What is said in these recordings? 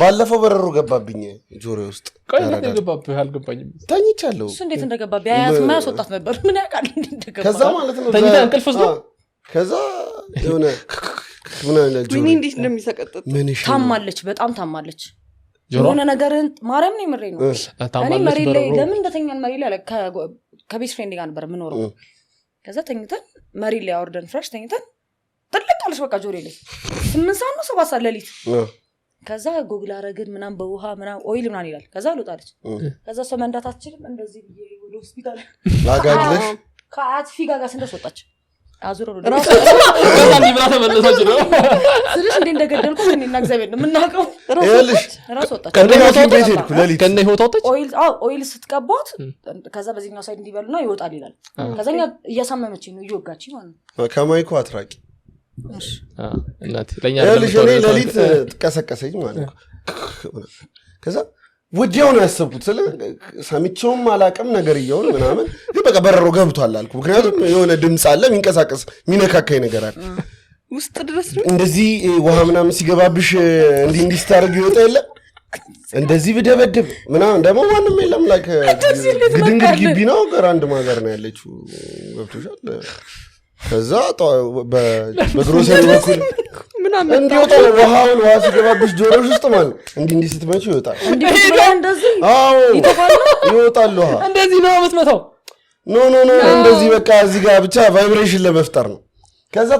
ባለፈው በረሮ ገባብኝ ጆሮ ውስጥ ቆይ እንዴት ገባብህ አልገባኝም ተኝቻለሁ እሱ እንዴት እንደገባ ቢያያት ማያስወጣት ነበር ምን ያውቃል እንዴት እንደገባ ከዛ ማለት ነው ተኝታ እንቅልፍ ወስዶ ከዛ የሆነ ምን አለ ጆሮ ምን እንዴት እንደሚሰቀጥጥ ታማለች በጣም ታማለች የሆነ ነገርን ማርያም ነው ምሬ ነው እኔ መሪ ላይ ለምን እንደተኛን መሪ ላይ ከቤስ ፍሬንድ ጋር ነበር ምኖረው ከዛ ተኝተን መሪ ላይ አወርደን ፍራሽ ተኝተን ጥልቅ አለሽ በቃ ጆሮ ላይ 8 ሰዓት ነው 7 ሰዓት ሌሊት ከዛ ጎግል አረግን ምናም በውሃ ምናም ኦይል ምናን ይላል ከዛ አልወጣለች ከዛ ሰው መንዳት አትችልም እንደዚህ ወደ ሆስፒታል ላጋግለሽ ከአት ፊጋ ጋር እንደወጣች አዙሮ ነው ከዛ እንዲብራ ተመለሰች ነው ስለሽ እንደ እንደገደልኩ እኔና እግዚአብሔር ነው ምናቀው ራስ ወጣች ከነ ህይወት ወጣች ኦይል ስትቀባት ከዛ በዚህኛው ሳይድ እንዲበሉና ይወጣል ይላል ከዛኛ እያሳመመችኝ ነው እየወጋችኝ ማለት ነው ከማይኮ አትራቂ እሺ እናት ለኛ ለሊት ተቀሰቀሰኝ ማለት ነው ከዛ ወዲያው ነው ያሰብኩት ስለ ሰምቼውም አላቀም ነገር ይየውን ምናምን ግን በቃ በረሮ ገብቷል አልኩ ምክንያቱም የሆነ ድምጽ አለ ሚንቀሳቀስ ሚነካካይ ነገር አለ ውስጥ ድረስ ነው እንደዚህ ውሃ ምናምን ሲገባብሽ እንዲህ ስታርግ ይወጣ የለ እንደዚህ በደበደብ ምናምን ደግሞ ማንንም የለም ላይክ ግድንግድ ግቢ ነው ግራንድ ማዘር ነው ያለችው ገብቶሻል ከዛ በግሮሰሪ በኩል እንዲወጣ ውሃውን ውሃ ሲገባብሽ ጆሮሽ ውስጥ ማለት እንዲህ ስትመጪው ይወጣል እንደዚህ አዎ ይወጣል ውሃ እንደዚህ ነው የምትመታው ኖ እንደዚህ በቃ እዚህ ጋር ብቻ ቫይብሬሽን ለመፍጠር ነው ከዛ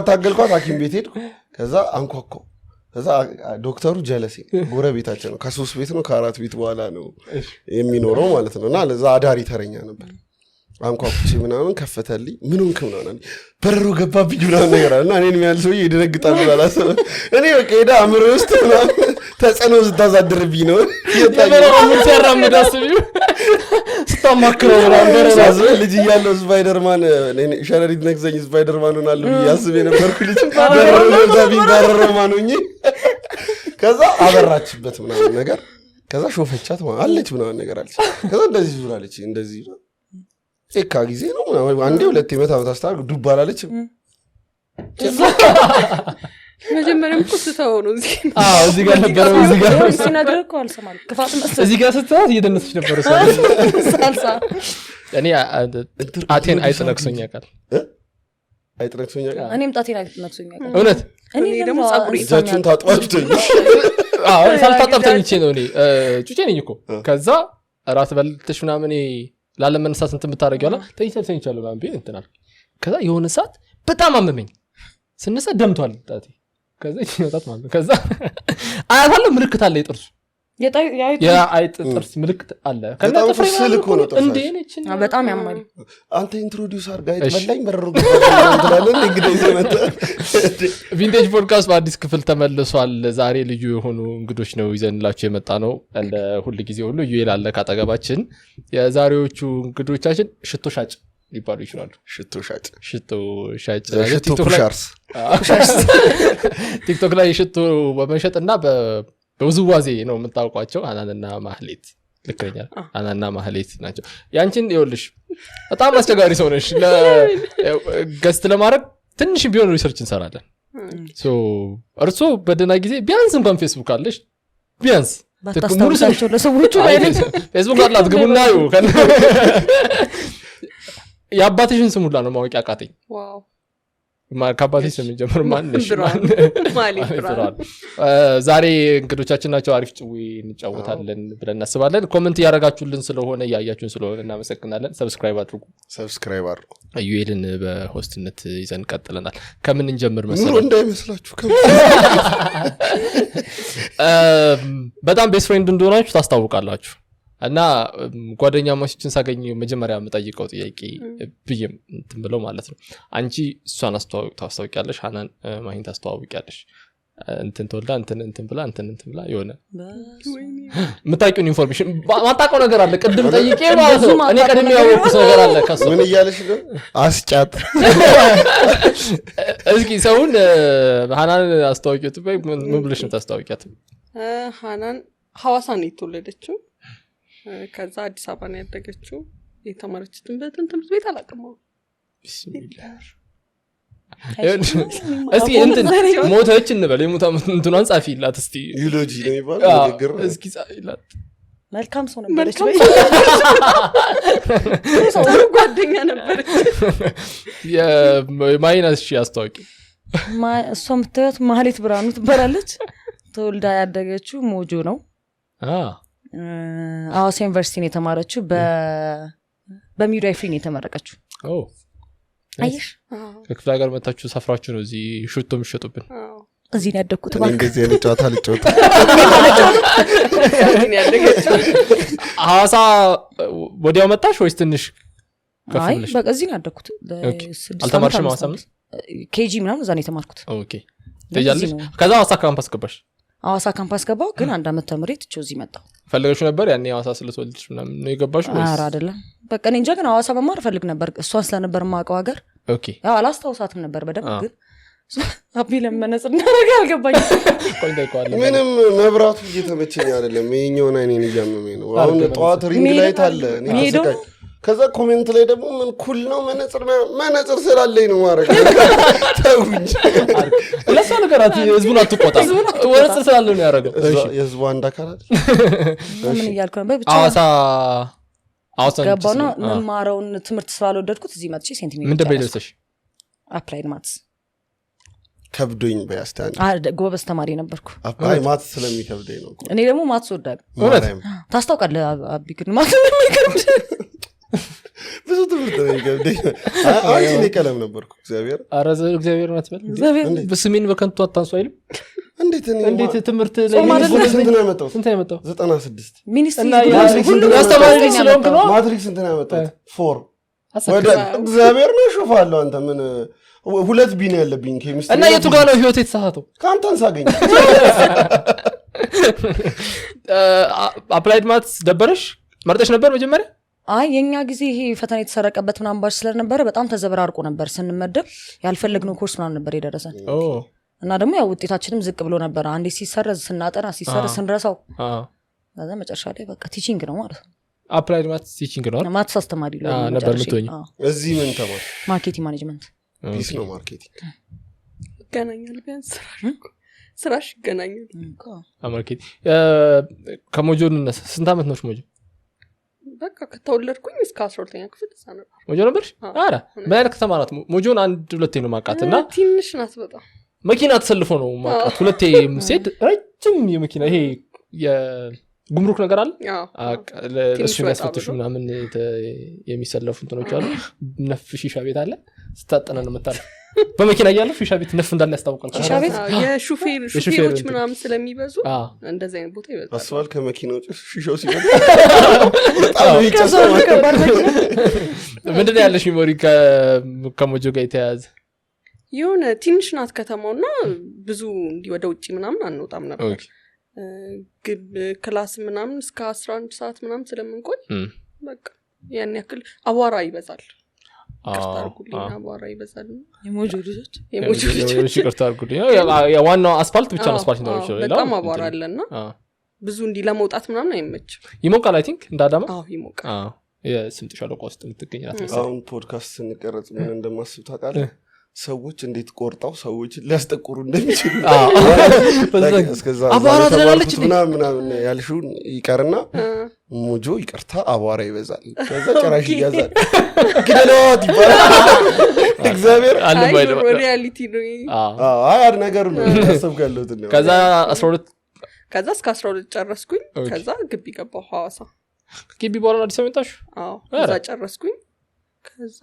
ታገልኳት ሐኪም ቤት ሄድኩ ከዛ አንኳኳ ከዛ ዶክተሩ ጀለሲ ጎረቤታችን ነው ከ3 ቤት ነው ከ4 ቤት በኋላ ነው የሚኖረው ማለት ነውና ለዛ አዳሪ ተረኛ ነበር አንኳኩቼ ምናምን ከፈተልኝ ምን ሆንክ ምናምን በረሮ ገባብኝ ምናምን ነገር አለና እኔን የሚያል ሰውዬ ይደነግጣል አላሰበ እኔ በቃ ሄዳ አምሮ ውስጥ ተጸኖ ስታዛድርብኝ ነው የበረሮ ምን ሲያራምድ አስቢው ስታማክረው ምናምን ልጅ እያለሁ ስፓይደርማን ሸረሪት ነክሰኝ ስፓይደርማን ሆናለሁ ያስብ የነበርኩ ልጅ በረሮ ገባብኝ በረሮ ማኑኝ ከዛ አበራችበት ምናምን ነገር ከዛ ሾፈቻት አለች ምናምን ነገር አለች ከዛ እንደዚህ ዙራለች እንደዚህ እካ ጊዜ ነው አንዴ ሁለቴ መታወት አስተርግ ዱብ አላለች መጀመሪያም ቁስተው ነው እዚህ ጋር ነበር እዚህ ጋር ሲነግር እኮ አልሰማል ክፋት መስጠት እዚህ ጋር ስትታት እየደነሰች ነበር ሳልሳ እኔ አቴን አይጥነክሶኛ ቃል አይጥነክሶኛ ቃል እኔም ጣቴን አይጥነክሶኛ ቃል እውነት እኔ ደግሞ ጻጉሪ እዛችሁን ታጥባችሁኝ ሳልታጠብተኝ ነው እኔ ጩጬ ነኝ እኮ ከዛ ራስ በልተሽ ምናምን ላለመነሳት እንትን ብታረጋውላ ተይተልተኝ ይችላል ማለት ነው እንትን አልኩ ከዛ የሆነ ሰዓት በጣም አመመኝ ስነሳ ደምቷል ጣቴ ከዛ ይወጣት ማለት ነው ከዛ አያታለሁ ምልክት አለ የጥርሱ የአይጥ ጥርስ ምልክት አለ ከዛ ጥፍሬ ስልኮ ነው ጥርስ እንዴ ነች በጣም ያማል አንተ ኢንትሮዲዩስ አርጋ አይጥ በላኝ በረሮ ገባኝ እንግዲህ ይዘመጣ ቪንቴጅ ፖድካስት በአዲስ ክፍል ተመልሷል ዛሬ ልዩ የሆኑ እንግዶች ነው ይዘንላችሁ የመጣ ነው እንደ ሁሉ ጊዜ ሁሉ ይላል ካጠገባችን የዛሬዎቹ እንግዶቻችን ሽቶ ሻጭ ሊባሉ ይችላሉ ሽቶ ሻጭ ፑሻርስ ቲክቶክ ላይ ሽቶ በመሸጥና በውዝዋዜ ነው የምታውቋቸው አናንና ማህሌት ልክኛ አናንና ማህሌት ናቸው ያንቺን ይወልሽ በጣም አስቸጋሪ ሰው ነሽ ለገስት ለማድረግ ትንሽ ቢሆን ሪሰርች እንሰራለን ሶ እርሶ በደና ጊዜ ቢያንስ እንኳን ፌስቡክ አለሽ ቢያንስ ባታስተውሳቸው ለሰዎቹ ፌስቡክ አላት ግቡና ይው ያባትሽን ስም ሁላ ነው ማወቅ ያቃተኝ ዋው ከአባትሽ ስም ጀምር ማን ነሽ ዛሬ እንግዶቻችን ናቸው አሪፍ ጭዊ እንጫወታለን ብለን እናስባለን ኮሜንት ያረጋችሁልን ስለሆነ ያያችሁን ስለሆነ እናመሰግናለን ሰብስክራይብ አድርጉ አዩኤልን በሆስትነት ይዘን ቀጥለናል ከምን እንጀምር መሰለኝ ኑሮ እንዳይመስላችሁ በጣም ቤስት ፍሬንድ እንደሆናችሁ ታስታውቃላችሁ እና ጓደኛሞችን ሳገኝ መጀመሪያ መጠይቀው ጥያቄ ብዬም እንትን ብለው ማለት ነው አንቺ እሷን ታስተዋውቂያለሽ ሃናን ማሂን ታስተዋውቂያለሽ እንትን ተወልዳ እንትን ብላ የሆነ የምታውቂውን ኢንፎርሜሽን ማጣቀው ነገር አለ ቅድም ጠይቄ ማለት ነው እኔ ቀድሜ ያወቅኩት ነገር አለ ከሱ ምን እያለሽ ነው አስጫት እስኪ ሰውን ሃናን አስተዋውቂያት ምን ብለሽ ነው ታስተዋውቂያት ሃናን ሐዋሳ ነው የተወለደችው ከዛ አዲስ አበባ ነው ያደገችው የተማረችበት ትምህርት ቤት አላቀመው ቢስሚላህ እስኪ እንትን ሞተች እንበል የሞታ እንትኗን ጻፊላት እስቲ ዩሎጂ ነው የሚባለው ንግግር እስኪ ጻፊላት መልካም ሰው ነበረች ጥሩ ጓደኛ ነበረች የማይናስ እሺ አስተዋቂ እሷ የምታዩት ማህሌት ብርሃኑ ትባላለች ተወልዳ ያደገችው ሞጆ ነው ሐዋሳ ዩኒቨርሲቲ ነው የተማረችው በሚድዋይፍሪ ነው የተመረቀችው አየሽ ከክፍለ ሀገር መታችሁ ሰፍራችሁ ነው እዚህ ሽቶ የሚሸጡብን እዚህ ነው ያደግኩት እንደዚህ አይነት ጨዋታ ልጨዋታ ሐዋሳ ወዲያው መጣሽ ወይስ ትንሽ አይ በቃ እዚህ ነው ያደግኩት አልተማርሽም ሐዋሳ ኬጂ ምናምን እዛ ነው የተማርኩት ኦኬ ተያለሽ ከዛ ሐዋሳ ካምፓስ ገባሽ ሐዋሳ ካምፓስ ገባው ግን አንድ አመት ተምሬ ትቼው እዚህ መጣሁ ፈልገሽ ነበር ያኔ ሐዋሳ ስለተወልድሽ ምናምን ነው የገባሽው ወይስ ኧረ አይደለም በቃ እኔ እንጃ ግን ሐዋሳ መማር ፈልግ ነበር እሷን ስለነበር ማቀው ሀገር ኦኬ ያው አላስታውሳትም ነበር በደንብ ግን አቢ ለመነጽር እናረጋ አልገባኝ ምንም መብራቱ እየተመቸኝ አይደለም ይሄኛውን አይኔን እያመመኝ ነው አሁን ጠዋት ሪንግ ላይት አለ እኔ ተሰቃይ ከዛ ኮሜንት ላይ ደግሞ ምን ኩል ነው መነጽር ስላለኝ ነው ማረግ ታውኝ ለሳ ነገራት ህዝቡን አትቆጣ ወረጽ ስላለው ነው ያረጋው የህዝቡ አንድ አካል አይደል ምን ይያልኩ ነበር ብቻ ሐዋሳ ገባውና መማራውን ትምህርት ስላልወደድኩት እዚህ መጥቼ ሴንቲሜትር ምን ደበደሰሽ አፕላይድ ማትስ ከብዶኝ በያስታን ጎበዝ ተማሪ ነበርኩ አፕላይ ማትስ ስለሚከብደኝ ነው እኔ ደግሞ ማትስ ወዳለሁ እውነት ታስታውቃለህ አቢ ግን ማትስ የሚከብድ ብዙ ትምህርት ነው የሚከብደኝ አንቺ እኔ ቀለም ነበርኩ እግዚአብሔር ኧረ እግዚአብሔር ማትበል በስሜን በከንቱ አታንሱ አይልም እንዴት ትምህርት ላይ ስንት ነው ያመጣው 96 ሚኒስትሪ ያስተማሪ ስለሆንክ ነው ማትሪክስ ስንት ነው ያመጣው 4 ወደ እግዚአብሔር ነው ሹፋለሁ አንተ ምን 2 ቢ ነው ያለብኝ ኬሚስትሪ እና የቱ ጋር ነው ህይወት የተሳሳተው ካንተን ሳገኝ አፕላይድ ማትስ ደበረሽ መርጠሽ ነበር መጀመሪያ አይ የኛ ጊዜ ይሄ ፈተና የተሰረቀበት ምናምን ባሽ ስለነበረ በጣም ተዘበራርቆ ነበር ስንመደብ ያልፈለግነው ኮርስ ምናምን ነበር የደረሰን እና ደግሞ ያው ውጤታችንም ዝቅ ብሎ ነበር አንዴ ሲሰረዝ ስናጠና ሲሰረዝ ስንረሳው ከዛ መጨረሻ ላይ በቃ ቲቺንግ ነው ማለት ነው አፕላይድ ማትስ ቲቺንግ ነው ማትስ አስተማሪ ነበር ምትሆኝ እዚህ ምን ተማር ማርኬቲንግ ማኔጅመንት ቢስ ነው ማርኬቲንግ ይገናኛል ቢያንስ ስራሽ ይገናኛል ማርኬቲንግ ከሞጆ ነስ ስንት አመት ነው ሞጆ በቃ ከተወለድኩኝ እስከ 12ኛ ክፍል እዛ ነበር ሞጆ ነበርሽ አረ በአይነት ከተማ ናት ሞጆን አንድ ሁለቴ ነው ማቃትና ትንሽ ናት በጣም መኪና ተሰልፎ ነው ማቃት ሁለቴ ሴት ረጅም የመኪና ይሄ የጉምሩክ ነገር አለ ለእሱ የሚያስፈትሹ ምናምን የሚሰለፉ እንትኖች አሉ ነፍ ሺሻ ቤት አለ ስታጠና ነው መጣለ በመኪና እያለሁ ሺሻ ቤት ነፍ እንዳለ ያስታውቃል ሺሻ ቤት የሹፌሮች ምናምን ስለሚበዙ እንደዚህ አይነት ቦታ ይበዛል አስፋልት ከመኪናው ሺሻው ሲበዛ ምንድን ነው ያለሽ ሜሞሪ ከሞጆ ጋር የተያያዘ የሆነ ትንሽ ናት ከተማውና ብዙ እንዲህ ወደ ውጭ ምናምን አንወጣም ነበር ግን ክላስ ምናምን እስከ 11 ሰዓት ምናምን ስለምንቆይ በቃ ያን ያክል አቧራ ይበዛል ቅርታርጉልኝ አቧራ ይበዛል የሞጆ ልጆች ቅርታርጉልኝ ዋናው አስፋልት ብቻ ነው አስፋልት ነው ይችላል በጣም አቧራ አለና ብዙ እንዲህ ለመውጣት ምናምን አይመችም ይሞቃል አይ ቲንክ እንዳዳማ ይሞቃል የስምጥ ሸለቆ ውስጥ የምትገኛት አሁን ፖድካስት ስንቀረጽ ምን እንደማስብ ታውቃለህ ሰዎች እንዴት ቆርጣው ሰዎች ሊያስጠቁሩ እንደሚችሉ አቧራ ትላለች ምናምን ያልሽውን ይቀርና ሞጆ ይቅርታ አቧራ ይበዛል ከዛ ጭራሽ ይያዛል ግደለዋት ይባላል እግዚአብሔር ሪያሊቲ ነው አይ ነገሩ ነው ያሰብኩ ያለሁት ነው ከዛ 12 ከዛ እስከ 12 ጨረስኩኝ ከዛ ግቢ ገባሁ ሐዋሳ ግቢ በኋላ አዲስ አበባ መጣሽ ከዛ ጨረስኩኝ ከዛ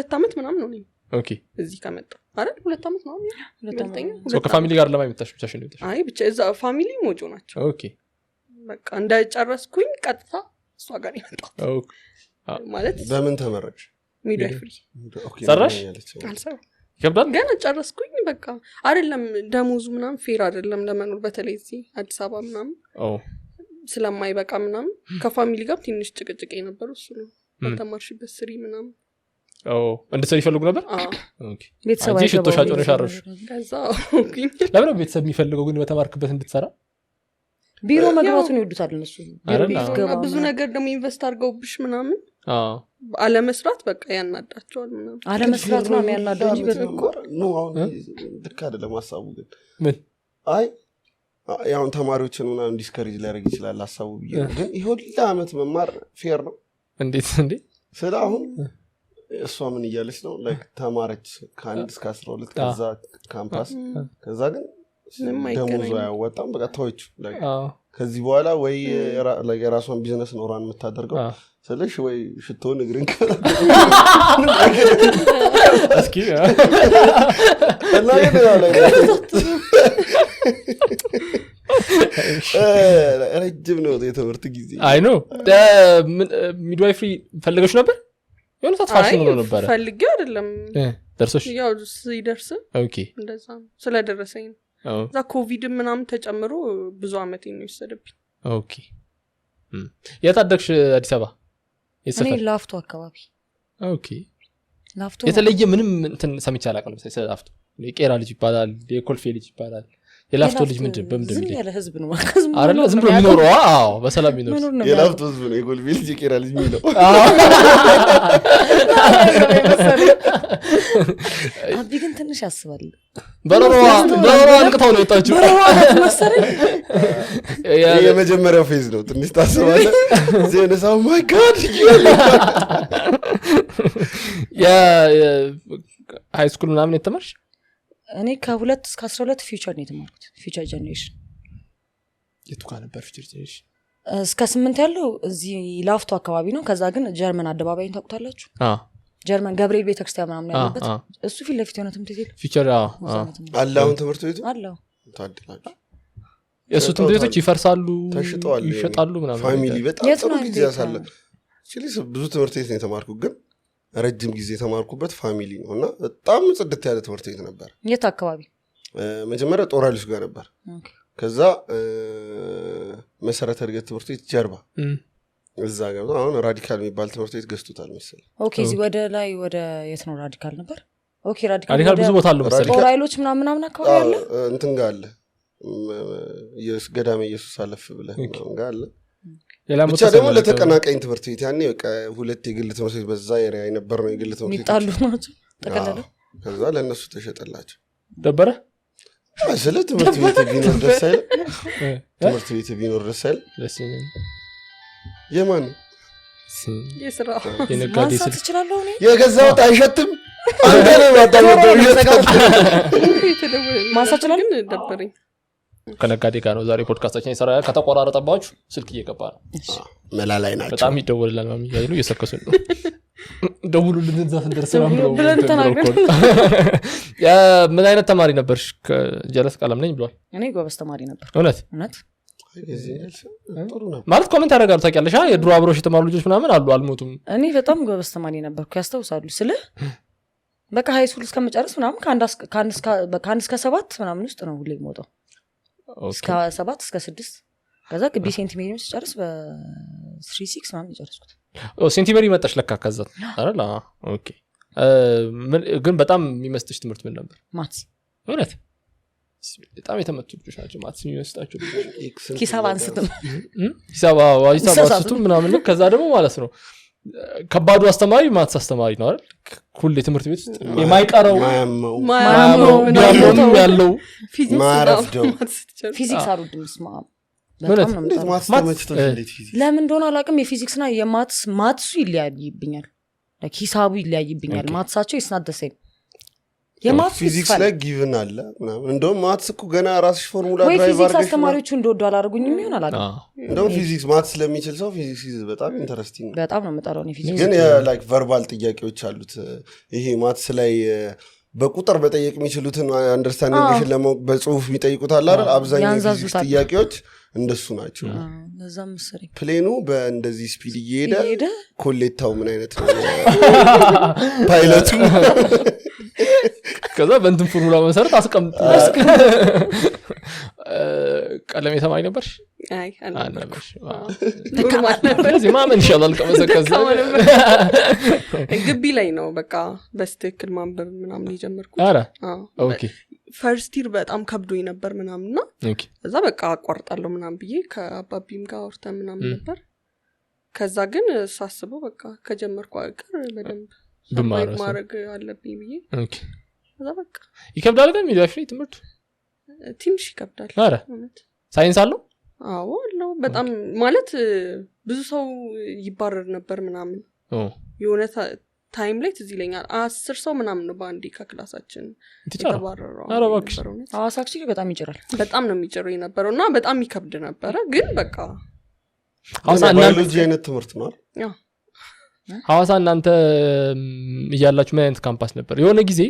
2 አመት ምናምን ነው ነኝ ኦኬ እዚህ ከመጣ አይደል 2 አመት ነው ከፋሚሊ ጋር ለማይመጣሽ ብቻሽ ነው አይ ብቻ እዛ ፋሚሊ ሞጆ ናቸው ኦኬ በቃ እንደጨረስኩኝ ቀጥታ እሷ ጋር ይመጣው ማለት በምን ተመረቅሽ ሚድዋይፍሪ ሰራሽ አልሰራም ይከብዳል ገና ጨረስኩኝ በቃ አይደለም ደሞዙ ምናምን ፌር አይደለም ለመኖር በተለይ እዚህ አዲስ አበባ ምናምን ስለማይበቃ ምናምን ከፋሚሊ ጋር ትንሽ ጭቅጭቅ የነበሩ እሱ ነው ተማርሽበት ስሪ ምናምን እንድትሰሪ ይፈልጉ ነበር ኦኬ ቤተሰብ አንቺ ሽቶ ሻጭ ሆነሽ አረሽ ከዛ ለምን ቤተሰብ የሚፈልገው ግን በተማርክበት እንድትሰራ ቢሮ መግባቱን ይወዱታል እነሱ ብዙ ነገር ደግሞ ኢንቨስት አድርገውብሽ ምናምን አለመስራት በቃ ያናዳቸዋል ምናምን አለመስራት ነው የሚያናደው እንጂ ነው አሁን ልክ አይደለም ሐሳቡ ግን ምን አይ ያው ተማሪዎችን ምናምን ዲስከሬጅ ሊያደርግ ይችላል ሐሳቡ ግን ይሁን ለአመት መማር ፌር ነው እንዴት እንዴ ስለአሁን እሷ ምን እያለች ነው ላይክ ተማረች ከ1 እስከ 12 ከዛ ካምፓስ ከዛ ግን ደሞዝ ያወጣም በቃ ተወች ላይክ ከዚህ በኋላ ወይ የራሷን ቢዝነስ ኖራን የምታደርገው ስለሽ ወይ ሽቶን እግርን እስኪ እና ረጅም ነው የትምህርት ጊዜ አይ ኖ ሚድዋይፍሪ ፈልገሽ ነበር የሆነ ሳትፋሽን ነው ነበር ፈልጌው አይደለም ደርሶሽ ያው ሲደርስ ኦኬ እንደዛ ስለደረሰኝ እዛ ኮቪድ ምናምን ተጨምሮ ብዙ አመት ነው ይሰደብኝ ኦኬ የታደግሽ አዲስ አበባ እኔ ላፍቶ አካባቢ ኦኬ ላፍቶ የተለየ ምንም እንትን ሰምቼ አላውቅም ስለ ላፍቶ የቄራ ልጅ ይባላል የኮልፌ ልጅ ይባላል የላፍቶ ልጅ ምንድን በምንድን ዝም ያለ ህዝብ ነው አይደል ዝም ብሎ የሚኖረው አዎ በሰላም የሚኖር የላፍቶ ህዝብ ነው የኮልፌ ልጅ የቄራ ልጅ የሚለው አቢ ግን ትንሽ ያስባል በረሮ አንቅታው ነው የወጣችው የመጀመሪያው ፌዝ ነው ትንሽ ታስባለህ ዜነሳው ማይ ጋድ ሃይ ስኩል ምናምን የተማርሽ እኔ ከ2 እስከ 12 ፊውቸር ነው የተማርኩት ፊውቸር ጀነሬሽን የቱ ጋር ነበር ፊውቸር ጀነሬሽን እስከ 8 ያለው እዚህ ላፍቶ አካባቢ ነው ከዛ ግን ጀርመን አደባባይን ታውቁታላችሁ ጀርመን ገብርኤል ቤተክርስቲያን ምናምን ያለበት እሱ ፊት ለፊት የሆነ ትምህርት ቤት ፊውቸር አላውን ትምህርት ቤቱ አላው ታድላችሁ የሱ ትምህርት ቤቶች ይፈርሳሉ ተሽጠዋል ይሸጣሉ ምናምን ፋሚሊ በጣም ጥሩ ጊዜ ያሳለ ስለዚህ ብዙ ትምህርት ቤት ነው የተማርኩት ግን ረጅም ጊዜ የተማርኩበት ፋሚሊ ነው እና በጣም ጽድት ያለ ትምህርት ቤት ነበር የት አካባቢ መጀመሪያ ጦራሊስ ጋር ነበር ከዛ መሰረተ እድገት ትምህርት ቤት ጀርባ እዛ ጋር አሁን ራዲካል የሚባል ትምህርት ቤት ገዝቶታል መሰለኝ ኦኬ እዚህ ወደ ላይ ወደ የት ነው ራዲካል ነበር ኦኬ ራዲካል ብዙ ቦታ አለው መሰለኝ ጦራይሎች ምናምን አካባቢ አለ እንትን ጋር አለ ገዳሜ ኢየሱስ አለፍ ብለህ ምናምን ጋር አለ ብቻ ደግሞ ለተቀናቃኝ ትምህርት ቤት ያኔ በቃ ሁለት የግል ትምህርት ቤት በዛ ኤሪያ የነበር ነው የግል ትምህርት ቤት ሚጣሉ ናቸው ተቀለለ ከዛ ለነሱ ተሸጠላቸው ደበረ ስለ ትምህርት ቤት ቢኖር ደስ አይል ትምህርት ቤት ቢኖር ደስ አይል የማን የስራ የነጋዴ ስልክ ይችላልው እኔ የገዛው አይሸትም አንተ ነው ማጣመው ይሸታል ማሳችላል ግን ደበረኝ ከነጋዴ ጋር ነው ዛሬ ፖድካስታችን ይሰራ ከተቆራረጠባችሁ ስልክ እየገባ ነው መላላይ ናቸው በጣም ይደወልላል ማሚ ያይሉ እየሰከሱ ነው ደውሉልን እንዛፍ እንደርሰናም ብለው ብለን ተናግረን ያ ምን አይነት ተማሪ ነበርሽ ከጀለስ ቀለም ነኝ ብሏል እኔ ጎበዝ ተማሪ ነበር እውነት ጥሩ ነው ማለት ኮሜንት ያደርጋሉ ታውቂያለሽ የድሮ አብሮሽ የተማሩ ልጆች ምናምን አሉ አልሞቱም እኔ በጣም ጎበዝ ተማሪ ነበርኩ ያስታውሳሉ ስለ በቃ ሃይ ስኩል እስከመጨረስ ምናምን ከአንድ እስከ 7 ምናምን ውስጥ ነው ሁሌ የምወጣው እስከ 7 እስከ 6 ከዛ ግቢ ሴንቲሜሪ ሲጨርስ በ36 ምናምን የጨረስኩት ሴንቲሜሪ መጣሽ ለካ ከዛ አይደል ኦኬ ግን በጣም የሚመስጥሽ ትምህርት ምን ነበር ማትስ እውነት በጣም የተመቱ ልጆች ናቸው ማትስ የሚመስጣቸው ሂሳብ አንስትም ሂሳብ አንስቱም ምናምን ከዛ ደግሞ ማለት ነው ከባዱ አስተማሪ ማትስ አስተማሪ ነው አይደል ሁሌ ትምህርት ቤት ውስጥ የማይቀረው ማያመው ያለው ፊዚክስ አሩድም ስማ በጣም ነው ለምን እንደሆነ አላውቅም የፊዚክስና የማትሱ ይለያይብኛል ሂሳቡ ይለያይብኛል ማትሳቸው ይስናደሰኝ ፊዚክስ ላይ ጊቭን አለ ምናምን እንደውም ማትስ እኮ ገና ራስሽ ፎርሙላ ድራይቭ አድርገሽ ፊዚክስ አስተማሪዎቹ እንደወዱ አላደርጉኝም ይሆን አላውቅም እንደውም ፊዚክስ ማትስ ስለሚችል ሰው ፊዚክስ በጣም ኢንተረስቲንግ በጣም ነው የምጠራው ነው ፊዚክስ ግን ላይክ ቨርባል ጥያቄዎች አሉት ይሄ ማትስ ላይ በቁጥር በጠየቅ የሚችሉትን አንደርስታንዲንግሽን ለማወቅ በጽሁፍ የሚጠይቁት አለ አይደል አብዛኛው ፊዚክስ ጥያቄዎች እንደሱ ናቸው ለዛም መሰለኝ ፕሌኑ በእንደዚህ ስፒድ እየሄደ ኮሌታው ምን አይነት ነው ፓይለቱ ከዛ በእንትን ፎርሙላ መሰረት አስቀምጥ ቀለም የተማሪ ነበርሽ አይ አነበርሽ ስለዚህ ማመን ይሻላል ከመሰከዘ ግቢ ላይ ነው በቃ በስትክክል ማንበብ ምናምን የጀመርኩት አረ ኦኬ ፈርስት ይር በጣም ከብዶኝ ነበር ምናምንና ኦኬ እዛ በቃ አቋርጣለሁ ምናምን ብዬ ከአባቢም ጋር አውርተን ምናምን ነበር ከዛ ግን ሳስበው በቃ ከጀመርኩ አቀር በደንብ ማድረግ አለብኝ ብዬ ኦኬ ከዛ በቃ ይከብዳል ግን ሚድዋይፈሪ ትምህርት ትንሽ ይከብዳል አረ ሳይንስ አለው አዎ አለው በጣም ማለት ብዙ ሰው ይባረር ነበር ምናምን የሆነ ታይም ላይ ትዝ ይለኛል 10 ሰው ምናምን ነው በአንዴ ከክላሳችን የተባረረው አዋሳክሲ በጣም ይጭራል በጣም ነው የሚጭረው የነበረውና በጣም ይከብድ ነበረ ግን በቃ ባዮሎጂ አይነት ትምህርት ነው አዎ ሐዋሳ እናንተ እያላችሁ ምን አይነት ካምፓስ ነበር የሆነ ጊዜ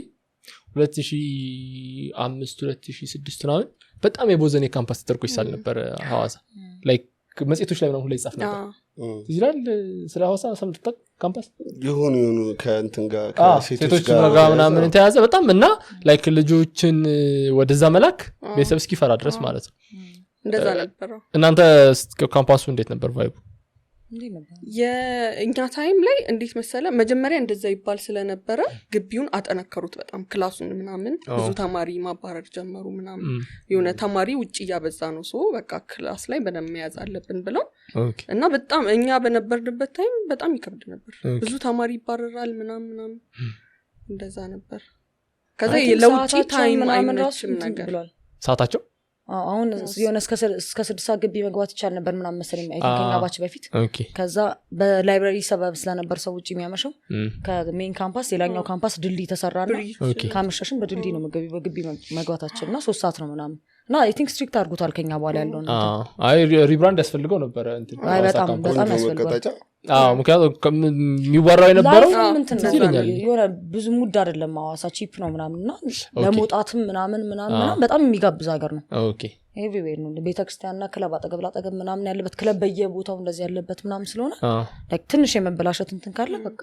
2005 2006 ነው በጣም የቦዘኔ ካምፓስ ተርኮ ይሳል ነበር ሐዋሳ ላይክ መጽሔቶች ላይ ምናምን ሁሉ ይጻፍ ነበር ይላል ስለ ሐዋሳ ሰምተት ካምፓስ ይሁን ከእንትን ጋር ከሴቶች ጋር ምናምን ተያዘ በጣም እና ላይክ ልጆችን ወደዛ መላክ ቤተሰብ እስኪፈራ ድረስ ማለት ነው እንደዛ ነበር እናንተ ካምፓሱ እንዴት ነበር ቫይቡ የእኛ ታይም ላይ እንዴት መሰለ መጀመሪያ እንደዛ ይባል ስለነበረ ግቢውን አጠነከሩት በጣም ክላሱን ምናምን ብዙ ተማሪ ማባረር ጀመሩ ምናምን የሆነ ተማሪ ውጪ ያበዛ ነው ሶ በቃ ክላስ ላይ በደንብ መያዝ አለብን ብለው እና በጣም እኛ በነበርንበት ታይም በጣም ይከብድ ነበር ብዙ ተማሪ ይባረራል ምናምን እንደዛ ነበር ከዛ ለውጪ ታይም አይመችም ነገር ሰዓታቸው አሁን የሆነ እስከ 6 ሰዓት ግቢ መግባት ይቻል ነበር ምናምን መሰለኝ አይከኛ ባች በፊት ከዛ በላይብራሪ ሰበብ ስለነበር ሰው ውጪ የሚያመሸው ከሜን ካምፓስ ሌላኛው ካምፓስ ድልድይ ተሰራና ካመሸሽን በድልድይ ነው በግቢ መግባታችንና 3 ሰዓት ነው ምናምን እና አይ ቲንክ ስትሪክት አድርጎታል ከኛ በኋላ ያለው ነው አይ ሪብራንድ ያስፈልገው ነበር እንትን አይ በጣም ያስፈልጋል ምክንያቱም የሚወራው የነበረው የሆነ ብዙ ሙድ አይደለም ሐዋሳ ቺፕ ነው ምናምንና ለመውጣትም ምናምን በጣም የሚጋብዝ ሀገር ነው ኦኬ ኤቭሪዌር ነው ቤተክርስቲያንና ክለብ አጠገብ ላጠገብ ምናምን ያለበት ክለብ በየቦታው እንደዚህ ያለበት ምናምን ስለሆነ ላይክ ትንሽ የመበላሸት እንትን ካለ በቃ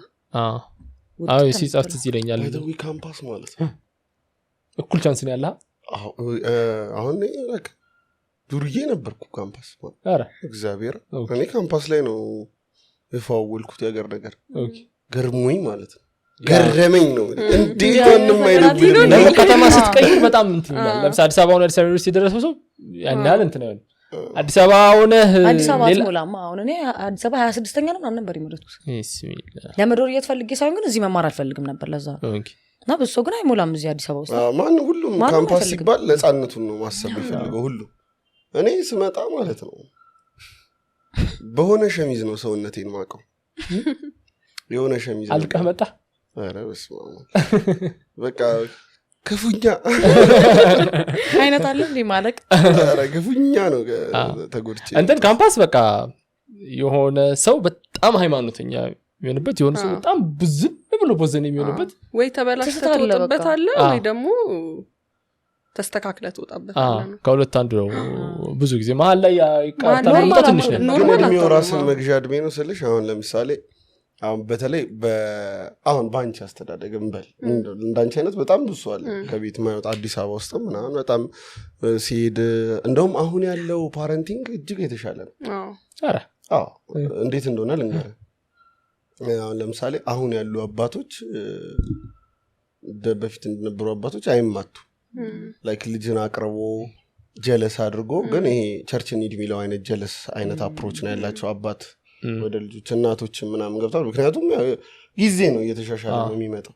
አዎ ሲጻፍ ትዝ ይለኛል ለደዊ ካምፓስ ማለት ነው እኩል ቻንስ ነው ያለው አሁን like ዱርዬ ነበርኩ ካምፓስ አረ እግዚአብሔር እኔ ካምፓስ ላይ ነው የፋወልኩት ያገር ነገር ገርሞኝ ማለት ነው ገረመኝ ነው እንዴት ወንም አይደብልም ለከተማ ስትቀይር በጣም እንትን ይላል ለምሳሌ አዲስ አበባ ወደ ዩኒቨርሲቲ ደረሰው ሰው ያናል እንትን ነው አዲስ አበባ ሆነ አዲስ አበባ ሞላማ አሁን እኔ አዲስ አበባ 26ኛ ነው ምናምን ነበር ይመረጡት ቢስሚላህ ለመዶር እየተፈልገ ሳይሆን ግን እዚህ መማር አልፈልግም ነበር ለዛ እና በሱ ግን አይሞላም እዚህ አዲስ አበባ ውስጥ ማን ሁሉም ካምፓስ ሲባል ነፃነቱን ነው ማሰብ ይፈልገው ሁሉ እኔ ስመጣ ማለት ነው በሆነ ሸሚዝ ነው ሰውነቴን ማቀው የሆነ ሸሚዝ አልቀህ መጣ አረ በስመ በቃ ክፉኛ አይነት አለ እንዴ ማለቅ አረ ክፉኛ ነው ተጎድቼ እንትን ካምፓስ በቃ የሆነ ሰው በጣም ሃይማኖተኛ የሚሆንበት የሆነ ሰው በጣም ብዙም ብሎ ቦዘን የሚሆንበት ወይ ተበላሽተህ ትወጣበታለህ ወይ ደግሞ ተስተካክለህ ትወጣበታለህ ከሁለት አንዱ ነው ብዙ ጊዜ መሀል ላይ ያቃጣው ትንሽ ነው ግን ራስን መግዣ እድሜ ነው ስልሽ አሁን ለምሳሌ አሁን በተለይ አሁን ባንቺ አስተዳደግም በል እንዳንቺ አይነት በጣም ብዙ አለ ከቤት ማይወጣ አዲስ አበባ ውስጥ ምናምን በጣም ሲሄድ እንደውም አሁን ያለው ፓረንቲንግ እጅግ የተሻለ ነው አረ አዎ እንዴት እንደሆነ ልንገርህ አሁን ለምሳሌ አሁን ያሉ አባቶች በፊት እንደነበሩ አባቶች አይማቱ ላይክ ልጅን አቅርቦ ጀለስ አድርጎ ግን ይሄ ቸርች ኒድ የሚለው አይነት ጀለስ አይነት አፕሮች ነው ያላቸው አባት ወደ ልጆች እናቶች ምናምን ገብታል ምክንያቱም ጊዜ ነው እየተሻሻለ ነው የሚመጣው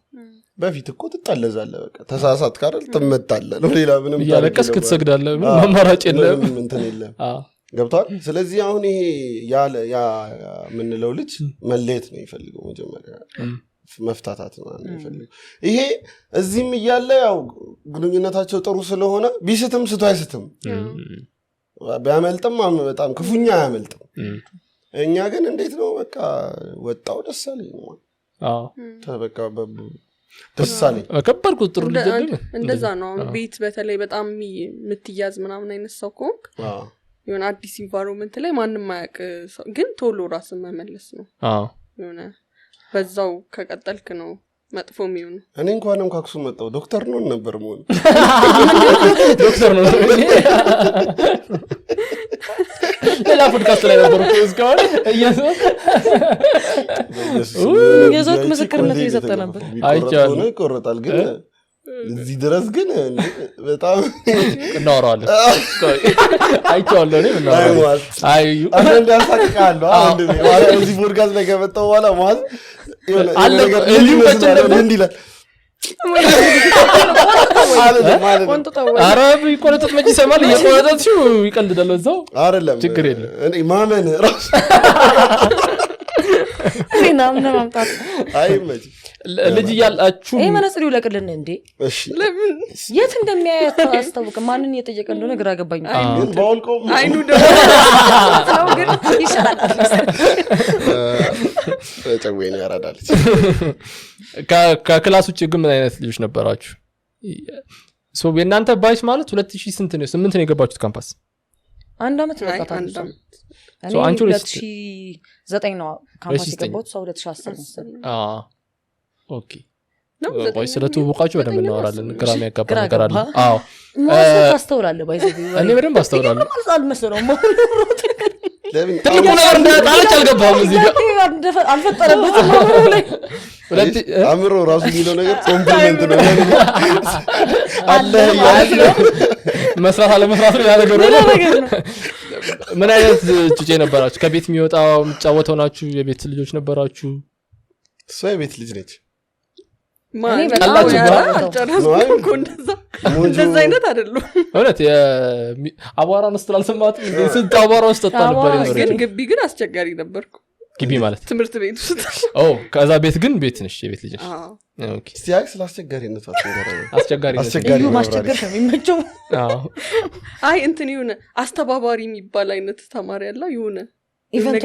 በፊት እኮ ትጣለዛለህ በቃ ተሳሳት ካረል ትመጣለህ ነው ሌላ ምንም ያለቀስክ ትሰግዳለህ ምንም አማራጭ የለም እንትን የለም ገብቷል ስለዚህ አሁን ይሄ ያ ምንለው ልጅ መለየት ነው ይፈልገው መጀመሪያ መፍታታት ነው ይፈልገው ይሄ እዚህም እያለ ያው ግንኙነታቸው ጥሩ ስለሆነ ቢስትም ስቶ አይስትም ቢያመልጥም በጣም ክፉኛ አያመልጥም እኛ ግን እንዴት ነው በቃ ወጣው ደሳለኝ ነው ተበቃ ደሳለኝ ከበር ቁጥር ልጅ እንደዛ ነው ቤት በተለይ በጣም የምትያዝ ምናምን አይነት ሰው ኮንክ የሆነ አዲስ ኢንቫይሮንመንት ላይ ማንንም ማያውቅ ሰው ግን ቶሎ ራስን መመለስ ነው የሆነ በዛው ከቀጠልክ ነው መጥፎ የሚሆነው እኔ እንኳንም ካክሱ መጣው ዶክተር ነው ነበር ሞን ዶክተር ነው ሌላ ፖድካስት ላይ ነበር እስካሁን የዞክ ምስክርነት እየሰጠ ነበር አይቻልም ይቆረጣል ግን እዚህ ድረስ ግን በጣም እናወራዋለን አይቼዋለሁ እኔ እናወራዋለን አንድ ያሳቅቃለሁ እዚህ ፖድካስት ላይ ከመጣሁ በኋላ ማለት አለ እንዲህ ይላል ኧረ ይቆረጠጥ መች ይሰማል እየቆረጠጥሽው ይቀልዳል እዛው አይደለም ችግር የለም ማመን ራሱ ናምነ ማምጣት አይመች ልጅ እያላችሁ ይሄ መነጽር ይውለቅልን እንዴ እሺ የት እንደሚያያት አስታውቅም ማንን እየጠየቀ እንደሆነ ግራ ገባኝ ግን ባውልቆ አይኑ ደግሞ ግን ይሻላል ጨዌን ያራዳለች ከክላስ ውጭ ግን ምን አይነት ልጆች ነበራችሁ የእናንተ ባይስ ማለት 2000 ስንት ነው 8 ነው የገባችሁት ካምፓስ አንድ አመት በቃታችሁ እኔ 2009 ነው ካምፓስ የገባሁት 2010 መሰለኝ ኦኬ ወይ ስለተውቃችሁ በደንብ እናወራለን ግራም ያጋባ ነገር አለ አዎ ታስተውላለህ ባይዘው እኔ በደንብ አስተውላለሁ ማለት አልመሰለውም ትልቁ ነገር እንዳጣች አልገባም እዚህ ጋር አልፈጠረበትም አምሮ ራሱ የሚለው ነገር ኮምፕሊመንት ነው አለ መስራት አለመስራት ነው ያደረገው ምን አይነት ጩጬ ነበራችሁ ከቤት የሚወጣው የምትጫወተው ናችሁ የቤት ልጆች ነበራችሁ እሷ የቤት ልጅ ነች ማን አላችሁ እንደዛ አይነት አይደለም እውነት አቧራ ነው ስላልሰማት ስንት አቧራ ውስጥ ተጣ ነበር ይኖር ግን ግቢ ግን አስቸጋሪ ነበርኩ ግቢ ማለት ትምህርት ቤት ውስጥ ከዛ ቤት ግን ቤት ነሽ የቤት ልጅ ነሽ ኦኬ ሲያክ ስላስቸጋሪነቱ አስቸጋሪ ማስቸገር ነው የሚመቸው አይ እንትን ይሁን አስተባባሪ የሚባል አይነት ተማሪ ያለው ይሁን ኢቨንት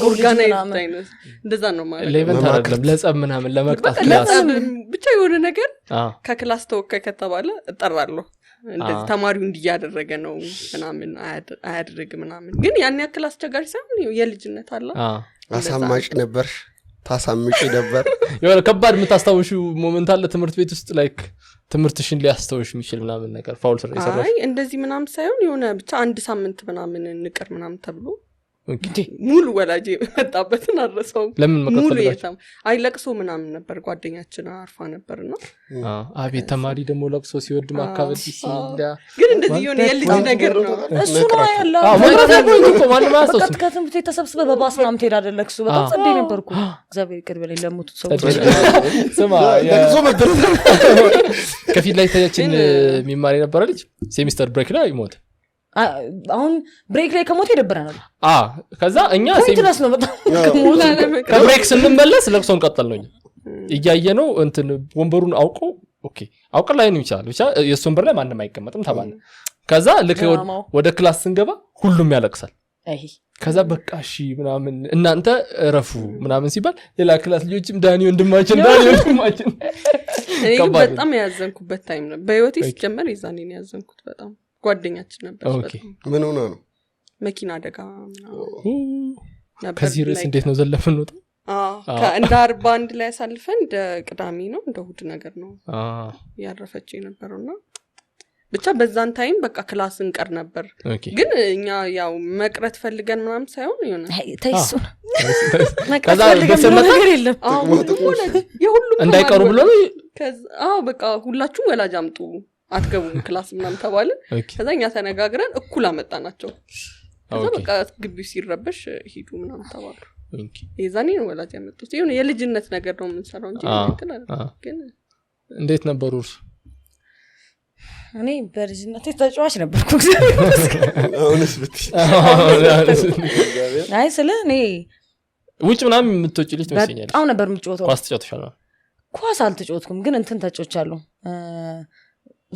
ኦርጋናይዝ አይነት እንደዛ ነው ማለት ለኢቨንት አይደለም ለጸብ ምናምን ለመቅጣት ብቻ የሆነ ነገር ከክላስ ተወካይ ከተባለ እጠራለሁ እንደዚህ ተማሪው እንዲያደረገ ነው ምናምን አያደርግ ምናምን ግን ያን ያክል አስቸጋሪ ሳይሆን የልጅነት አለ አሳማጭ ነበር ታሳምጪ ነበር የሆነ ከባድ የምታስታውሹ ሞመንት አለ ትምህርት ቤት ውስጥ ላይክ ትምህርትሽን ሊያስታውሽ የሚችል ምናምን ነገር ፋውል ስራ ይሰራሽ አይ እንደዚህ ምናምን ሳይሆን የሆነ ብቻ አንድ ሳምንት ምናምን ንቅር ምናምን ተብሎ ሙሉ ወላጅ መጣበትን አረሰው ለምን መከፈለታችሁ አይለቅሶ ምናምን ነበር ጓደኛችን አርፋ ነበርና አቤት ተማሪ ደግሞ ለቅሶ ሲወድ ማካበል ሲሲዳ ግን እንደዚህ የሆነ የልጅ ነገር ነው እሱ ነው ያለው ማለት ነው እኮ ማንም አያስተውስ ከትምህርት ቤት ተሰብስበ በባስ ምናምን ትሄዳለህ ለቅሶ በጣም ጸዴ ነበርኩ እግዚአብሔር ይቅር በለኝ ለሞቱት ሰዎች ስማ ለቅሶ ነበር ከፊት ላይ ታያችን የሚማር የነበረ ልጅ ሴሚስተር ብሬክ ላይ ይሞት አሁን ብሬክ ላይ ከሞት ይደብረናል ከዛ እኛ ሴሚስተር ነው በጣም ከብሬክ ስንመለስ ለቅሶን ቀጠል ነው እያየ ነው እንትን ወንበሩን አውቆ ኦኬ አውቀ ላይ ነው ይቻላል ብቻ የሱን በር ላይ ማንንም አይቀመጥም ተባለ ከዛ ልክ ወደ ክላስ ስንገባ ሁሉም ያለቅሳል ከዛ በቃ እሺ ምናምን እናንተ ረፉ ምናምን ሲባል ሌላ ክላስ ልጆችም ዳኒ ወንድማችን በጣም ያዘንኩበት ታይም ነው በህይወቴ ሲጀመር ይዛኔ ነው ያዘንኩት በጣም ጓደኛችን ነበር ምን ሆነ ነው መኪና አደጋ ከዚህ ርዕስ እንዴት ነው ዘለፈን ነው እንደ 41 ላይ ያሳልፈን እንደ ቅዳሜ ነው እንደ እሑድ ነገር ነው ያረፈች የነበረውና ብቻ በዛን ታይም በቃ ክላስ እንቀር ነበር ግን እኛ ያው መቅረት ፈልገን ምናምን ሳይሆን ይሆነ ታይሱ ከዛ በሰመታ የለም የሁሉም እንዳይቀሩ ብሎ በቃ ሁላችሁም ወላጅ አምጡ አትገቡም ክላስ ምናምን ተባለ ከዛ እኛ ተነጋግረን እኩል አመጣናቸው ከዛ በቃ ግቢው ሲረበሽ ሂዱ ምናምን ተባሉ የዛኔ ነው ወላጅ ያመጡት ይሁን የልጅነት ነገር ነው የምንሰራው እንጂ ግን እንዴት ነበሩ እኔ በልጅነቴ ተጫዋች ነበርኩ አሁንስ ብትይ አይ ስለ እኔ ውጭ ምናምን የምትወጪ ልጅ መስኛለሽ በጣም ነበር የምትጫወተው ኳስ ተጫውተሻል ኳስ አልተጫወትኩም ግን እንትን ተጫውቻለሁ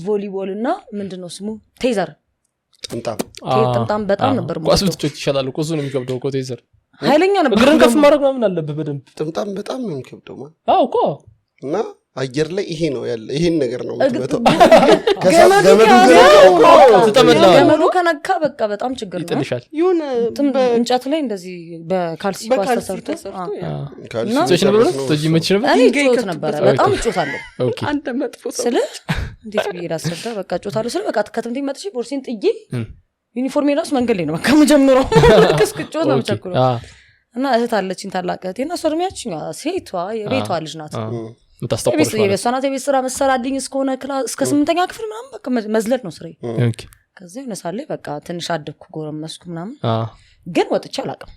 ቮሊቦል እና ምንድነው ስሙ ቴዘር ጥምጣም በጣም ነበር ኳስ ብትጫወት ይሻላል እኮ እሱ ነው የሚከብደው እኮ ቴዘር ኃይለኛ ነበር እግርን ከፍ ማድረግ ምናምን አለብህ በደንብ ጥምጣም በጣም ነው የሚከብደው ማለት እኮ እና አየር ላይ ይሄ ነው ያለ ይሄን ነገር ነው የምትመጣው ገመዱ ከነካ በቃ በጣም ችግር ነው ይጥልሻል ይሁን እንጨት ላይ እንደዚህ በካልሲ ኳስ ተሰርቶ ካልሲ ነበር ተጂ መች ነበር እኔ ጮት ነበር በጣም ጮታለሁ አንተ መጥፎ ሰው ስለ እንዴት ቢራሰዳ በቃ ጮታለሁ ስለ በቃ ከትምት መጥቼ ቦርሴን ጥዬ ዩኒፎርም ራስ መንገድ ላይ ነው በቃ መጀመሪያው ከስክጮ ነው ተቸኩሎ እና እህት አለችኝ ታላቅ እህቴና ሶርሚያችኛ ሴቷ የቤቷ ልጅ ናት ምታስተቆርሽ ማለት የበሷናት የቤት ስራ መሰራልኝ እስከሆነ ክላስ እስከ 8ኛ ክፍል ምናምን በቃ መዝለል ነው ስራዬ። ኦኬ ከዛ ይነሳል በቃ ትንሽ አደኩ ጎረመስኩ ምናምን ግን ወጥቼ አላውቅም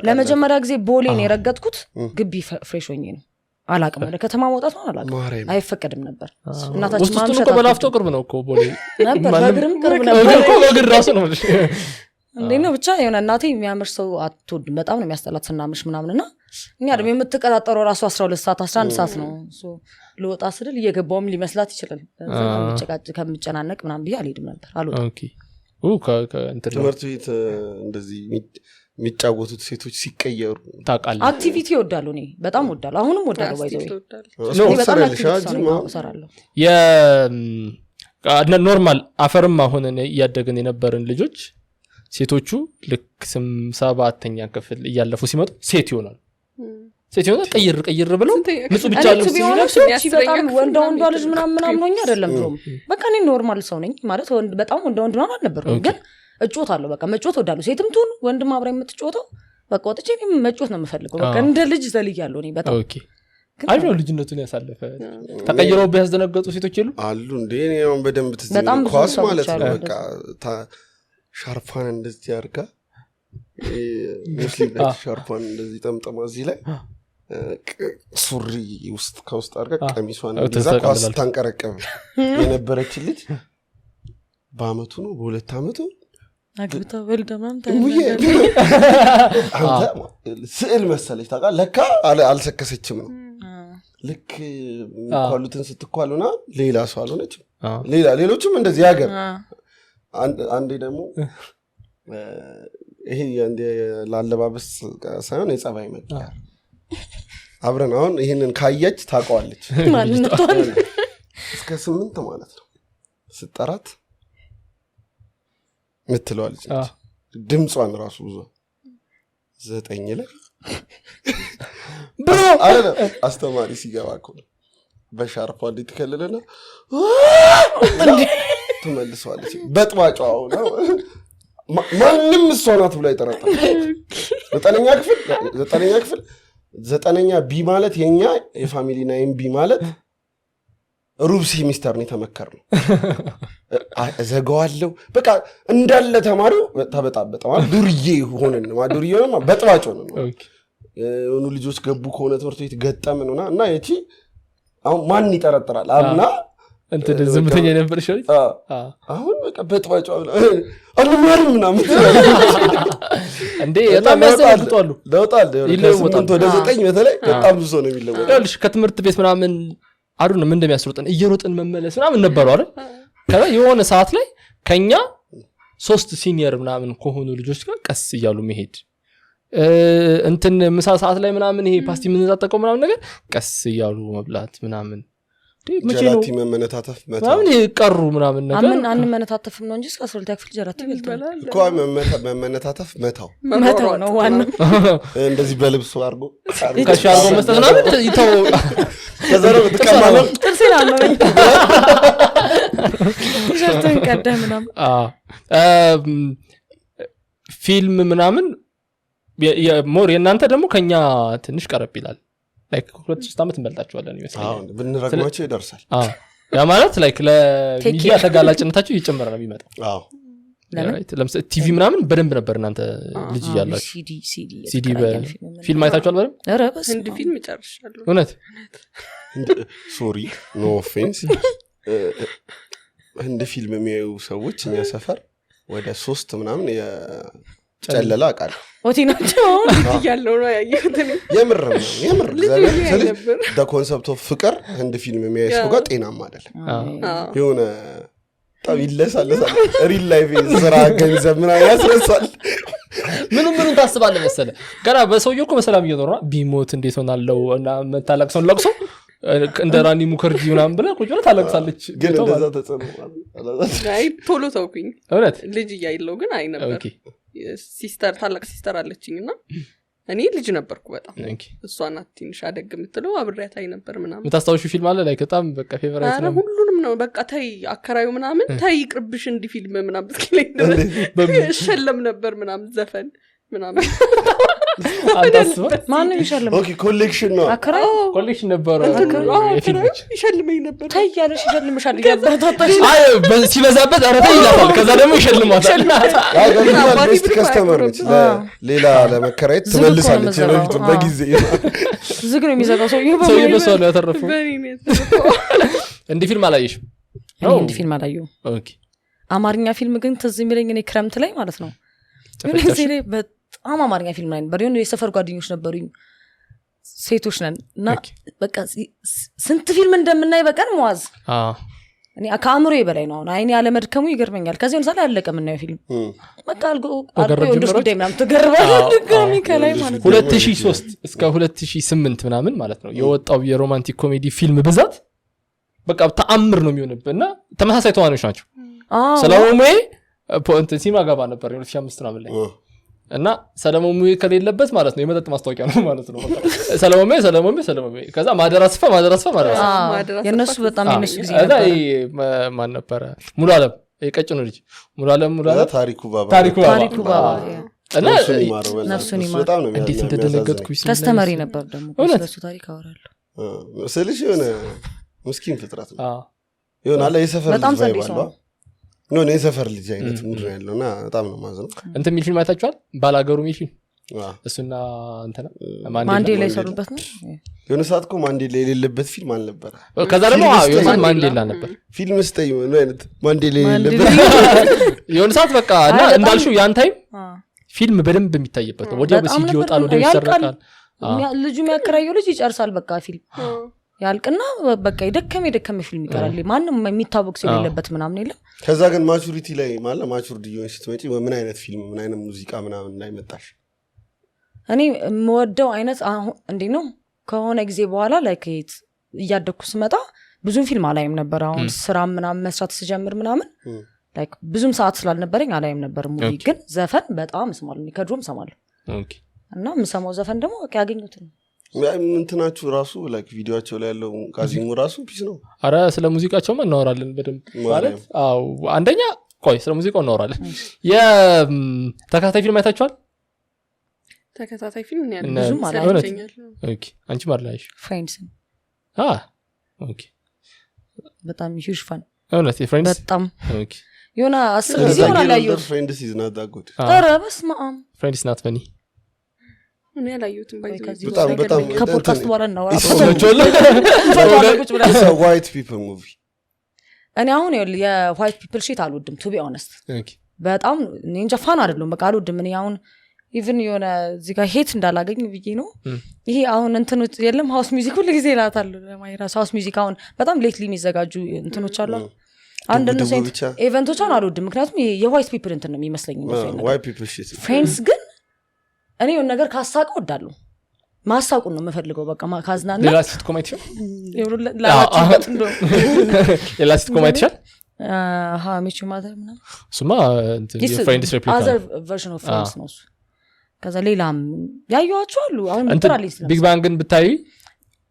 ለመጀመሪያ ጊዜ ቦሌን የረገጥኩት ግቢ ፍሬሽ ሆኜ ነው። አላውቅም ወደ ከተማ መውጣት ነው አላውቅም አይፈቀድም ነበር። እናታችን ማምሸት እኮ በላፍቶ ቅርብ ነው እኮ ቦሌ ነበር በእግርም ቅርብ ነበር እኮ በእግር ራሱ ነው እንዴ ነው ብቻ የሆነ እናቴ የሚያምር ሰው አትወድም በጣም ነው የሚያስጠላት ስናምሽ ምናምንና እኛ ደግሞ የምትቀጣጠረው ራሱ 12 ሰዓት 11 ሰዓት ነው ልወጣ ስድል እየገባውም ሊመስላት ይችላል ከምጨናነቅ ምናምን ብዬ አልሄድም ነበር አልወጣም። ኦኬ ትምህርት ቤት እንደዚህ የሚጫወቱት ሴቶች ሲቀየሩ ታውቃለህ አክቲቪቲ ይወዳሉ። እኔ በጣም ወዳለሁ አሁንም ወዳለሁ ባይዘው በጣም እሰራለሁ ኖርማል አፈርም አሁን እያደግን የነበርን ልጆች ሴቶቹ ልክ 7ኛ ክፍል እያለፉ ሲመጡ ሴት ይሆናል ቀይር ብለው ንጹህ ብቻ ነው ሲለብሱ በጣም ወንድ ልጅ ምናምን ሆኜ አይደለም ድሮም በቃ እኔ ኖርማል ሰው ነኝ ማለት በጣም ወንድ ነው አልነበርኩም ግን እጮታለሁ በቃ መጮት ወዳለሁ ሴትም ትሁን ወንድም አብራ የምትጮተው በቃ ወጥቼ እኔ መጮት ነው የምፈልገው በቃ እንደ ልጅ ዘልያለሁ እኔ በጣም ኦኬ አይደው ልጅነቱን ያሳለፈ ተቀይረው ቢያስደነገጡ ሴቶች የሉ አሉ እንዴ እኔ አሁን በደንብ ትዝኝ ኳስ ማለት ነው በቃ ሻርፓን እንደዚህ አርጋ ሙስሊም ሻርፓን እንደዚህ ጠምጠማ እዚህ ላይ ሱሪ ውስጥ ከውስጥ አርጋ ቀሚሷን እንደዛ ኳስ ታንቀረቀበ የነበረች ልጅ በአመቱ ነው በሁለት አመቱ አግብታ ወልደማም አንተ ስዕል መሰለች ታውቃለህ ለካ አልሰከሰችም ነው ልክ ኳሉትን ስትኳሉና ሌላ ሰው አልሆነችም ሌሎችም እንደዚህ ያገር አንዴ ደግሞ ይሄ ላለባበስ ሳይሆን የጸባይ መቀየር አብረን አሁን ይሄንን ካየች ታውቀዋለች ማንነቷን እስከ 8 ማለት ነው ስጠራት ምትለዋለች ድምጿን ራሱ ብዙ 9 ላይ ብሮ አስተማሪ ሲገባ እኮ በሻርፓ እንዴት ከለለና ትመልሰዋለች በጥባጫው ነው ማንንም እሷ ናት ብላ ይጠራጣል 9ኛ ክፍል 9ኛ ቢ ማለት የኛ የፋሚሊ ናይም ቢ ማለት ሩብ ሴሚስተር ነው የተመከርነው ዘጋዋለሁ በቃ እንዳለ ተማሪው ተበጣበጠ ማለት ዱርዬ ሆነን ዱርዬ ነው በጥባጭ ሆነን የሆኑ ልጆች ገቡ ከሆነ ትምህርት ቤት ገጠምንና እና እቺ አሁን ማን ይጠረጥራል አብና እንት ዝምተኛ ነበር ሸሪ አሁን በቃ በጥባጭ አልማርም ምናምን እንዴ በጣም ያስተዋሉ ለውጣል ከ8 ወደ 9 በተለይ በጣም ብዙ ነው የሚለወጠው ያልሽ ከትምህርት ቤት ምናምን አዱን ምን እንደሚያስሩጥን እየሮጥን መመለስ ምናምን ነበሩ አይደል ከዛ የሆነ ሰዓት ላይ ከኛ 3 ሲኒየር ምናምን ከሆኑ ልጆች ጋር ቀስ እያሉ መሄድ እንትን ምሳ ሰዓት ላይ ምናምን ይሄ ፓስቲ ምንዛጠቀው ምናምን ነገር ቀስ እያሉ መብላት ምናምን ጀላቲ መመነታተፍ መታው ምናምን ይቀሩ ምናምን ነገር አንመነታተፍም ነው እንጂ እስከ 12 ክፍል ጀላቲ ይልታል እኮ መመነታተፍ መታው ነው ዋናው እንደዚህ በልብስ አርጎ ከሻርጎ መስጠት ምናምን ይተው ከዘረው ተቀማለ ጥርሴን አመመኝ ሸርተን ቀደም ምናምን ፊልም ምናምን ሞር የናንተ ደግሞ ከኛ ትንሽ ቀረብ ይላል ላይክ 2-3 አመት እንበልጣቸዋለን ይመስላል አዎ ብንረግማቸው ይደርሳል ያ ማለት ላይክ ለሚዲያ ተጋላጭነታቸው እየጨመረ ነው የሚመጣው አዎ ለምሳሌ ቲቪ ምናምን በደንብ ነበር እናንተ ልጅ ያላችሁ ሲዲ ፊልም አይታችኋል በደንብ ኧረ በስ እንደ ፊልም ይጨርሻለሁ እውነት ሶሪ ኖ ኦፌንስ እንደ ፊልም የሚያዩ ሰዎች እኛ ሰፈር ወደ 3 ምናምን ጨለላ አቃል ወቲናቸው ያለው ነው ያየሁት የምር the concept of ፍቅር እንደ ፊልም የሚያዩ ሰው ጋር ጤናማ አይደለም የሆነ ታቢለሳል ሪል ላይፍ ስራ ገንዘብ ምናምን ያስረሳል ምን ታስባለህ መሰለ ገና በሰውየው እኮ በሰላም እየኖረ ቢሞት እንዴት ሆናለው እና መታለቅሰውን ለቅሶ እንደ ራኒ ሙከርጂ ምናምን ብለ ቁጭ ብለ ታለቅሳለች ግን እንደዛ ተጸነው አይ ቶሎ ተውኩኝ እውነት ልጅ እያይለው ግን አይ ነበር ሲስተር ታላቅ ሲስተር አለችኝና እኔ ልጅ ነበርኩ በጣም እሷ ናት ትንሽ አደግ የምትለው አብሬያት አይ ነበር ምናምን የምታስታውሹ ፊልም አለ ላይ በጣም በቃ ፌቨራይት ነው ሁሉንም ነው በቃ ታይ አከራዩ ምናምን ታይ ይቅርብሽ እንዲ ፊልም ምናምን ብትለኝ ሸለም ነበር ምናምን ዘፈን ምናምን ማንም ይሸልም ኦኬ ኮሌክሽን ነው አከራይ ኮሌክሽን ነበረ የፊልሞች ይሸልመኝ ነበር ታያለሽ ይሸልምሻል ያበረታታሽ አይ ሲበዛበት አረታ ይላታል ከዛ ደግሞ ይሸልማታል ቤስት ከስተመር ነች ሌላ ለመከራየት ትመልሳለች ረፊቱ በጊዜ ዝግ ነው የሚዘጋው ሰውዬው በሰው ነው ያተረፈው እንዲህ ፊልም አላየሽም እንዲህ ፊልም አላየሁም ኦኬ አማርኛ ፊልም ግን ትዝ የሚለኝ እኔ ክረምት ላይ ማለት ነው በጣም አማርኛ ፊልም ላይ ነበር የሆነ የሰፈር ጓደኞች ነበሩኝ ሴቶች ነን እና በቃ ስንት ፊልም እንደምናይ በቀን መዋዝ እኔ ከአእምሮዬ በላይ ነው አይኔ ያለመድከሙ ይገርመኛል ከዚህ ለምሳሌ ያለቀ ምናየው ፊልም በቃ አልጎ ወንዶች ጉዳይ ምናምን ተገርባለሁ ድጋሚ ከላይ ማለት ነው 2003 እስከ 2008 ምናምን ማለት ነው የወጣው የሮማንቲክ ኮሜዲ ፊልም ብዛት በቃ ተአምር ነው የሚሆንብና ተመሳሳይ ተዋናዮች ናቸው ሰለሞን ሙዬ ፖንት ሲማ ገባ ነበር 2005 ምናምን ላይ እና ሰለሞን ሙዬ ከሌለበት ማለት ነው የመጠጥ ማስታወቂያ ነው ማለት ነው ሰለሞን ሙዬ ከዛ ማደር አስፋ የነሱ በጣም የነሱ ጊዜ ነበር ማን ነበር ሙሉ ዓለም የቀጭኑ ልጅ ሙሉ ዓለም ታሪኩ ባባ እና ነፍሱን ይማር እንዴት እንደደነገጥኩኝ ከስተመሪ ነበር ደግሞ ስለሱ ታሪክ አወራለሁ ስለዚህ የሆነ ምስኪን ፍጥረት ነው ይሆናል የሰፈር ልጅ ባይባል ነው የሰፈር ልጅ አይነት ምንድነው ያለውና በጣም ነው ማዘነው እንት ሚል ፊልም አይታችኋል ባላገሩ ሚል ፊልም እሱና እንተና ማንዴላ የሰሩበት ነው የሆነ ሰዓት እኮ ማንዴላ የሌለበት ፊልም አልነበረ ከዛ ደግሞ የሆነ ማንዴላ ነበር ፊልም ስጠይ ነው አይነት ማንዴላ የሌለበት የሆነ ሰዓት በቃ እና እንዳልሽው ያን ታይም ፊልም በደንብ የሚታይበት ነው ወዲያው በሲዲ ይወጣል ወዲያው ይሰራል ልጁ የሚያከራየው ልጅ ይጨርሳል በቃ ፊልም ያልቅና በቃ የደከመ ፊልም ይቀራል ማንም የሚታወቅ ሰው የሌለበት ምናምን የለም ከዛ ግን ማቹሪቲ ላይ ማለት ማቹሪቲ ዲዮን ስትመጪ ምን አይነት ፊልም ምን አይነት ሙዚቃ ምናምን ላይ መጣሽ እኔ የምወደው አይነት እንዴ ነው ከሆነ ጊዜ በኋላ ላይክ እያደኩ ስመጣ ብዙም ፊልም አላይም ነበር አሁን ስራ ምናምን መስራት ስጀምር ምናምን ላይክ ብዙም ሰዓት ስላልነበረኝ አላይም ነበር ሙዚ ግን ዘፈን በጣም እሰማለሁ ከድሮም እሰማለሁ ኦኬ እና የምሰማው ዘፈን ደግሞ ያገኙት ነው እንትናችሁ ራሱ ላይክ ቪዲዮአቸው ላይ ያለው ካዚሙ ራሱ ፒስ ነው አረ ስለ ሙዚቃቸው እናወራለን በደንብ ማለት አው አንደኛ ቆይ ስለ ሙዚቃው እናወራለን የተከታታይ ፊልም አይታችኋል ተከታታይ ፊልም ነው ብዙ ማለት ነው ኦኬ አንቺ ማርላይሽ ፍሬንድስ ኦኬ በጣም ሂውጅ ፋን እውነት ፍሬንድስ በጣም ኦኬ የሆነ 10 ጊዜ ሆነ ላይ ፍሬንድስ ኢዝ ናት ዳት ጉድ ኧረ በስመ አብ ፍሬንድስ ናት ፈኒ እኔ ያላየሁትም በጣም ከፖድካስት በኋላ ነው ዋይት ፒፕል ሙቪ እኔ አሁን የዋይት ፒፕል ሺት አልወድም ቱ ቢ ኦነስት በጣም እንጃ ፋን አይደለም በቃ አልወድም እኔ አሁን ኢቭን የሆነ እዚህ ጋር ሄት እንዳላገኝ ብዬ ነው ይሄ አሁን እንትኖች የለም ሃውስ ሚውዚክ ሁሉ ጊዜ እላታለሁ ለማይራስ ሃውስ ሚውዚክ አሁን በጣም ሌትሊ የሚዘጋጁ እንትኖች አሉ አንድ ነው ሴንት ኢቨንቶች አልወድም ምክንያቱም የዋይት ፒፕል እንትን ነው የሚመስለኝ ዋይት ፒፕል ሺት ፍሬንድስ ግን እኔ የሆነ ነገር ካሳቀው እወዳለሁ ማሳቁን ነው የምፈልገው በቃ ካዝናና ሌላ ሲትኮም አይተሻል ላላችሁበት እንደው ሌላ ሲትኮም አይተሻል ሚቹ ማዘር ምናምን እሱማ ፍሬንድስ ሬፕሊካ አዘር ቨርዥን ኦፍ ፍሬንድስ ነው እሱ ከዛ ሌላም ያዩዋቸው አሉ አሁን ብትራሊስ ቢግ ባንግን ብታይ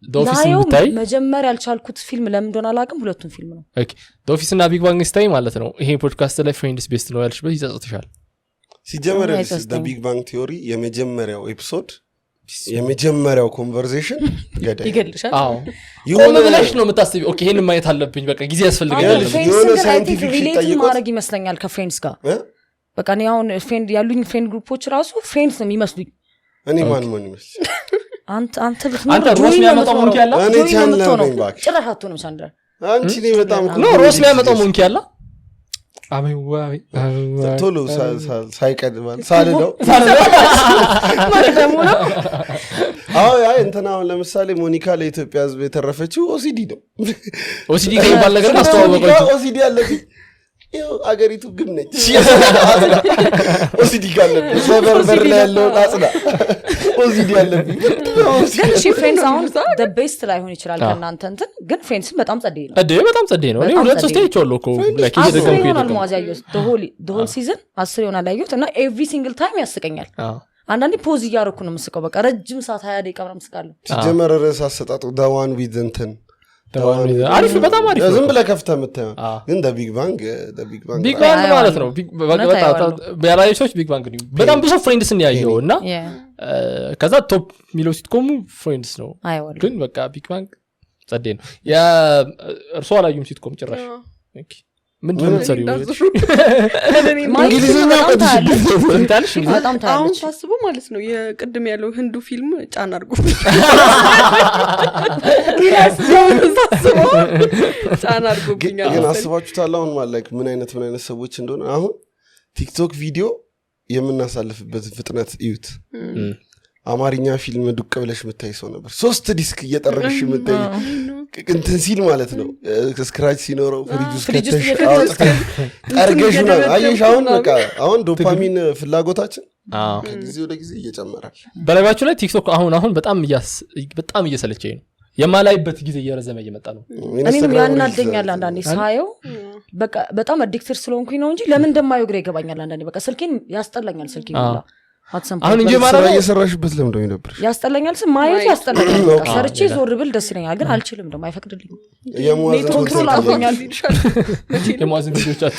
ዶፊስን ብታይ መጀመሪያ ያልቻልኩት ፊልም ለምን እንደሆነ አላውቅም ሁለቱም ፊልም ነው ኦኬ ዶፊስና ቢግ ባንግ ስታይ ማለት ነው ይሄ ፖድካስት ላይ ፍሬንድስ ቤስት ነው ያልሽበት ይጸጽትሻል ሲጀመር ቢግ ባንግ ቲዮሪ የመጀመሪያው ኤፒሶድ የመጀመሪያው ኮንቨርሴሽን ይገልሻል የሆነ ብለሽ ነው የምታስቢው ኦኬ ይሄን ማየት አለብኝ በቃ ጊዜ ያስፈልገኛል የሆነ ሳይንቲፊክ ሪሌት ማድረግ ይመስለኛል ከፍሬንድስ ጋር በቃ እኔ አሁን ፍሬንድ ያሉኝ ፍሬንድ ግሩፖች ራሱ ፍሬንድስ ነው የሚመስሉኝ እኔ ማን ይመስል አንተ ሮስ የሚያመጣው ሞንኪ ያለ እኔ ቻንለር ነኝ ባክ ጭራሽ አትሆንም ሳንድራ አንቺ ነኝ በጣም ኖ ሮስ የሚያመጣው ሞንኪ ያለ ቶሎ ሳይቀድማል ሳልለው አይ እንትና አሁን ለምሳሌ ሞኒካ ለኢትዮጵያ ሕዝብ የተረፈችው ኦሲዲ ነው ኦሲዲ ከሚባል ነገር አስተዋወቀችው ኦሲዲ አለብኝ ይኸው አገሪቱ ግም ነች ኦሲዲ ካለብኝ በርበር ላይ ያለው አጽዳ ኦሲዲ አለብኝ ግን እሺ ፍሬንድስ አሁን the best ላይሆን ይችላል ከእናንተ እንትን ግን ፍሬንድስም በጣም ጸደይ ነው በጣም ጸደይ ነው እኔ ሁለት ሶስት አይቼዋለሁ እኮ ላይክ ይደገምኩ ይሆናል ማዚያዩስ the whole season 10 ይሆናል አየሁት እና every single time ያስቀኛል አንዳንዴ ፖዝ እያደረኩ ነው የምስቀው በቃ ረጅም ሰዓት 20 ደቂቃ ምናምን ስቃለሁ ሲጀመር ርዕስ አሰጣጡ the one with እንትን አሪፍ በጣም አሪፍ ዝም ብለህ ከፍተህ የምታየው ግን ቢግ ባንግ ማለት ነው ያላዩ ሰዎች ቢግ ባንግ በጣም ብዙ ፍሬንድስን ያየው እና ከዛ ቶፕ ሚለው ሲትኮሙ ፍሬንድስ ነው ግን በቃ ቢግ ባንግ ጸዴ ነው እርሶ አላዩም ሲትኮም ጭራሽ ምንድን ነው ሰሪው አሁን ሳስበው ማለት ነው የቅድም ያለው ህንዱ ፊልም ጫና አድርጎ ጫና አድርጎብኛል ግን አስባችሁታል አሁን ማለት ምን አይነት ሰዎች እንደሆነ አሁን ቲክቶክ ቪዲዮ የምናሳልፍበት ፍጥነት እዩት አማርኛ ፊልም ዱቅ ብለሽ መታይ ሰው ነበር 3 ዲስክ እየጠረግሽ መታይ እንትን ሲል ማለት ነው ስክራች ሲኖረው ፍሪጅ ውስጥ ከተሽ ጠርገሽ ነው አየሽ አሁን ዶፓሚን ፍላጎታችን ከጊዜ ወደ ጊዜ እየጨመረ በለባችሁ ላይ ቲክቶክ አሁን በጣም እየሰለቸኝ ነው የማላይበት ጊዜ እየረዘመ እየመጣ ነው እኔም ያናደኛል አንዳንዴ ሳየው በቃ በጣም አዲክትድ ስለሆንኩኝ ነው እንጂ ለምን እንደማየው ግራ ይገባኛል አንዳንዴ በቃ ስልኬን ያስጠላኛል ስልኬን ሁላ አሁን እንጂ ማለት እየሰራሽበት ለምን ይነበር ያስጠላኛል ማየት ያስጠላኛል ሰርቼ ዞር ብል ደስ ይለኛል ግን አልችልም ደግሞ አይፈቅድልኝም ኮንትሮል አድርጎኛል የሟዝን ቪዲዮቻት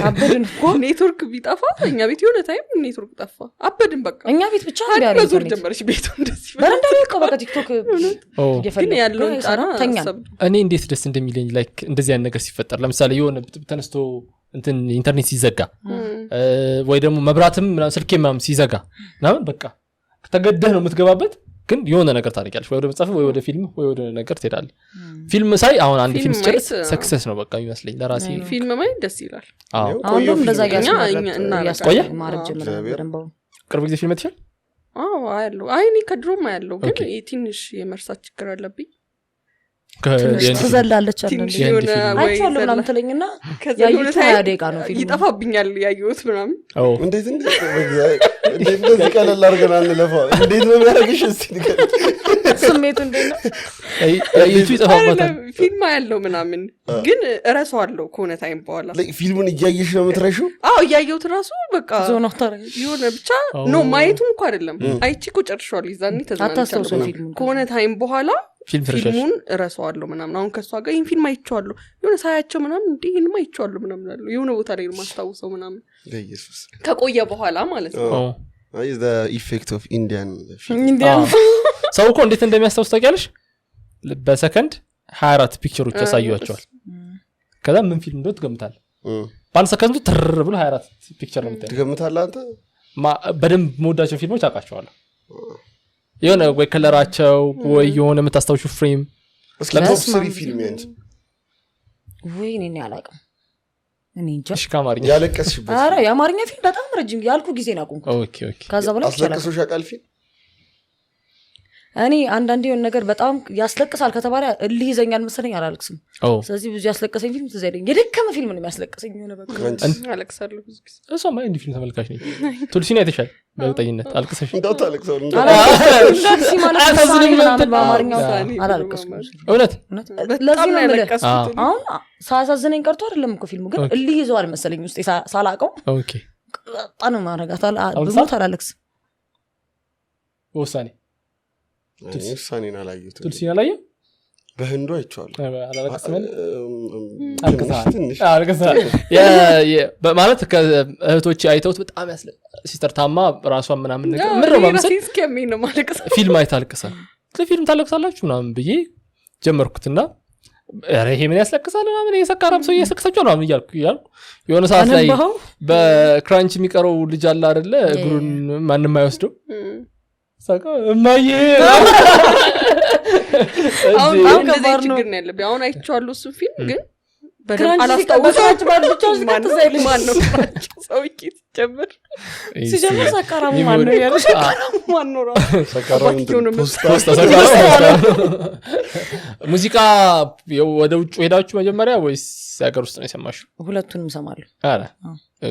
አበድን እኮ ኔትወርክ ቢጠፋ እኛ ቤት የሆነ ታይም ኔትወርክ ጠፋ አበድን በቃ እኛ ቤት ብቻ እንዲያለ በዙር ጀመርሽ ቤቱ እንደዚህ በረንዳ ላይ በቃ ቲክቶክ ግን ያለው ጣና እኔ እንዴት ደስ እንደሚለኝ ላይክ እንደዚህ አይነት ነገር ሲፈጠር ለምሳሌ የሆነ ተነስቶ እንትን ኢንተርኔት ሲዘጋ ወይ ደግሞ መብራትም ስልኬ ምናምን ሲዘጋ ምናምን በቃ ተገደህ ነው የምትገባበት ግን የሆነ ነገር ታደርጊያለሽ ወይ ወደ መጽሐፍ ወይ ወደ ፊልም ወይ ወደ ነገር ትሄዳለህ ፊልም ሳይ አሁን አንድ ፊልም ስጨርስ ሰክሰስ ነው በቃ ይመስለኝ ለራሴ ፊልም ማየት ደስ ይላል አሁን እንደዛ ያስቆየ ማረግ ጀምረን ቅርብ ጊዜ ፊልም ትችል አያለው አይኔ ከድሮም አያለው ግን ትንሽ የመርሳት ችግር አለብኝ ተዘላለች አይቻለሁ ምናምን ትለኝና ያዩት 20 ደቂቃ ነው ፊልም ይጠፋብኛል ያዩት ምናምን እንዴት እንደዚህ ቀለል አድርገን አንለፋው እንዴት ነው የሚያደርግሽ እስቲ ንገሪኝ ስሜቱ እንዴት ነው ያዩት ይጠፋባታል ፊልም ያለው ምናምን ግን እረሳዋለሁ ከሆነ ታይም በኋላ ፊልሙን እያየሽ ነው የምትረሺው እያየሁት ራሱ በቃ ዞን አታረ የሆነ ብቻ ነው ማየቱን እንኳን አይደለም አይቺ እኮ ጨርሻለሁ ይዛኔ ተዘናንቻለሁ ከሆነ ታይም በኋላ ፊልሙን እረሳዋለሁ ምናምን አሁን ከሷ ጋር ይሄን ፊልም አይቼዋለሁ የሆነ ሳያቸው ምናምን እንዴ ይሄን አይቼዋለሁ ምናምን አለው የሆነ ቦታ ላይ ማስታወሰው ምናምን ለኢየሱስ ከቆየ በኋላ ማለት ነው is the effect of Indian ሰው እኮ እንዴት እንደሚያስታውስ ታውቂያለሽ በሰከንድ 24 ፒክቸሮች ያሳዩዋቸዋል ከዛ ምን ፊልም እንደሆነ ትገምታለህ በአንድ ሰከንድ ትር ብሎ 24 ፒክቸር ነው የምታየው ትገምታለህ አንተ በደንብ መወዳቸው ፊልሞች አውቃቸዋለሁ የሆነ ወይ ከለራቸው ወይ የሆነ የምታስታውሹ ፍሬም እስኪ ቶፕ 3 ፊልም ያንቺ ወይ እኔ አላውቅም እኔ እንጃ እሺ ካማርኛ ያለቀስሽበት ኧረ የአማርኛ ፊልም በጣም ረጅም ያልኩ ጊዜ ነው አቆምኩት ኦኬ ከዛ በኋላ አስለቅሶሽ ያውቃል ፊልም እኔ አንዳንዴ የሆነ ነገር በጣም ያስለቅሳል ከተባለ እልህ ይዘኛል መሰለኝ አላለቅስም ስለዚህ ብዙ ያስለቀሰኝ ፊልም ትዝ አይለኝ የደከመ ፊልም ነው የሚያስለቅሰኝ የሆነ በቃ አለቅሳለሁ ብዙ ጊዜ እሷማ እንዲ ፊልም ተመልካች ነኝ ቱልሲና አይተሻል በእርግጠኝነት አልቅሰሽ እንደው ታለቅሰው ቱልሲ ማለት ሳኒ ምናምን በአማርኛው አላለቅስም እውነት ለዚህ ነው የምልህ አሁን ሳያሳዝነኝ ቀርቶ አይደለም እኮ ፊልሙ ግን እልህ ይዘዋል መሰለኝ ውስጤ ሳላውቀው ኦኬ ጣኑ ማረጋት ብዙ ታላለቅስ ወሳኔ ቱልሲን አላየሁትም ቱልሲን አላየሁ በህንዱ አይቼዋለሁ አላለቅስም አልቅሰሃል ማለት ከእህቶቼ አይተውት በጣም ሲስተር ታማ ራሷን ምናምን ነገር ምረው ማምሰል ፊልም አይታልቅሳ ለፊልም ታለቅሳላችሁ ምናምን ብዬ ጀመርኩትና ይሄ ምን ያስለቅሳል ምናምን የሰካራም ሰው ያስለቅሳቸው ምናምን እያልኩ የሆነ ሰዓት ላይ በክራንች የሚቀረው ልጅ አለ አይደለ እግሩን ማንም አይወስደው ሳቃ እማዬ አሁን ከዚህ ችግር ነው ያለብኝ አሁን አይቼዋለሁ እሱ ፊልም ግን በደንብ አላስታውሳችሁ ማን ነው ሰው ይኪት ሲጀምር ሰካራሙ ማን ነው ያለው ማን ነው ሰካራሙ ሙዚቃ ወደ ውጭ ሄዳችሁ መጀመሪያ ወይስ ሀገር ውስጥ ነው የሰማሽው ሁለቱንም እሰማለሁ አረ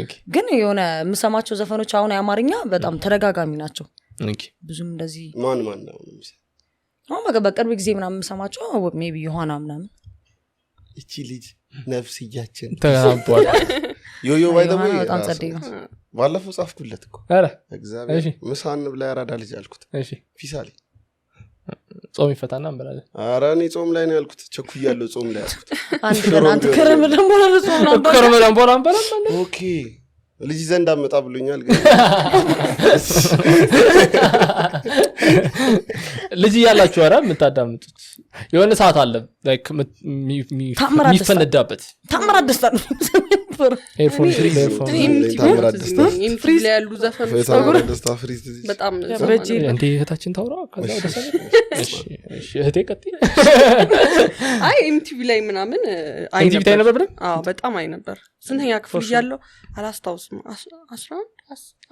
ኦኬ ግን የሆነ የምሰማቸው ዘፈኖች አሁን የአማርኛ በጣም ተደጋጋሚ ናቸው ኦኬ ብዙም እንደዚህ ማን ነው አሁን በቅርብ ጊዜ ምናምን የምሰማቸው ሜቢ ዮሐና ምናምን እቺ ልጅ ነፍስያችን ተናቧል ዮዮ ባይደው በጣም ጸደይ ነው ባለፈው ጻፍኩለት እኮ አረ እግዚአብሔር ምሳን ብላ ያራዳ ልጅ አልኩት እሺ ፊሳሊ ጾም ይፈታና እንበላለን ኧረ እኔ ጾም ላይ ነው ያልኩት ቸኩያለሁ ጾም ላይ ያልኩት አንድ ቀን አንተ ከረመዳን በኋላ ነው ጾም ነው ከረመዳን በኋላ እንበላለን ኦኬ ልጅ ዘንድ አመጣ ብሎኛል ግን ልጅ ያላችሁ አራ የምታዳምጡት የሆነ ሰዓት አለ ላይክ የሚፈነዳበት ታምራት ደስታ ነው ኤርፎን ኢንፍሪ ላይ ያሉ ዘፈኖች በጣም እንዴ እህታችን ታውራ ከዛ ወደ ሰለ እሺ እህቴ ቀጥይ አይ ኤምቲቪ ላይ ምናምን አይ ነበር አዎ በጣም አይ ነበር ስንተኛ ክፍል ያለው አላስታውስም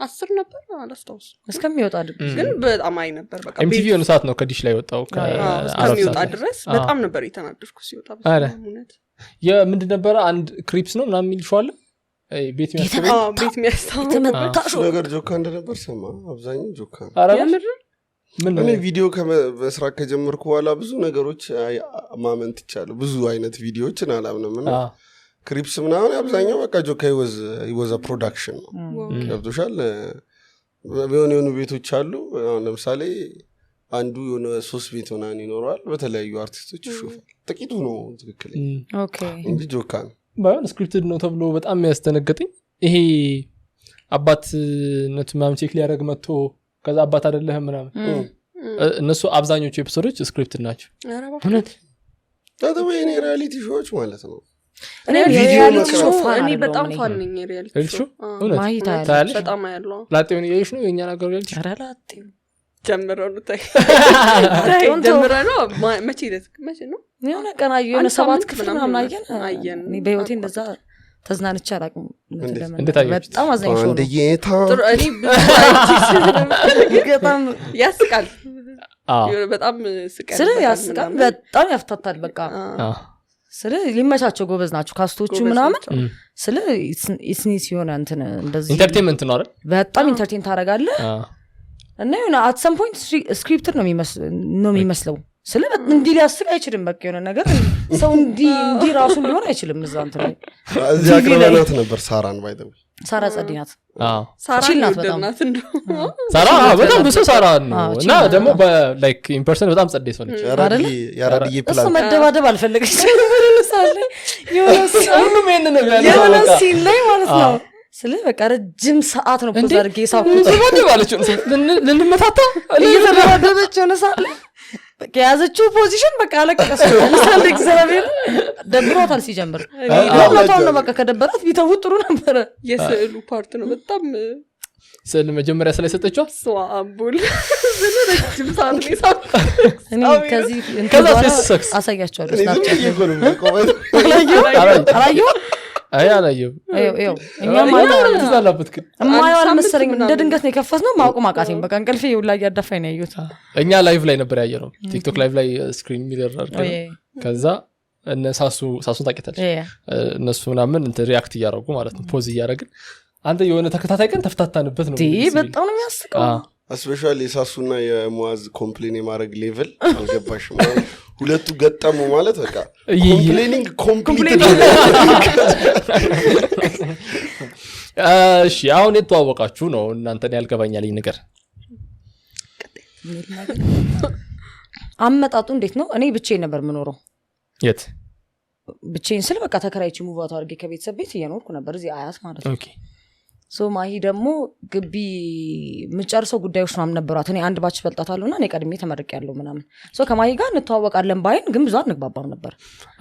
10 ነበር አላስታውስም እስከሚወጣ ግን በጣም አይ ነበር በቃ ኤምቲቪ የሆነ ሰዓት ነው ከዲሽ ላይ ወጣው ከሚወጣ ድረስ በጣም ነበር የተናደድኩ ሲወጣ በእውነት የምንድን ነበረ አንድ ክሪፕስ ነው ምናምን የሚልሽዋለ ቤት የሚያስታው ነገር ጆካ እንደነበር ሰማ አብዛኛው ጆካ ምን እኔ ቪዲዮ ከመስራት ከጀመርኩ በኋላ ብዙ ነገሮች ማመንት ይቻላል ብዙ አይነት ቪዲዮዎችን አላምነምና ክሪፕስ ምናምን አብዛኛው በቃ ጆካ ይወዛ ፕሮዳክሽን ነው ገብቶሻል የሆኑ ቤቶች አሉ አሁን ለምሳሌ አንዱ የሆነ 3 ቤት ምናምን ይኖራል በተለያዩ አርቲስቶች ይሾፋል ጥቂቱ ነው ትክክል ኦኬ እንጂ ጆካ ነው ባይሆን ስክሪፕትድ ነው ተብሎ በጣም ያስተነገጠኝ ይሄ አባትነት ምናምን ቼክ ሊያደርግ መጥቶ ከዛ አባት አይደለህም ምናምን እነሱ አብዛኞቹ ኤፒሶዶች ስክሪፕትድ ናቸው እውነት ታዲያ የኔ ሪያሊቲ ሾዎች ማለት ነው እኔ ሪያሊቲ ሾው እኔ በጣም ፋን ነኝ ሪያሊቲ ሾው ማሂታ ታያለሽ በጣም ያለው ላጤውን እያየሽ ነው የኛ ነገር ሪያሊቲ ኧረ ላጤው ጀምረው ነው ጀምረው ነው መቼ ነው የሆነ ቀን የሆነ 7 ክፍል ምናምን አየን እኔ በህይወቴ እንደዛ ተዝናንቼ አላውቅም በጣም አዝናኝ ሾው ነው ጥሩ እኔ በጣም ያስቃል በጣም ያስቃል በጣም ያፍታታል በቃ ስለ ሊመቻቸው ጎበዝ ናቸው ካስቶቹ ምናምን ስለ ኢስኒስ የሆነ እንትን እንደዚህ ኢንተርቴይንመንት ነው አይደል በጣም ኢንተርቴይን ታደርጋለህ እና የሆነ at some point ስክሪፕትድ ነው የሚመስለው ስለ እንዲህ ሊያስቅ አይችልም በቃ የሆነ ነገር ሰው እንዲህ ራሱ ሊሆን አይችልም እዛ እንትን ላይ እዚያ አቅርበናት ነበር ሳራን ባይደው ሳራ ጸዲናት ሳራ በጣም ሳራ በጣም ብዙ ሳራ ነው እና ደግሞ ላይክ ኢን ፐርሰን በጣም ጸዴ ሰው ነች ያራድዬ ፕላን እሱ መደባደብ አልፈለገችም ለምሳሌ የሆነ ሲን ላይ ማለት ነው ስለ በቃ ረጅም ሰዓት ነው ፖዝ አድርጌ ሳኩት ባለችው ልንመታታ እየተደባደበች ሆነ ሳለ በቃ ያዘችው ፖዚሽን በቃ አለቀሰ ለምሳሌ እግዚአብሔር ደብሮታል ሲጀምር ለማታው ነው በቃ ከደበራት ቢተው ጥሩ ነበር የስዕሉ ፓርት ነው በጣም ስዕል መጀመሪያ ስለሰጠችው ሷአምቡል ረጅም ሰዓት ነው ሳኩ እኔ ከዚህ አሳያቸዋለሁ አላየው አላየው እኛም ተዛላበት ግን እማየው አልመሰለኝም እንደ ድንገት ነው የከፈትነው ማውቁ ማቃተኝ በቃ እንቅልፌ ይውላ ያዳፋኝ ነው ያዩት እኛ ላይቭ ላይ ነበር ያየነው ቲክቶክ ላይቭ ላይ ስክሪን ሚረር አድርገን ከዛ እነ ሳሱን ታውቂያለሽ እነሱ ምናምን እንትን ሪያክት እያደረጉ ማለት ነው ፖዝ እያደረግን አንተ የሆነ ተከታታይ ቀን ተፍታታንበት ነው በጣም ነው የሚያስቀው እስፔሻሊ የሳሱና የሙአዝ ኮምፕሌን የማድረግ ሌቭል አልገባሽም ሁለቱ ገጠሙ ማለት በቃ ኮምፕሌኒንግ ኮምፕሊት እሺ አሁን የተዋወቃችሁ ነው እናንተን ያልገባኛልኝ ነገር አመጣጡ እንዴት ነው እኔ ብቻዬን ነበር የምኖረው የት ብቻዬን ስል በቃ ተከራይቼ ሙቫት አድርጌ ከቤተሰብ ቤት እየኖርኩ ነበር እዚህ አያት ማለት ነው ኦኬ ሶ ማሂ ደግሞ ግቢ ምጨርሰው ጉዳዮች ምናምን ነበሯት እኔ አንድ ባች ፈልጣታለሁና እኔ ቀድሜ ተመርቄያለሁ ምናምን ሶ ከማሂ ጋር እንተዋወቃለን ባይን ግን ብዙ አንግባባም ነበር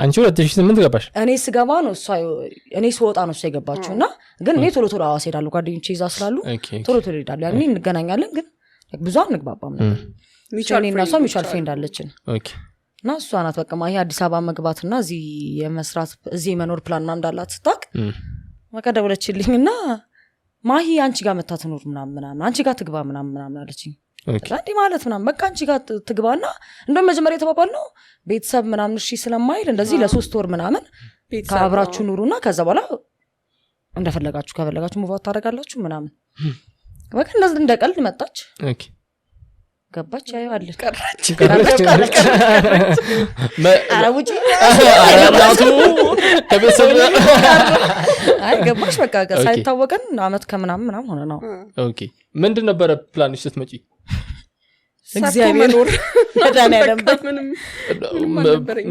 አንቺ 2008 ገባሽ እኔ ስገባ ነው እኔ ስወጣ ነው የገባችውና ግን እኔ ቶሎ ቶሎ አዋሳ ሄዳለሁ ጓደኞቼ ይዛ ስላሉ ቶሎ ቶሎ ሄዳለሁ ያኔ እንገናኛለን ግን ብዙ አንግባባም ነበር ሚቻልና እሷ ሚቻል ፍሬንድ አለችን ኦኬ እና እሷ ናት በቃ ማሂ አዲስ አበባ መግባትና እዚህ የመስራት እዚህ መኖር ፕላን ምናምን እንዳላት ስታውቅ በቃ ደወለችልኝና ማሂ አንቺ ጋር መታ ትኖር ምናምን አንቺ ጋር ትግባ ምናምን አለችኝ እንዴ ማለት ምናምን በቃ አንቺ ጋር ትግባና እንደውም መጀመሪያ የተባባልነው ቤተሰብ ምናምን እሺ ስለማይል እንደዚህ ለ3 ወር ምናምን ከአብራችሁ ኑሩና ከዛ በኋላ እንደፈለጋችሁ ከፈለጋችሁ ሙቫት ታደርጋላችሁ ምናምን በቃ እንደዚህ እንደቀልድ መጣች ኦኬ ገባች አይዋል ቀረች አራውጪ አራቱ ከቤተሰብ አይ ገባች በቃ ሳይታወቀን አመት ከምናምን ሆነ ነው ኦኬ ምንድን ነበር ፕላንሽ ስትመጪ እግዚአብሔር መድኃኒዓለም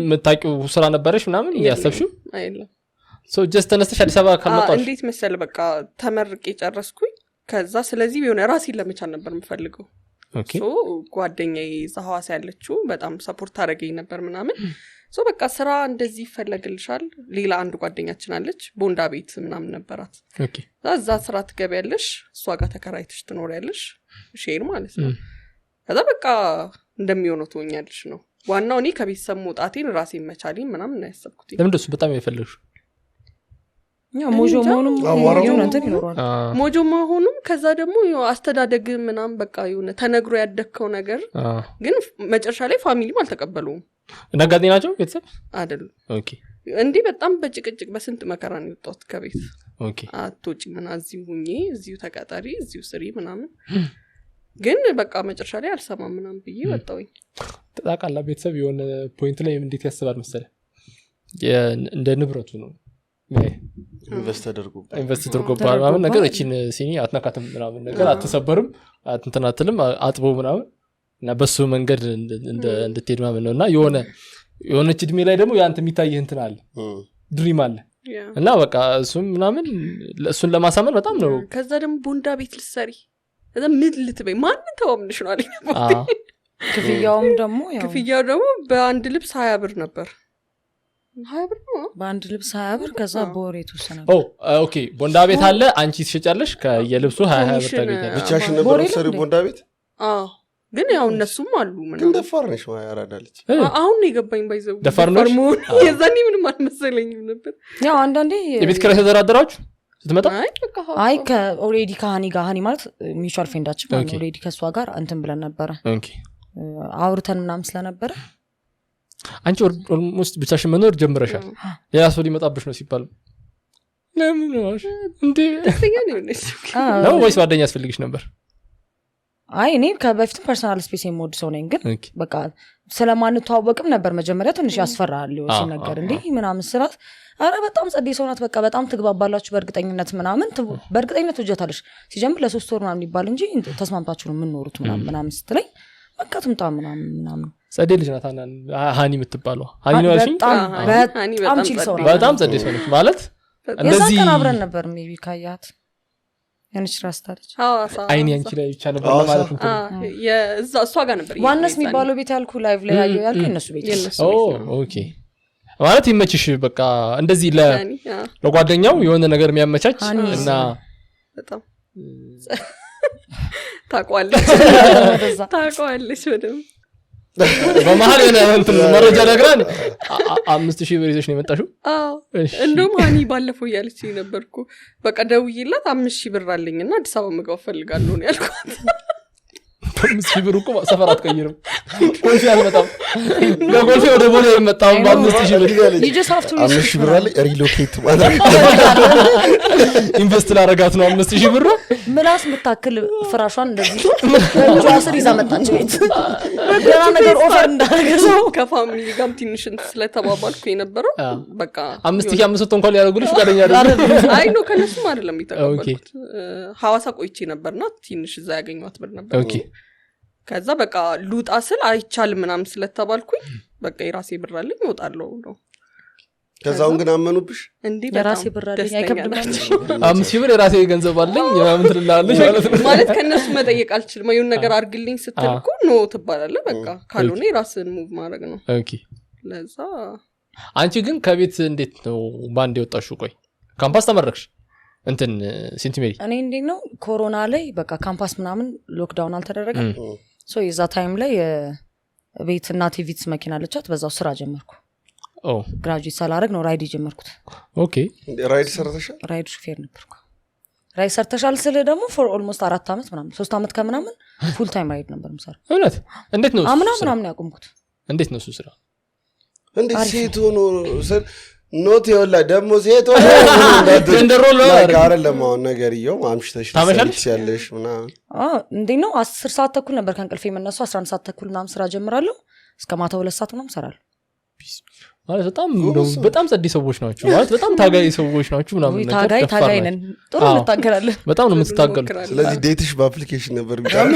የምታውቂው ስራ ነበረሽ ምናምን እያሰብሽው አይደለም ጀስት ተነስተሽ አዲስ አበባ ካልመጣሽ እንዴት መሰለ በቃ ተመርቄ ጨረስኩኝ ከዛ ስለዚህ ቢሆን ራሴን ለመቻል ነበር የምፈልገው ጓደኛዬ ዛዋሳ ያለችው በጣም ሰፖርት ታደርገኝ ነበር ምናምን በቃ ስራ እንደዚህ ይፈለግልሻል ሌላ አንድ ጓደኛችን አለች ቦንዳ ቤት ምናምን ነበራት እዛ ስራ ትገቢያለሽ እሷ ጋር ተከራይተሽ ትኖሪያለሽ ሼር ማለት ነው ከዛ በቃ እንደሚሆነው ትሆኛለሽ ነው ዋናው እኔ ከቤተሰብ መውጣቴን ራሴን መቻሌን ምናምን ነው ያሰብኩት ለምንድን ነው በጣም የፈለግሽው ሞጆ መሆኑም ከዛ ደግሞ አስተዳደግ ምናምን በቃ የሆነ ተነግሮ ያደከው ነገር ግን መጨረሻ ላይ ፋሚሊም አልተቀበሉም ነጋዴ ናቸው ቤተሰብ አይደሉም እንዲህ በጣም በጭቅጭቅ በስንት መከራ ነው የወጣሁት ከቤት አትወጪ ምና እዚሁ ሁኜ እዚሁ ተቀጣሪ እዚሁ ስሪ ምናምን ግን በቃ መጨረሻ ላይ አልሰማም ምናምን ብዬ ወጣሁኝ ተጣቃላ ቤተሰብ የሆነ ፖይንት ላይ እንዴት ያስባል መሰለህ እንደ ንብረቱ ነው ኢንቨስት ተደርጎባል ምናምን ነገር እቺን ሲኒ አትነካትም ምናምን ነገር አትሰበርም አትንተናትልም አጥቦ ምናምን እና በሱ መንገድ እንድትሄድ ምናምን ነውና የሆነች እድሜ ላይ ደግሞ ያንተ የሚታይህ እንትን አለ ድሪም አለ እና በቃ እሱም ምናምን እሱን ለማሳመን በጣም ነው ከዛ ደግሞ ቦንዳ ቤት ልትሰሪ ከዛ ምን ልትበይ ማንን ተወምንሽ ነው አለኝ ክፍያው ደግሞ በአንድ ልብስ 20 ብር ነበር 20 ብር ነው በአንድ ልብስ 20 ብር ከዛ በወር የተወሰነ ኦኬ ቦንዳ ቤት አለ አንቺ ትሸጫለሽ ከየልብሱ 20 ብር ታገኛለሽ ብቻሽን ነበር ሰሪ ቦንዳ ቤት ግን ያው እነሱም አሉ ምንም ደፋርነሽ ያራዳለች አሁን ነው የገባኝ ባይዘው ደፋርነሽ የዛኔ ምንም አልመሰለኝም ነበር ያው አንዳንዴ የቤት ኪራይ ተደራደራችሁ ስትመጣ አይ ከኦሬዲ ከሃኒ ጋር ሃኒ ማለት ሚውቹዋል ፍሬንዳችን ማለት ኦሬዲ ከሷ ጋር እንትን ብለን ነበር አውርተን ምናምን ስለነበረ አንቺ ኦልሞስት ብቻሽን መኖር ጀምረሻል ሌላ ሰው ሊመጣብሽ ነው ሲባል ለምን ነው እንዴ ነው ወይስ ጓደኛ ያስፈልግሽ ነበር አይ እኔ ከበፊት ፐርሰናል ስፔስ የምወድ ሰው ነኝ ግን በቃ ስለማንተዋወቅም ነበር መጀመሪያ ትንሽ ያስፈራል ይወስ ነገር እንዴ ምናምን ስራት አረ በጣም ጸዴ ሰው ናት በቃ በጣም ትግባባላችሁ በእርግጠኝነት ምናምን በእርግጠኝነት ወጀታለሽ ሲጀምር ለ3 ወር ምናምን ይባል እንጂ ተስማምታችሁ ነው የምንኖሩት ምናምን ስትለኝ በቃ ትምጣ ምናምን ጸዴ ልጅ ናት ሃኒ የምትባለው ሃኒ ነው ያልሽኝ በጣም ቺል ሰው ናት በጣም ጸዴ ሰው ነች ማለት እንደዚህ የዛን አብረን ነበር ሜቢ ካያት ያንቺ ራስታለች አይኔ አንቺ ላይ ብቻ ነበር ማለት ነው የዛ እሷ ጋር ነበር ዋናስ የሚባለው ቤት ያልኩ ላይቭ ላይ ያልኩ እነሱ ቤት ኦኬ ማለት ይመችሽ በቃ እንደዚህ ለጓደኛው የሆነ ነገር የሚያመቻች እና በጣም ታቋለች ወደም በመሃል የሆነ እንትን መረጃ ነግራን 5000 ብር ይዘሽ ነው የመጣሽው እንደውም ሃኒ ባለፈው ያለች ነበርኩ በቃ ደውዬላት 5000 ብር አለኝና አዲስ አበባ መግባት ፈልጋለሁ ነው ያልኳት 5000 ብር እኮ ሰፈር አትቀይርም ኮንፊ አልመጣም ለጎልፌ ወደ ቦሌ የመጣው 5000 ብር you just have to 5000 ብር አለ ሪሎኬት ማለት ኢንቨስት ላረጋት ነው 5000 ብር ምላስ መታከል ፍራሿን እንደዚህ ጃስር ይዛ መጣች ቤት ገና ነገር ኦፈር እንዳደረገው ከፋሚሊ ጋር ትንሽ ስለተባባልኩ የነበረው በቃ 5500 እንኳን ያደርጉልሽ ጋደኛ አይደል አይ ነው ከነሱም አይደለም ይተቀበልኩት ሐዋሳ ቆይቼ ነበርና ትንሽ እዛ ያገኘኋት ብር ነበር ኦኬ ከዛ በቃ ሉጣ ስል አይቻልም ምናምን ስለተባልኩኝ በቃ የራሴ ብር አለኝ እወጣለሁ ነው ከዛውን ግን አመኑብሽ እንዴ የራሴ ብር አለኝ አይከብድም 5000 ብር የራሴ ገንዘብ አለኝ ምናምን ትላለሽ ማለት ነው ማለት ከነሱ መጠየቅ አልችልም የሆነ ነገር አድርግልኝ ስትልኩ ኖ ትባላለህ በቃ ካልሆነ የራስን ሙቭ ማድረግ ነው ኦኬ ለዛ አንቺ ግን ከቤት እንዴት ነው ባንዴ ወጣሽው ቆይ ካምፓስ ተመረቅሽ እንትን ሲንቲሜሪ እኔ እንዴ ነው ኮሮና ላይ በቃ ካምፓስ ምናምን ሎክዳውን አልተደረገም ሶ የዛ ታይም ላይ ቤት እና ቲቪት መኪና አለቻት በዛው ስራ ጀመርኩ ግራጁዌት ሳላረግ ነው ራይድ ጀመርኩት ኦኬ ራይድ ሰርተሻል ራይድ ሹፌር ነበርኩ ራይድ ሰርተሻል ስለ ደግሞ ፎር ኦልሞስት 4 አመት ምናምን 3 አመት ከምናምን ፉል ታይም ራይድ ነበር ምሰራ እውነት እንዴት ነው ምናምን ያቆምኩት እንዴት ነው እሱ ስራ እንዴት ሴት ሆኖ ኖት ይወላ ደሞ ሴት ሆኖ እንደሮል አይደለም አሁን ነገርየው አምሽተሽ ያለሽ ምናምን እንዴ ነው 10 ሰዓት ተኩል ነበር ከእንቅልፌ የምነሳው 11 ሰዓት ተኩል ምናምን ስራ ጀምራለሁ እስከ ማታ 2 ሰዓት ምናምን ሰራለሁ ማለት በጣም ጸዲ ሰዎች ናቸው ማለት በጣም ታጋይ ሰዎች ናቸው ምናምን ነገር ታጋይ ነን ጥሩ እንታገላለን በጣም ነው የምትታገሉ ስለዚህ ዴትሽ በአፕሊኬሽን ነበር ቢታሽ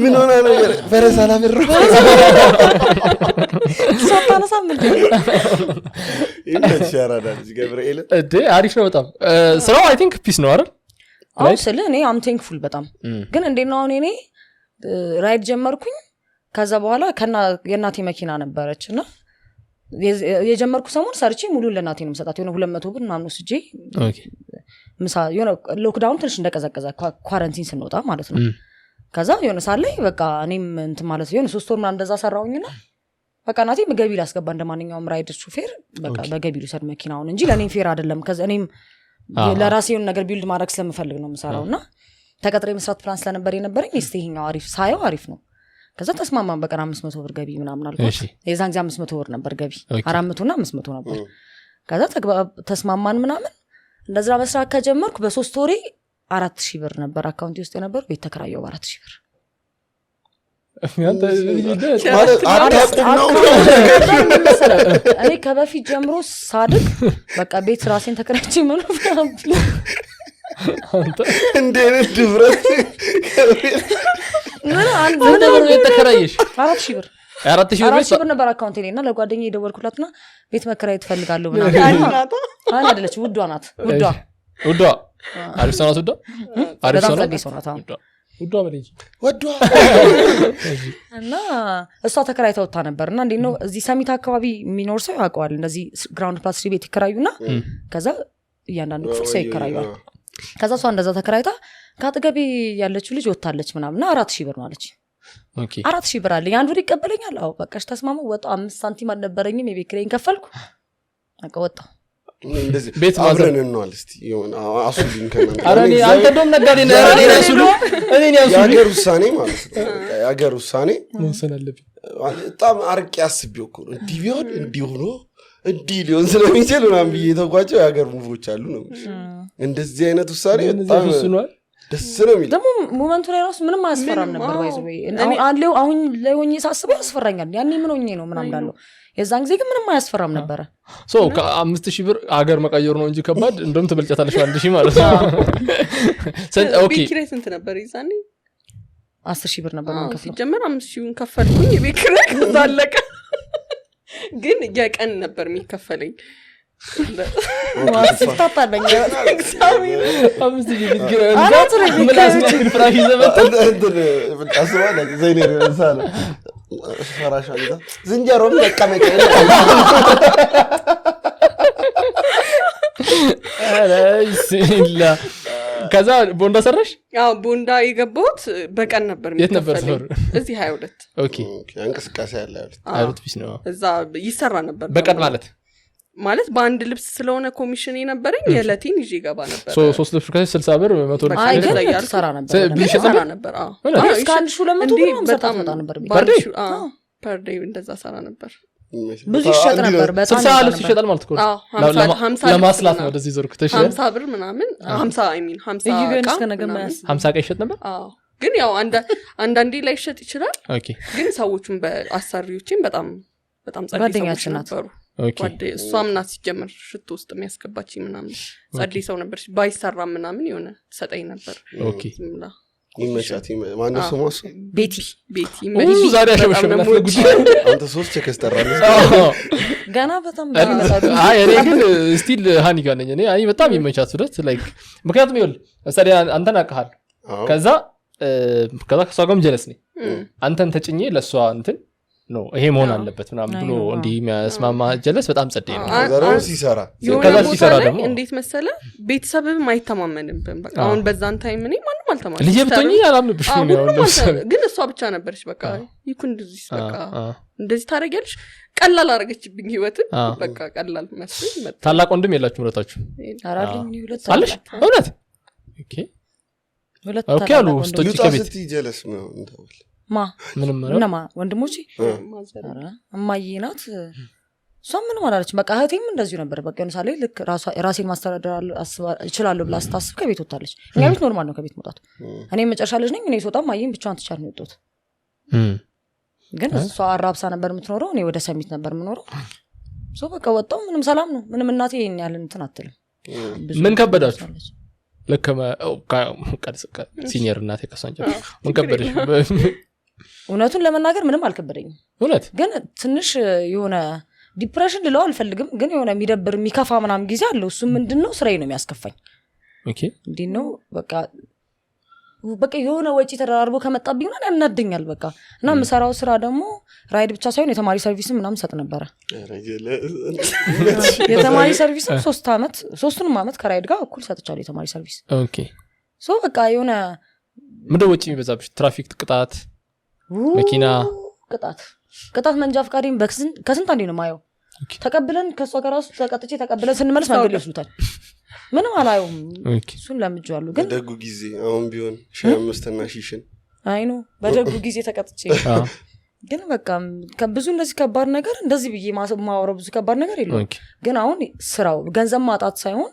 ምን ሆነ ነገር ፈረስ አላበራ ሶታነሳ ምን ይመቻራዳል ገብርኤል እዴ አሪፍ ነው በጣም ስራው አይ ቲንክ ፒስ ነው አይደል አው ስለ እኔ አም ቴንክፉል በጣም ግን እንዴት ነው አሁን እኔ ራይድ ጀመርኩኝ ከዛ በኋላ የእናቴ መኪና ነበረችና የጀመርኩ ሰሞን ሰርቼ ሙሉ ለእናቴ ነው መሰጣት የሆነ 200 ብር ምናምን ወስጄ ኦኬ ምሳ የሆነ ሎክዳውን ትንሽ እንደቀዘቀዘ ኳረንቲን ስንወጣ ማለት ነው ከዛ የሆነ ሳለኝ በቃ እኔም እንትን ማለት የሆነ 3 ወር ምናምን እንደዛ ሰራውኝና በቃ እናቴ ገቢ ላስገባ እንደማንኛውም ራይድ ሹፌር በቃ በገቢ ልሰድ መኪናውን እንጂ ለኔ ፌር አይደለም ከዛ እኔም ለራሴውን ነገር ቢልድ ማድረግ ስለምፈልግ ነው የምሰራውና ተቀጥሬ መስራት ፕላን ስለነበር የነበረኝ እስቲኛው አሪፍ ሳየው አሪፍ ነው ከዛ ተስማማን በቀን 500 ብር ገቢ ምናምን አልኩት የዛን ጊዜ 500 ብር ነበር ገቢ 400 እና 500 ነበር ከዛ ተስማማን ምናምን እንደዛ መስራት ከጀመርኩ በ3 ወሬ 4000 ብር ነበር አካውንት ውስጥ የነበረው ቤት ተከራየው 4000 ብር ማለት አታቁም ነው እኔ ከበፊት ጀምሮ ሳድግ በቃ ቤት ራሴን ተከራይቼ መኖር እንደ ድፍረት ምን ነበር ቤት ተከራየሽ 4000 ብር 4000 ብር ነበር አካውንቴ ላይ እና ለጓደኛዬ የደወልኩላትና ቤት መከራየት ፈልጋለሁ ምናምን አይ አይደለች ውዷ ናት ውዷ አሪፍ ሰው ናት ውዷ አሪፍ ሰው ናት ውዷ በለኝ ወዷ እና እሷ ተከራይታ ወጣ ነበርና እንዴት ነው እዚህ ሰሚት አካባቢ የሚኖር ሰው ያውቀዋል እንደዚህ ግራውንድ ፕላስ 3 ቤት ይከራዩና ከዛ እያንዳንዱ ክፍል ሰው ይከራያል ከዛ እሷ እንደዛ ተከራይታ ካጠገቤ ያለችው ልጅ ወጣለች ምናምንና 4000 ብር ማለች ኦኬ 4000 ብር አለኝ አንዱ ይቀበለኛል አው በቃሽ ተስማማው ወጣው 5 ሳንቲም አልነበረኝም የቤት ኪራይን ከፈልኩ በቃ ወጣው እንደዚህ ቤት አብረን እንዋል እስቲ ይሁን አሱልኝ ከነን አረኔ አንተ ደም ነጋዴ ነህ አረኔ አሱሉ እኔ ያሱሉ ያገር ውሳኔ ማለት ነው ያገር ውሳኔ መሰል አለብኝ በጣም አርቄ አስቤው እኮ እንዲህ ቢሆን እንዲህ ሆኖ እንዲህ ሊሆን ስለሚችል ምናምን ብዬ ተጓቸው ያገር ሙቮች አሉ ነው እንደዚህ አይነት ውሳኔ በጣም ደስ ነው የሚል ደግሞ ሞመንቱ ላይ ራሱ ምንም አያስፈራም ነበር ባይዘው አሁን ላይ ሆኜ ሳስበው ያስፈራኛል ያኔ ምን ሆኜ ነው ምናምን እንዳለው የዛን ጊዜ ግን ምንም አያስፈራም ነበር ሶ ከ5000 ብር አገር መቀየር ነው እንጂ ከባድ እንደም ተበልጫታለሽ 1000 ማለት ነው ኦኬ ቢክሬ ስንት ነበር ይዛኔ 10000 ብር ነበር ማንከፍለው ሲጀመር 5000ን ከፈልኩኝ የቢክሬ ከዛለቀ ግን የቀን ነበር የሚከፈለኝ ዋስታጣለኝ እግዚአብሔር 5000 ብር ምላስ ነው ፍራሽ ዘመተ አስባለ ዘይኔር እንሳለ ፈራሻ ዝንጀሮ ለቀመጨ አላይሲላ ከዛ ቦንዳ ሰራሽ ያው ቦንዳ የገባሁት በቀን ነበር የት ነበር ሰር እዚህ 22 ኦኬ እንቅስቃሴ ያለ አይሩት ቢስ ነው እዛ ይሰራ ነበር በቀን ማለት በአንድ ልብስ ስለሆነ ኮሚሽን የነበረኝ የለቲን ይዤ ገባ ነበር ሶስት ልብስ ከ 60 ብር 100 ብር አይ ግን ተሰራ ነበር አዎ እስከ 1200 ብር በጣም ነበር ፐር ዴይ እንደዛ ሰራ ነበር ብዙ ይሸጥ ነበር በጣም 60 ልብስ ይሸጣል ማለት ነው አዎ 50 ለማስላት ነው እንደዚህ ዞርኩ ተሽ 50 ብር ምናምን 50 አይ ሚን 50 50 ቀይ ይሸጥ ነበር አዎ ግን ያው አንዳንዴ ላይ ይሸጥ ይችላል ኦኬ ግን ሰዎቹን በአሳሪዎችን በጣም ጸድቀው ነበሩ ወደ እሷም ናት ሲጀምር ሽቶ ውስጥ የሚያስገባች ምናምን ጸዲ ሰው ነበር ባይሰራ ምናምን የሆነ ሰጠኝ ነበር ኦኬ ይመቻት ማነው ስሟ ቤቲ ዛሬ አሸበሸበናት ለጉድ አንተ ሶስት ቸከስተራለህ ገና በጣም አይ እኔ ግን ስቲል ሃኒ ጋር ነኝ እኔ አይ በጣም ይመቻት ሱረት ላይክ ምክንያቱም ይኸውልህ ለምሳሌ አንተን አውቃለሁ ከዛ ከሷ ጋርም ጀለስ ነኝ አንተን ተጭኜ ለሷ እንትን ነው ይሄ መሆን አለበት ምናምን ብሎ እንዲህ የሚያስማማ ጀለስ በጣም ጸደይ ነው ከዛው ሲሰራ ደግሞ እንዴት መሰለ ቤተሰብም አይተማመንብም በቃ አሁን በዛን ታይም እኔ ማንም አልተማመንም ልጅ ብትሆኚ አላምንብሽ ነው ግን እሷ ብቻ ነበርሽ በቃ ይኩን እንደዚህ በቃ እንደዚህ ታረጋለሽ ቀላል አረገችብኝ ህይወትን በቃ ቀላል መስሎኝ መጣ ታላቅ ወንድም የላችሁ ምረታችሁ አራልኝ ሁለት አለሽ እውነት ኦኬ ኦኬ አሉ ስቶች ከቤት ስትይ ጀለስ ነው እንታውል ምንም ነማ ወንድሞቼ እማዬ ናት እሷ ምንም አላለች በቃ እህቴም እንደዚሁ ነበር በቃ ለምሳሌ ልክ ራሴን ማስተዳደር እችላለሁ ብላ ስታስብ ከቤት ወጣለች እኛ ቤት ኖርማል ነው ከቤት መውጣት እኔ መጨረሻ ልጅ ነኝ እኔ ስወጣ ማየኝ ብቻዋን ትቻል ነው የወጣሁት ግን እሷ አራብሳ ነበር የምትኖረው እኔ ወደ ሰሚት ነበር የምኖረው ሶ በቃ ወጣው ምንም ሰላም ነው ምንም እናቴ ይሄን ያህል እንትን አትልም ምን ከበዳችሁ ለከማ ሲኒየር እናቴ ከሳንጀ ምን ከበደሽ እውነቱን ለመናገር ምንም አልከበደኝም እውነት ግን ትንሽ የሆነ ዲፕሬሽን ልለው አልፈልግም ግን የሆነ የሚደብር የሚከፋ ምናምን ጊዜ አለው እሱ ምንድነው ስራዬ ነው የሚያስከፋኝ ኦኬ እንዴት ነው በቃ የሆነ ወጪ ተደራርቦ ከመጣብኝ እና ያናደኛል በቃ እና የምሰራው ስራ ደግሞ ራይድ ብቻ ሳይሆን የተማሪ ሰርቪስም ምናምን ሰጥ ነበረ የተማሪ ሰርቪስ 3 አመት ከራይድ ጋር እኩል ሰጥቻለሁ የተማሪ ሰርቪስ ኦኬ ሶ በቃ የሆነ ምንድን ወጪ የሚበዛብሽ ትራፊክ ቅጣት መኪና ቅጣት መንጃ ፈቃዴን ከስንት አንዴ ነው ማየው ተቀብለን ከሷ ጋር ራሱ ተቀብለን ስንመለስ መንገድ ይወስዱታል ምንም አላየውም እሱን ለምጄዋለሁ ግን በደጉ ጊዜ አሁን ቢሆን 5 እና ሺሽን አይኑ በደጉ ጊዜ ተቀጥቼ ግን በቃ ብዙ እንደዚህ ከባድ ነገር እንደዚህ ብዬ ማወራው ብዙ ከባድ ነገር የለውም ግን አሁን ስራው ገንዘብ ማጣት ሳይሆን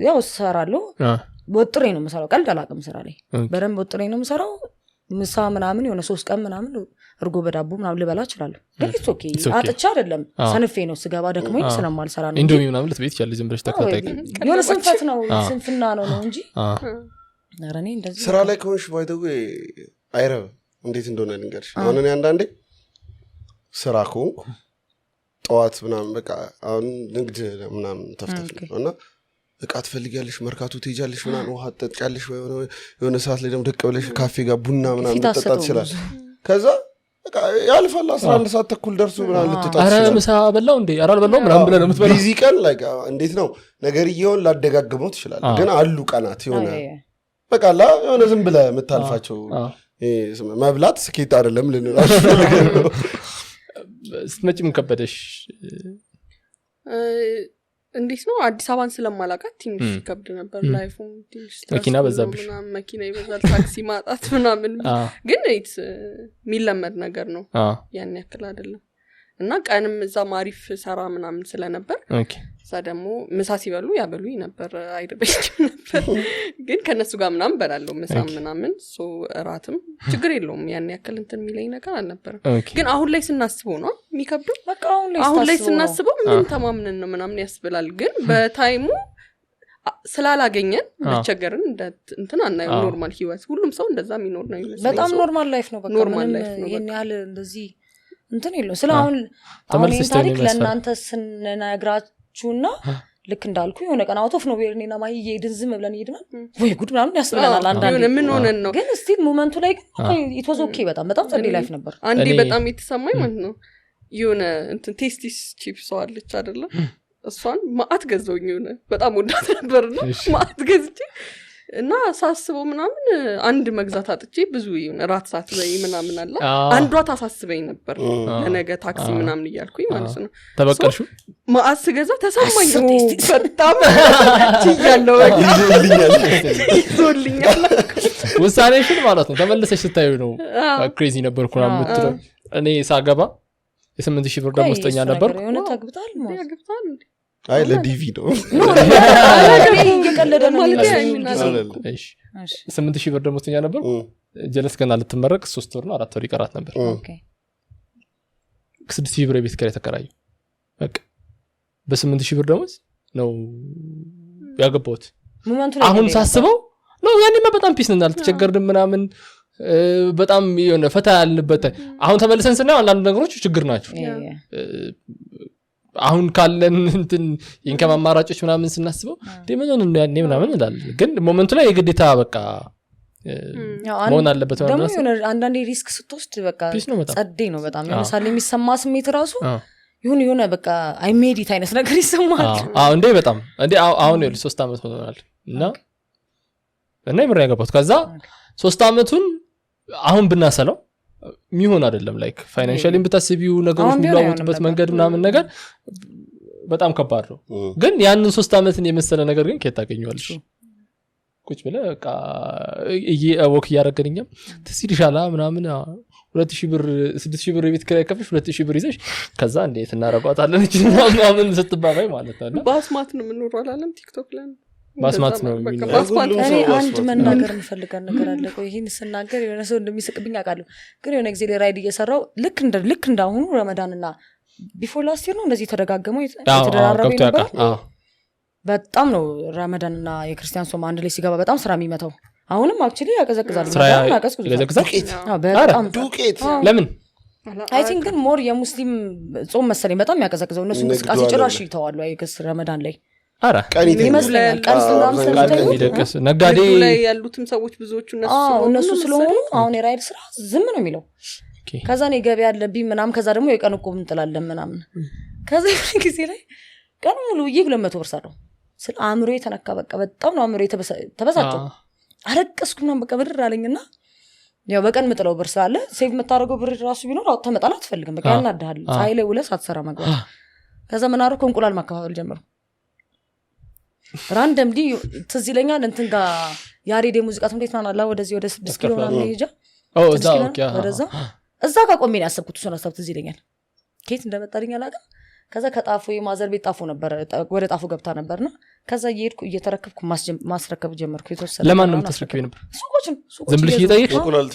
ያው ሰራለሁ ወጥሬ ነው የምሰራው ቀልድ አላውቅም ስራ ላይ በደንብ ወጥሬ ነው የምሰራው ምሳ ምናምን የሆነ 3 ቀን ምናምን እርጎ በዳቦ ምናምን ልበላ እችላለሁ ግን ኢትስ ኦኬ አጥቻ አይደለም ሰንፌ ነው ስገባ ደክሞኝ ስለማልሰራ ነው ኢንዶሚ ምናምን ልትቤት ይችላል ዝም ብለሽ ተከታታይ የሆነ ስንፈት ነው ስንፍና ነው እንጂ አረኔ እንደዚህ ስራ ላይ ከሆንሽ ባይተው አይረብ እንዴት እንደሆነ ልንገርሽ አሁን እኔ አንዳንዴ ስራ ከሆንኩ ጠዋት ምናምን በቃ አሁን ንግድ ምናምን ተፍተፍ እና እቃ ትፈልጊያለሽ መርካቶ ትሄጃለሽ ምናምን ውሃ ትጠጫለሽ የሆነ ሰዓት ላይ ደግሞ ደቅ ብለሽ ካፌ ጋር ቡና ምናምን ልትጠጣ ትችላለሽ ከዛ በቃ ያልፋል 11 ሰዓት ተኩል ደርሶ ምናምን ልትጠጣ ትችላለሽ አረ ምሳ በላው እንዴ አራል በላው ምናምን ብለህ ነው የምትበላው ቢዚ ቀን ላይ እንዴት ነው ነገር ይሁን ላደጋግመው ትችላለህ ግን አሉ ቀናት የሆነ በቃ የሆነ ዝም ብለህ የምታልፋቸው መብላት ስኬት አይደለም ልንላችሁ ነገር ነው ስትመጪ ምን ከበደሽ እንዴት ነው አዲስ አበባን ስለማላውቃት ትንሽ ከብድ ነበር ላይፉም ትንሽ መኪና በዛብሽ ምናምን መኪና ይበዛል ታክሲ ማጣት ምናምን ግን የሚለመድ ነገር ነው ያን ያክል አይደለም እና ቀንም እዛ ማሪፍ ሰራ ምናምን ስለነበር እዛ ደግሞ ምሳ ሲበሉ ያበሉኝ ነበር አይደበኝም ነበር ግን ከነሱ ጋር ምናምን በላለው ምሳ ምናምን እራትም ችግር የለውም ያን ያክል እንትን የሚለኝ ነገር አልነበረም ግን አሁን ላይ ስናስበው ነው የሚከብደው በቃ አሁን ላይ ስናስበው ምን ተማምነን ነው ምናምን ያስብላል ግን በታይሙ ስላላገኘን መቸገርን እንትን አናየው ኖርማል ህይወት ሁሉም ሰው እንደዛ የሚኖር ነው ይመስላል በጣም ኖርማል ላይፍ ነው በቃ ምንም ይሄን ያህል እንደዚህ እንትን የለው ስለ አሁን ታሪክ ለእናንተ ስንነግራችሁና ልክ እንዳልኩ የሆነ ቀን አውቶፍ ነው ቤርኔና ማይዬ ድንዝም ብለን ይሄድናል ወይ ጉድ ምናምን ያስብለናል አንዳንዴ ምን ሆነን ነው ግን ስቲል ሞመንቱ ላይ ግን ኢትዋዝ ኦኬ በጣም ጸዴ ላይፍ ነበር አንዴ በጣም የተሰማኝ ማለት ነው የሆነ እንትን ቴስቲስ ቺፕስ አለች አይደለ እሷን ማአት ገዘውኝ የሆነ በጣም ወዳት ነበርና ማአት ገዝቼ እና ሳስበው ምናምን አንድ መግዛት አጥቼ ብዙ ይሁን ራት ሰዓት ላይ ምናምን አለ አንዷ ታሳስበኝ ነበር ለነገ ታክሲ ምናምን እያልኩኝ ማለት ነው ተበቀልሹ ማአት ስገዛ ተሰማኝ በጣም ያለው ይዞልኛል ውሳኔሽን ማለት ነው ተመልሰሽ ስታዩ ነው ክሬዚ ነበርኩ ነው የምትለው እኔ ሳገባ የ8,000 ብር ደሞዝተኛ ነበርኩ የሆነ ታግብታል ያግብታል አይ ለዲቪ ነው እየቀለደ ነው እሺ 8,000 ብር ደሞዝተኛ ነበርኩ ጀለስ ገና ልትመረቅ 3 ወር ነው 4 ወር ይቀራት ነበር ኦኬ 6,000 ብር ቤት ከላይ ተከራዩ በቃ በ8,000 ብር ደሞዝ ነው ያገባሁት አሁን ሳስበው ነው ያኔማ በጣም ፒስ ነን አልተቸገርንም ምናምን በጣም የሆነ ፈታ ያልንበት አሁን ተመልሰን ስናየው አንዳንድ ነገሮች ችግር ናቸው አሁን ካለን እንትን ኢንካም አማራጮች ምናምን ስናስበው ደመዘን ነው ያኔ ምናምን ይላል ግን ሞመንቱ ላይ የግዴታ በቃ መሆን አለበት ነው ደግሞ የሆነ አንዳንዴ ሪስክ ስትወስድ በቃ ጸዴ ነው በጣም ለምሳሌ የሚሰማ ስሜት ራሱ የሆነ በቃ አይ ሜድ ኢት አይነት ነገር ይሰማል እንዴ በጣም እንዴ አሁን 3 አመት ሆኗል እና ይምር ያገባሁት ከዛ 3 አመቱን አሁን ብናሰለው ሚሆን አይደለም ላይክ ፋይናንሻሊ ብታስቢው ነገሮች የሚለዋወጡበት መንገድ ምናምን ነገር በጣም ከባድ ነው ግን ያንን 3 አመትን የመሰለ ነገር ግን ከየት ታገኘዋለሽ ቁጭ ብለ በቃ ወክ ያረጋግኝም ትሲልሻላ ምናምን 2,000 ብር 6,000 ብር ቤት ክራይ ከፍሽ 2,000 ብር ይዘሽ ከዛ እንዴት እናረጋውታለን እቺ ምናምን ስትባባይ ማለት ነው ባስማት ነው ምንኖር አላለም ቲክቶክ ላይ ማስማት ነው እኔ አንድ መናገር የምፈልጋል ነገር አለ ቆይ ይህን ስናገር የሆነ ሰው እንደሚስቅብኝ አውቃለሁ ግን የሆነ ጊዜ ላይ ራይድ እየሰራው ልክ እንዳሁኑ ረመዳንና ቢፎር ላስት ይር ነው እንደዚህ ተደጋገመው የተደራረበ ነበር በጣም ነው ረመዳንና የክርስቲያን ጾም አንድ ላይ ሲገባ በጣም ስራ የሚመታው አሁንም አክቹሊ ያቀዘቅዛል በጣም ዱቄት ለምን አይ ቲንክ ግን ሞር የሙስሊም ጾም መሰለኝ በጣም ያቀዘቅዘው እነሱ እንቅስቃሴ ጭራሽ ይተዋሉ አይከስ ረመዳን ላይ አራ ይመስለኛል ቀን ስለምታዩት ነጋዴ ላይ ያሉትም ሰዎች ብዙዎቹ እነሱ ስለሆኑ አሁን የራይድ ስራ ዝም ነው የሚለው ከዛ ነው ገበያ ያለብኝ ምናምን ከዛ ደግሞ የቀን እኮ እንጥላለን ምናምን ከዛ ጊዜ ላይ ቀን ሙሉ 200 ብር ሰራው ስለ አእምሮ የተነካ በቃ በጣም ነው አእምሮ ተበሳጨው አረቀስኩና በቃ ብድር አለኝና ያው በቀን ምጥለው ብር ስላለ ሴቭ መታረገው ብር ራሱ ቢኖር አውጥተህ መጣል አትፈልግም በቃ ያናዳሃል ፀሐይ ላይ ውለህ ሳትሰራ መግባት ከዛ ምን አደረኩ እንቁላል ማከፋፈል ጀመርኩ ራንደምሊ ትዝ ይለኛል እንትን ጋር ያሬድ ሙዚቃ ትምዴት ማን አላ ወደዚህ ወደ 6 ኪሎ ምናምን ሄጃ ወደዛ እዛ ጋር ቆሜ ነው ያሰብኩት እሱን ሀሳብ ትዝ ይለኛል ኬት እንደመጣልኝ አላውቅም ከዛ ከጣፉ የማዘር ቤት ጣፉ ነበር ወደ ጣፉ ገብታ ነበርና ከዛ እየሄድኩ እየተረከብኩ ማስረከብ ጀመርኩ የተወሰነ ለማን ነው የምትረከብ ነበር ሱቆችን ዝም ብለሽ እየጠየቅሽ እንቁላል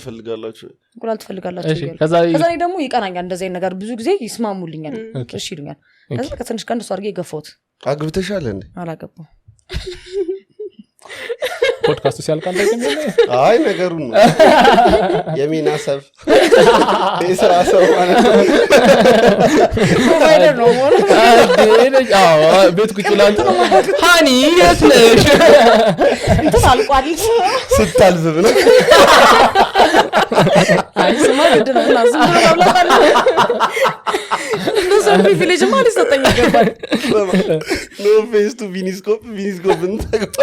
ትፈልጋላችሁ ከዛ እኔ ደግሞ ይቀናኛል እንደዚህ አይነት ነገር ብዙ ጊዜ ይስማሙልኛል እሺ ይሉኛል ከዛ ከትንሽ ቀን እሱ አድርጌ ገፋሁት አግብተሻል እንዴ አላገባው ፖድካስቱ ሲያልቃል ደግሞ አይ ነገሩን ነው የሚና ሰብ የስራ ሰው ማለት ፕሮቫይደር ነው ቤት ቁጭ ብላ እንትን ሃኒ የት ነሽ እንትን አልቋል ስታልፍ ብለህ አይ ስማ ግድ ነው እና ዝም ብሎ መብላት አለ እንደዛ ፕሪቪሌጅ ማለት ሰጠኝ ይገባል ኖ ፌስ ቱ ቪኒስኮፕ እንተግባ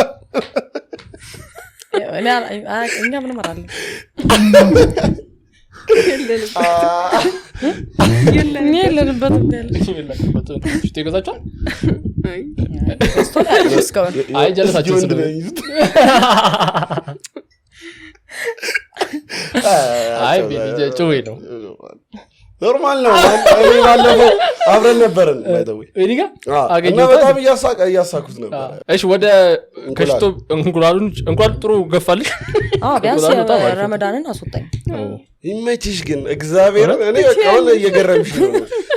እኛ ምንም አላለም የለንበትም ገዛቸዋል እስካሁን አይ ጀለሳቸው አይ ጭዌ ነው ኖርማል ነው ባለፈው አብረን ነበርን እኔጋ እና በጣም እያሳኩት ነበር እሺ ወደ ከሽቶ እንቁላል ጥሩ ገፋልሽ ቢያንስ ረመዳንን አስወጣኝ ይመችሽ ግን እግዚአብሔር እኔ በቃ አሁን እየገረምሽ ነው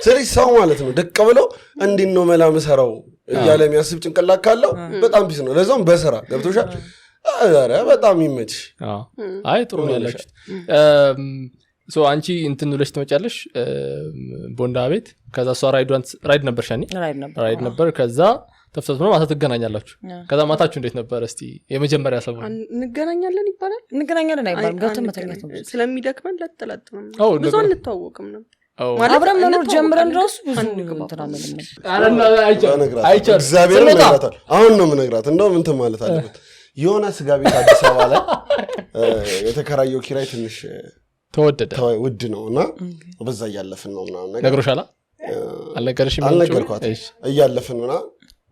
ስለዚህ ሰው ማለት ነው ደቅ ብለው እንዲህ ነው መላ መሰራው እያለ የሚያስብ ጭንቅላት ካለው በጣም ቢስ ነው ለዛውም በስራ ገብቶሻል አረ በጣም ይመችሽ አይ ጥሩ ነው ያላችሁት አንቺ እንትን ብለሽ ትመጫለሽ ቦንዳ ቤት ከዛ እሷ ራይድ ነበር ሻኒ ራይድ ነበር ከዛ ተፍተት ነው ማታ ትገናኛላችሁ ከዛ ማታችሁ እንዴት ነበር እስቲ የመጀመሪያ ሰሞን እንገናኛለን ይባላል እንገናኛለን አይባልም ገብተን መተኛት ነው ስለሚደክመን ለጥለጥ ነው ብዙ አንተዋወቅም ነው አብረን መኖር ጀምረን ራሱ ብዙ እንተናነን እግዚአብሔር ነግራታል አሁን ነው የምነግራት እንደውም እንትን ማለት አለበት የሆነ ስጋ ቤት አዲስ አበባ ላይ የተከራየው ኪራይ ትንሽ ተወደደ ውድ ነውና በዛ እያለፍን ነው ምናምን ነገር ነግሮሻላ አልነገርሽም አልነገርኳት እያለፍንና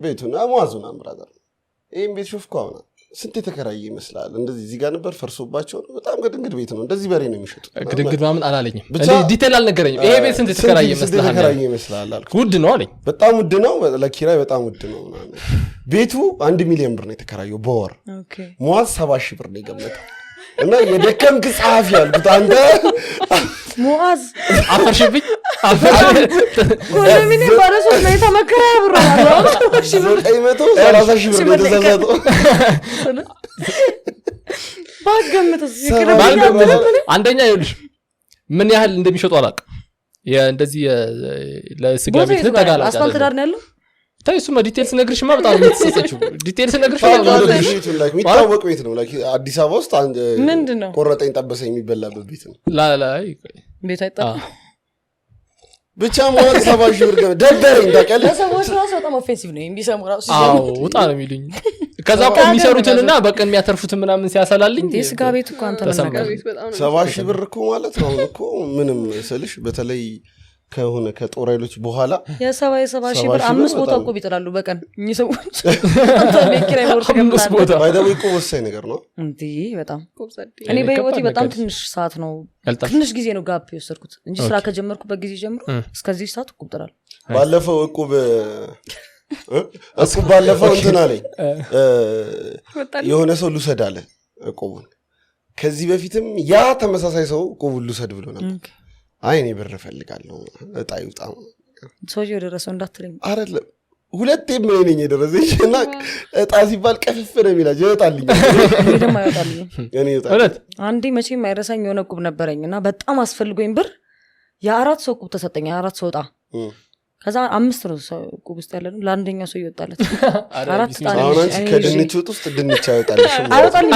ቤቱና ሟዙና ብራዘር ይሄን ቤት ሹፍኳ ሆነ ስንት የተከራየ ይመስላል እንደዚህ እዚህ ጋር ነበር ፈርሶባቸው በጣም ግድንግድ ቤት ነው እንደዚህ በሬ ነው የሚሸጡት ግድንግድ ማምን አላለኝም እንዴ ዲቴል አልነገረኝም ይሄ ቤት ስንት የተከራየ ይመስላል አልኩ ውድ ነው አለኝ በጣም ውድ ነው ለኪራይ በጣም ውድ ነው ቤቱ 1 ሚሊዮን ብር ነው የተከራየው በወር ሟዝ 70,000 ብር ነው የገመተው እና የደከምክ ጸሐፊ ያልኩት አንተ ሙአዝ አፈርሽብኝ ኮሎሚኔ ባረሶት ላይ ተመከራ ብራለው 930,000 ብር ተዘዘቶ ባገምተስ አንደኛ ይኸውልሽ ምን ያህል እንደሚሸጡ አላውቅም እንደዚህ ለስጋ ቤት ተጋላ አስፋልት ዳር ነው ያለው ታይሱማ ዲቴልስ ነግርሽማ በጣም የምትሰጠችው ዲቴልስ ነግርሽ የሚታወቅ ቤት ነው አዲስ አበባ ውስጥ አንድ ምንድነው ቆረጠኝ ጠበሰ የሚበላበት ቤት ነው ላላይ ቤት አይጣል ብቻ ሞት 70,000 ብር ደበረኝ ታውቂያለሽ ሰዎች ራሱ በጣም ኦፌንሲቭ ነው እንዲሰሙ ራሱ አዎ ውጣ ነው የሚሉኝ ከዛ እኮ የሚሰሩትንና በቀን የሚያተርፉትን ምናምን ሲያሰላልኝ ስጋ ቤት እኮ አንተ ነገር 70,000 ብር እኮ ማለት ነው እኮ ምንም ስልሽ በተለይ ከሆነ ከጦር ኃይሎች በኋላ የ70,000 ብር 5 ቦታ እኮ ቢጥላሉ በቀን እኚህ ሰዎች አንተ ለኪራይ ወርስ ገምታለህ ባይደው እኮ ወሳኝ ነገር ነው እንዴ በጣም እኔ በህይወቴ በጣም ትንሽ ሰዓት ነው ትንሽ ጊዜ ነው ጋፕ የወሰድኩት እንጂ ስራ ከጀመርኩበት ጊዜ ጀምሮ እስከዚህ ሰዓት እቆጥራለሁ ባለፈው እቁብ እቁብ ባለፈው እንትን አለኝ የሆነ ሰው ልውሰድ አለ እቁቡን። ከዚህ በፊትም ያ ተመሳሳይ ሰው እቁቡን ልውሰድ ብሎ ነበር። አይ እኔ ብር እፈልጋለሁ እጣ ይውጣ ሰውዬው ደረሰው እንዳትለኝ አይደለም ሁለቴም እኔ ነኝ የደረሰኝ እና እጣ ሲባል ቀፍፍ ነው የሚላጅ ይወጣልኝ ደግሞ አይወጣልኝ እኔ ይወጣል። አንዴ መቼም አይረሳኝ የሆነ እቁብ ነበረኝ እና በጣም አስፈልጎኝ ብር የ4 ሰው እቁብ ተሰጠኝ 4 ሰው እጣ ከዛ 5 ነው ሰው እቁብ ውስጥ ያለነው ለአንደኛው ሰው ይወጣለት 4 ጣን አሁን አንቺ ከድንች ውስጥ ድንች አይወጣልሽ አይወጣልኝ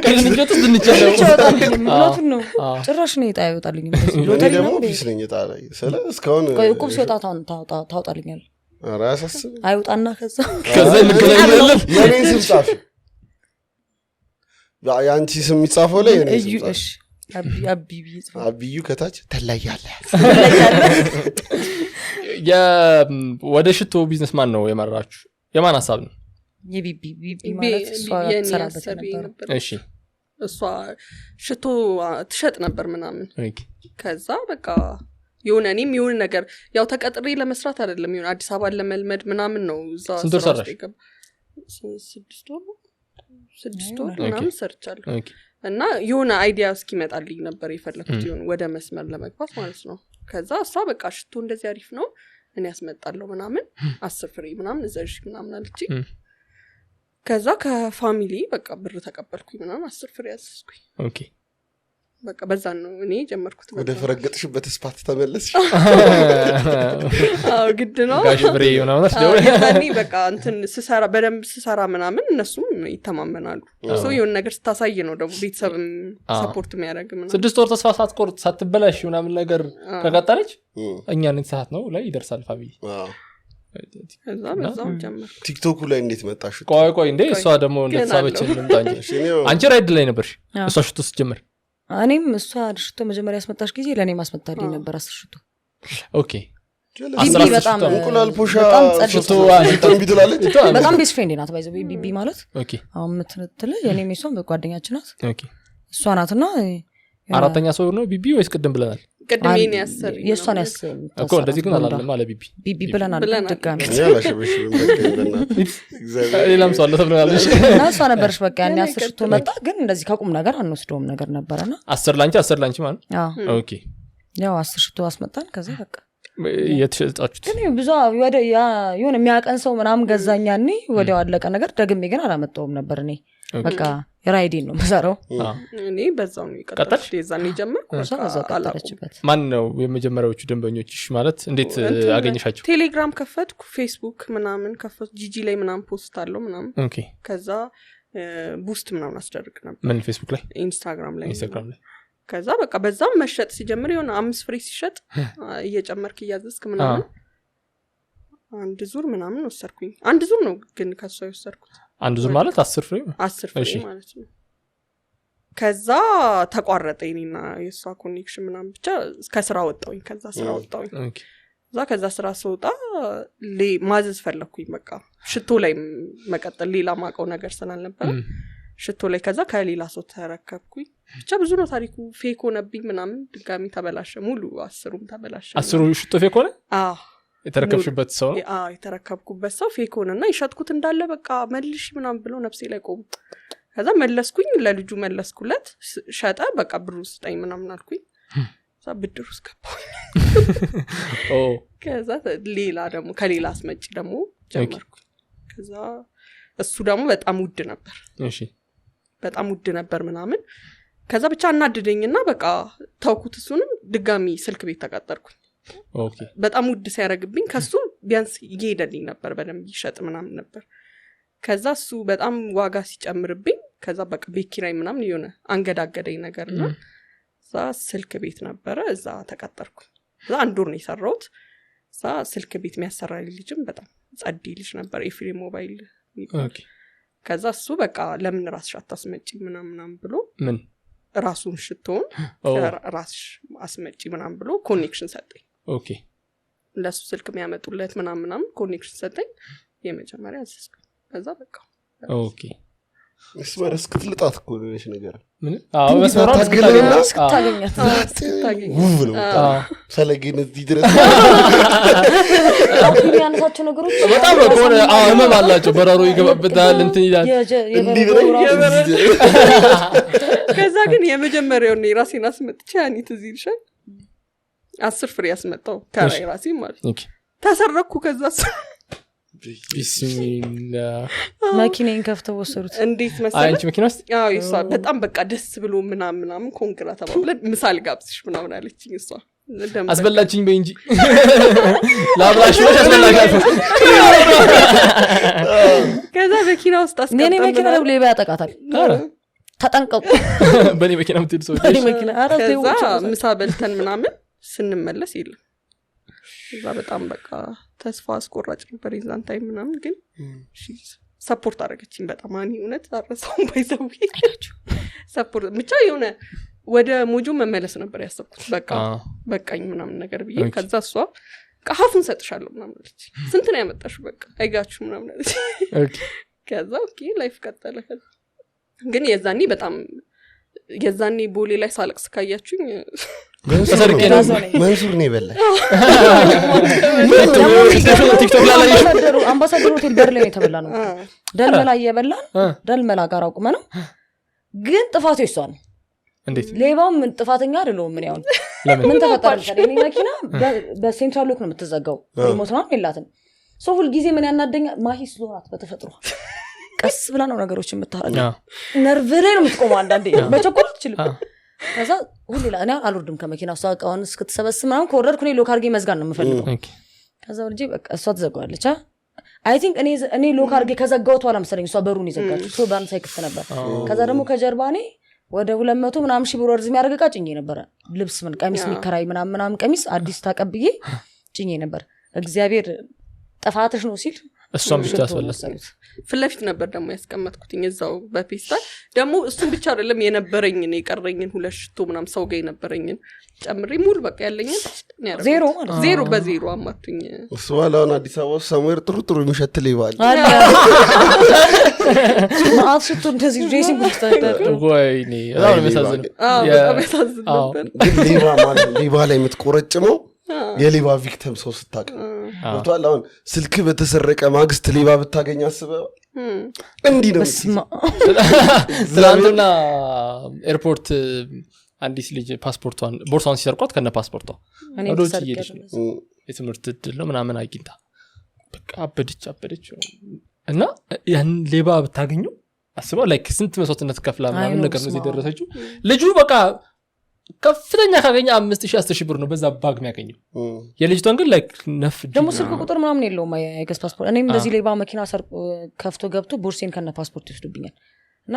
ከድንች ውስጥ ድንች አይወጣልኝ ምክንያቱም ነው ጭራሽ ነው እጣ አይወጣልኝ ሎተሪ ደግሞ ቢስ ነኝ እጣ ላይ ስለ እስካሁን እቁብ ሲወጣ ታውጣልኛል ራስስ አይውጣና ከዛ እንገናኛለን የኔን ስም ጻፍ ያንቺ ስም ይጻፈው ላይ የኔን ስም ጻፍ አብዩ ከታች ተለያለህ ወደ ሽቶ ቢዝነስ ማን ነው የመራችሁ የማን ሐሳብ ነው የቢቢ ማለት እሷ ሰራበት ነበር እሺ እሷ ሽቶ ትሸጥ ነበር ምናምን ከዛ በቃ የሆነ እኔም የሆነ ነገር ያው ተቀጥሬ ለመስራት አይደለም የሆነ አዲስ አበባ ለመልመድ ምናምን ነው እዛ ስራ ይገባ 6 ወር ምናምን ሰርቻለሁ እና የሆነ አይዲያ እስኪመጣልኝ ነበር የፈለኩት የሆነ ወደ መስመር ለመግባት ማለት ነው ከዛ እሷ በቃ ሽቶ እንደዚህ አሪፍ ነው እኔ ያስመጣለሁ ምናምን 10 ፍሬ ምናምን እዛሽ ምናምን አለች ከዛ ከፋሚሊ በቃ ብር ተቀበልኩኝ ምናምን 10 ፍሬ ያስስኩኝ ኦኬ በቃ በዛ ነው እኔ ጀመርኩት ወደ ፈረገጥሽበት ስፓት ተመለስሽ አዎ ግድ ነው ጋሽ ፍሬ ምናምን ያኔ በቃ እንትን ስሰራ በደንብ ስሰራ ምናምን እነሱም ይተማመናሉ ሰው የሆነ ነገር ስታሳይ ነው ደግሞ ቤተሰብም ሰፖርት የሚያደርግ ምናምን 6 ወር ተስፋ ሳትቆርጥ ሳትበላሽ ምናምን ነገር ከቀጠለች እኛ ነን ሰዓት ነው ላይ ይደርሳል ፋሚሊ ከዛ በዛው ጀመር ቲክቶክ ላይ እንዴት መጣሽ ቆይ እንዴ እሷ ደግሞ እንደተሳበች እንምጣኝ አንቺ ራይድ ላይ ነበርሽ እሷ ሽቶ ስትጀምር እኔም እሷ ሽቶ መጀመሪያ ያስመጣሽ ጊዜ ለኔ ማስመጣልኝ ነበር 10 ሽቶ ኦኬ ቢቢ በጣም እንቁላል ፖሻ ሽቶ ቢትላለች በጣም ቤስት ፍሬንድ ናት ባይዘው ቢቢ ማለት ኦኬ አሁን ምትል የኔም እሷም በጓደኛችን ናት ኦኬ እሷ ናትና አራተኛ ሰው ነው ቢቢ ወይስ ቅድም ብለናል ቅድሜን ያሰር የሷን እኮ እንደዚህ ግን አላለም አለ ቢቢ ብለናል ድጋሚ ሌላም ሰው አለ ተብለናለች እና እሷ ነበርሽ በቃ ያኔ 10 ሽቶ መጣ ግን እንደዚህ ከቁም ነገር አንወስደውም ነገር ነበርና 10 ላንቺ ማለት ኦኬ ያው 10 ሽቶ አስመጣን ከዛ በቃ የተሸጣችሁት ግን ብዙ ወደ የሆነ የሚያቀን ሰው ምናምን ገዛኛኒ ወዲያው አለቀ ነገር ደግሜ ግን አላመጣውም ነበር እኔ በቃ የራይዲን ነው መሰራው እኔ በዛው ነው ይቀጥላል የዛኔ ጀመርኩ ቀጠለችበት ማን ነው የመጀመሪያዎቹ ደንበኞችሽ ማለት እንዴት አገኘሻቸው ቴሌግራም ከፈትኩ ፌስቡክ ምናምን ከፈትኩ ጂጂ ላይ ምናምን ፖስት አለው ምናምን ኦኬ ከዛ ቡስት ምናምን አስደርግ ነበር ምን ፌስቡክ ላይ ኢንስታግራም ላይ ከዛ በቃ በዛም መሸጥ ሲጀምር የሆነ 5 ፍሬ ሲሸጥ እየጨመርክ እያዘዝክ ምናምን አንድ ዙር ምናምን ወሰርኩኝ አንድ ዙር ነው ግን ከሷ ወሰርኩት አንድ ዙር ማለት 10 ፍሬ ማለት ነው ከዛ ተቋረጠ እኔና የሷ ኮኔክሽን ምናምን ብቻ ከስራ ወጣሁኝ ከዛ ስራ ወጣሁኝ ከዛ ስራ ስወጣ ማዘዝ ፈለኩኝ በቃ ሽቶ ላይ መቀጠል ሌላ ማቀው ነገር ስላልነበር ሽቶ ላይ ከዛ ከሌላ ሰው ተረከብኩኝ ብቻ ብዙ ነው ታሪኩ ፌክ ሆነብኝ ምናምን ድጋሚ ተበላሸ ሙሉ 10ሩም ተበላሸ 10ሩ ሽቶ ፌክ ሆነ የተረከብሽበት ሰው ነው የተረከብኩበት ሰው ፌክ ሆነና ይሸጥኩት እንዳለ በቃ መልሽ ምናምን ብሎ ነፍሴ ላይ ቆሙ ከዛ መለስኩኝ ለልጁ መለስኩለት ሸጠ በቃ ብሩ ስጠኝ ምናምን አልኩኝ ከዛ ብድሩ ስከባኝ ከዛ ሌላ ደግሞ ከሌላ አስመጪ ደግሞ ጀመርኩ ከዛ እሱ ደግሞ በጣም ውድ ነበር እሺ በጣም ውድ ነበር ምናምን ከዛ ብቻ እናድደኝና በቃ ታውኩት እሱንም ድጋሚ ስልክ ቤት ተቀጠርኩኝ ኦኬ በጣም ውድ ሲያረግብኝ ከሱ ቢያንስ ይሄደልኝ ነበር በደንብ ይሸጥ ምናምን ነበር ከዛ እሱ በጣም ዋጋ ሲጨምርብኝ ከዛ በቃ ቤት ኪራይ ምናምን የሆነ አንገዳገደኝ ነገርና እዛ ስልክ ቤት ነበረ እዛ ተቀጠርኩኝ እዛ አንድ ወር ነው የሰራሁት እዛ ስልክ ቤት የሚያሰራልኝ ልጅም በጣም ጸዲ ልጅ ነበር ኤፍሬም ሞባይል ኦኬ ከዛ እሱ በቃ ለምን ራስሽ አታስመጪ ምናምን ብሎ ምን ራሱን ሽቶን ራስሽ አስመጪ ምናምን ብሎ ኮኔክሽን ሰጠኝ ኦኬ ለሱ ስልክ የሚያመጡለት ምናምን ኮኔክሽን ሰጠኝ የመጀመሪያ አዘዝኩ ከዛ በቃ ኦኬ መስመር እስክትልጣት እኮ ነሽ ነገር ምን መስመሯን እስክታገኛት ውብ ነው ፈለግን እዚህ ድረስ የሚያነሳቸው ነገሮች በጣም ከሆነ ህመም አላቸው በረሮ ይገባበታል እንትን ይላል ከዛ ግን የመጀመሪያውን የራሴን አስመጥቼ ያኒት እዚህ ይልሻል 10 ፍሬ ያስመጣው ከራሴ ማለት ተሰረኩ ከዛ ቢስሚላህ መኪናን ከፍተው ወሰዱት እንዴት መሰለህ አንቺ መኪና ውስጥ አዎ ይሷ በጣም በቃ ደስ ብሎ ምናምን ኮንግራ ተባብለን ምሳል ጋብዝሽ ምናምን አለችኝ እሷ አስበላችኝ በእንጂ ላብላሽ ነው አስበላጋት ከዛ መኪና ውስጥ አስቀምጠን እኔ መኪና ላይ ሌባ ያጠቃታል ተጠንቀቁ በኔ መኪና ምትል ሰው በኔ መኪና ከዛ ምሳ በልተን ምናምን ስንመለስ የለም እዛ በጣም በቃ ተስፋ አስቆራጭ ነበር የዛን ታይም ምናምን ግን ሰፖርት አደረገችኝ በጣም አኒ እውነት አረሳውን ባይዘው ሰፖርት ብቻ የሆነ ወደ ሞጆ መመለስ ነበር ያሰብኩት በቃ በቃኝ ምናምን ነገር ብዬ ከዛ እሷ ቃፉን ሰጥሻለሁ ምናምን አለች ስንት ነው ያመጣሽው በቃ አይጋችሁ ምናምን አለች ከዛ ኦኬ ላይፍ ቀጠለ ግን የዛኔ በጣም የዛኔ ቦሌ ላይ ሳለቅስ ካያችሁኝ መንሱር ነው ይበላል ቲክቶክ ላይ አምባሳደር ሆቴል በር ላይ የተበላ ነው ደልመላ እየበላን ደልመላ ጋር አቁመ ነው ግን ጥፋቱ እሷ ነው እንዴት ሌባው ምን ጥፋተኛ አይደለም ምን ያው ምን ተፈጠረ ታዲያ መኪና በሴንትራል ሎክ ነው የምትዘጋው ሪሞት ነው የላትም ሰው ሁሉ ጊዜ ምን ያናደኛ ማሂ ስለሆናት በተፈጥሮ ቀስ ብላ ነው ነገሮች የምታረጋው ነርቭ ላይ ነው የምትቆመው አንዳንዴ በቸኮል ትችልም ከዛ ሁሉ እኔ አልወርድም ከመኪናው ሳውቃውን እስክትሰበስብ ምናምን ከወረድኩ እኔ ሎክ አድርጌ መዝጋት ነው የምፈልገው ከዛ ወርጄ በቃ እሷ ትዘጋዋለች አይ ቲንክ እኔ ሎክ አድርጌ ከዘጋሁት በኋላ መሰለኝ እሷ በሩን ይዘጋችው ሶ ባን ሳይክፍት ነበር ከዛ ደግሞ ከጀርባ እኔ ወደ 200 ምናምን ሺህ ብር ወርዝ የሚያደርግ ዕቃ ጭኜ ነበር ልብስ ምን ቀሚስ የሚከራይ ምናምን ቀሚስ አዲስ ታቀብዬ ጭኜ ነበር እግዚአብሔር ጥፋትሽ ነው ሲል እሷም ብቻ አስወለሰሉት ፍለፊት ነበር ደግሞ ያስቀመጥኩትኝ እዛው በፔስታል ደግሞ እሱን ብቻ አይደለም የነበረኝን የቀረኝን 2 ሽቶ ምናምን ሰው ጋር የነበረኝን ጨምሬ ሙሉ በቃ ያለኝን ዜሮ ማለት ዜሮ በዜሮ አማቱኝ እሱ አላውን አዲስ አበባ ሰሙር ጥሩ የሚሸትል ይባል ማአት ሽቶ እንደዚህ ድሬሲንግ ተስተካከለ ወይኔ አሁን መሳዘን ሌባ ማለት ሌባ ላይ የምትቆረጭመው የሌባ ቪክቲም ሰው ስታቀ ወጣው አሁን ስልክ በተሰረቀ ማግስት ሌባ ብታገኝ አስበው እንዲህ ነው ትላንትና ኤርፖርት አንዲት ልጅ ፓስፖርቷን ቦርሳውን ሲሰርቋት ከነ ፓስፖርቷ ወደ ውጭ እየሄደች የትምህርት ዕድል ነው ምናምን አግኝታ በቃ አበደች እና ያን ሌባ ብታገኘው አስበው ላይክ ስንት መስዋዕትነት ከፍላ ምናምን ነገር ነው የደረሰችው ልጁ በቃ ከፍተኛ ካገኘ 5000 ብር ነው በዛ ባግ የሚያገኘው የልጅቷን ግን ላይክ ነፍ ደግሞ ስልክ ቁጥር ምናምን የለውም አይገስ ፓስፖርት እኔም እንደዚህ ሌባ መኪና ከፍቶ ገብቶ ቦርሴን ከነ ፓስፖርት ይወስዱብኛል እና